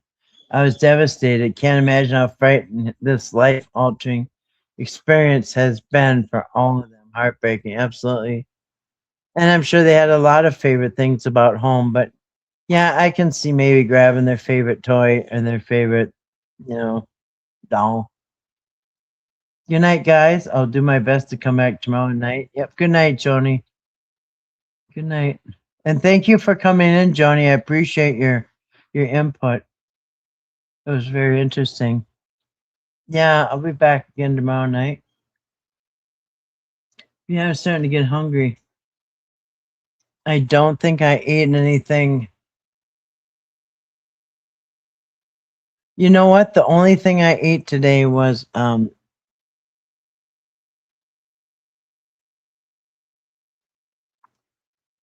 I was devastated. Can't imagine how frightening this life-altering experience has been for all of them. Heartbreaking, absolutely. And I'm sure they had a lot of favorite things about home, but yeah, I can see maybe grabbing their favorite toy and their favorite, doll. Good night, guys. I'll do my best to come back tomorrow night. Yep. Good night, Joni. Good night. And thank you for coming in, Joni. I appreciate your your input. It was very interesting. Yeah, I'll be back again tomorrow night. Yeah, I'm starting to get hungry. I don't think I ate anything. You know what? The only thing I ate today was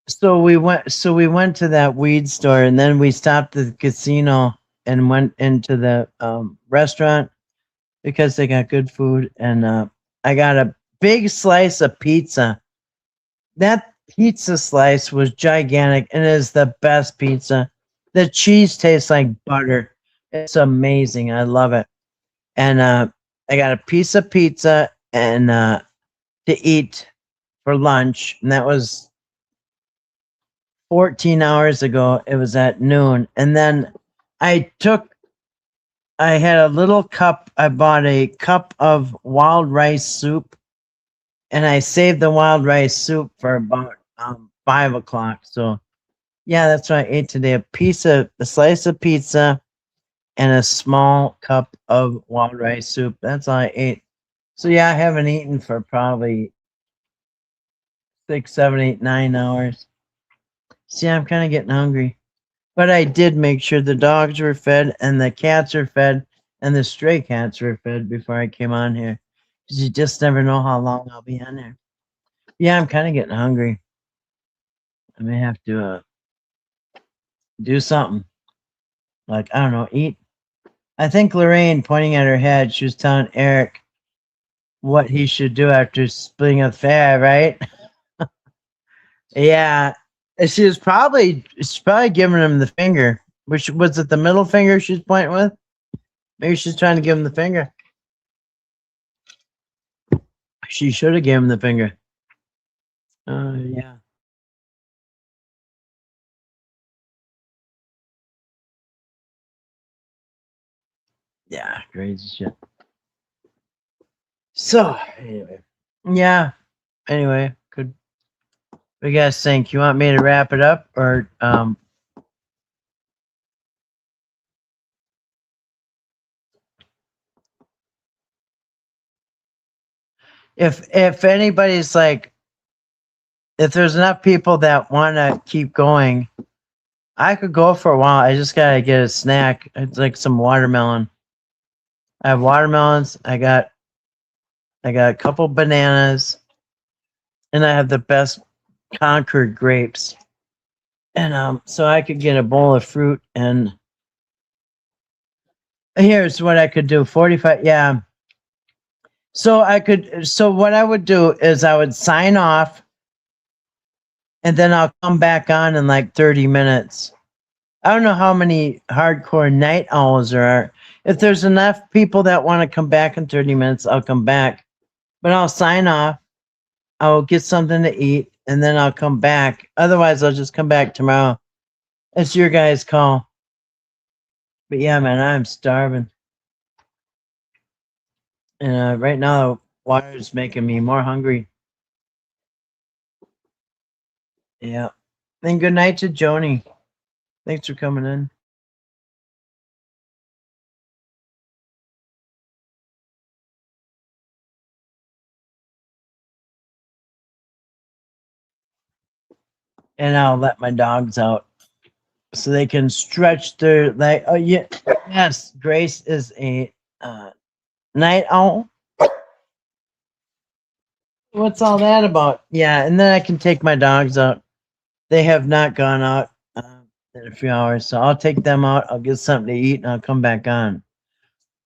so we went to that weed store, and then we stopped at the casino and went into the restaurant because they got good food, and I got a big slice of pizza. That pizza slice was gigantic and it is the best pizza. The cheese tastes like butter. It's amazing. I love it. And I got a piece of pizza and to eat for lunch, and that was 14 hours ago. It was at noon. And then I took I had a little cup. I bought a cup of wild rice soup, and I saved the wild rice soup for about 5 o'clock. So yeah, that's what I ate today. A slice of pizza and a small cup of wild rice soup. That's all I ate. So yeah, I haven't eaten for probably 6, 7, 8, 9 hours. See, I'm kind of getting hungry. But I did make sure the dogs were fed and the cats are fed and the stray cats were fed before I came on here. Because you just never know how long I'll be on there. Yeah, I'm kind of getting hungry. I may have to do something. Like, I don't know, eat. I think Lorraine, pointing at her head, she was telling Eric what he should do after splitting a fair, right? Yeah. And she's probably giving him the finger. Which was it, the middle finger she's pointing with? Maybe she's trying to give him the finger. She should have given him the finger. Yeah. Yeah, crazy shit. So anyway. Yeah. Anyway, could we guys think you want me to wrap it up or if anybody's like, if there's enough people that want to keep going, I could go for a while. I just gotta get a snack. It's like some watermelon. I have watermelons. I got a couple bananas, and I have the best Concord grapes. And so I could get a bowl of fruit. And here's what I could do: 45. Yeah. So what I would do is I would sign off, and then I'll come back on in like 30 minutes. I don't know how many hardcore night owls there are. If there's enough people that want to come back in 30 minutes, I'll come back. But I'll sign off. I'll get something to eat, and then I'll come back. Otherwise, I'll just come back tomorrow. It's your guys' call. But yeah, man, I'm starving. And right now, water is making me more hungry. Yeah. And good night to Joni. Thanks for coming in. And I'll let my dogs out so they can stretch their leg. Oh yeah, yes. Grace is a night owl. What's all that about? Yeah, and then I can take my dogs out. They have not gone out in a few hours, so I'll take them out. I'll get something to eat, and I'll come back on.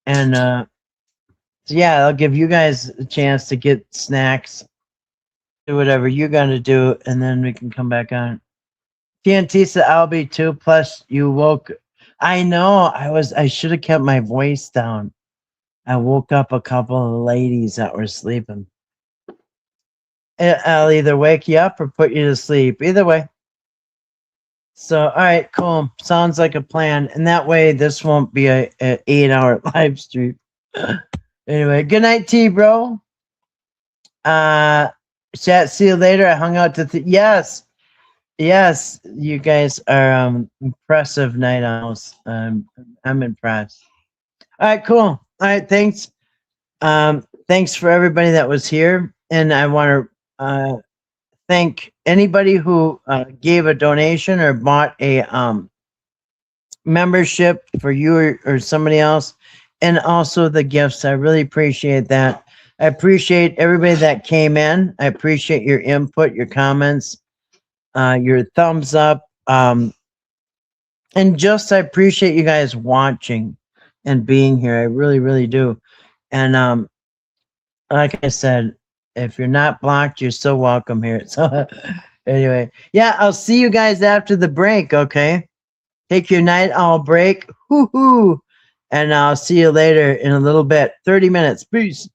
And so yeah, I'll give you guys a chance to get snacks, do whatever you're gonna do, and then we can come back on. TNT said I'll be too. Plus, you woke. I know. I should have kept my voice down. I woke up a couple of ladies that were sleeping. I'll either wake you up or put you to sleep. Either way. So, all right, cool. Sounds like a plan. And that way, this won't be a 8-hour live stream. Anyway, good night, T, bro. Chat. See you later. I hung out to yes. Yes, you guys are impressive night owls. I'm impressed. All right, cool. All right, thanks. Thanks for everybody that was here, and I want to thank anybody who gave a donation or bought a membership for you or somebody else, and also the gifts. I really appreciate that. I appreciate everybody that came in. I appreciate your input, your comments, your thumbs up. And just I appreciate you guys watching and being here. I really, really do. And like I said, if you're not blocked, you're so welcome here. So anyway, yeah, I'll see you guys after the break. Okay, take your night owl break. Hoo hoo. And I'll see you later in a little bit. 30 minutes. Peace.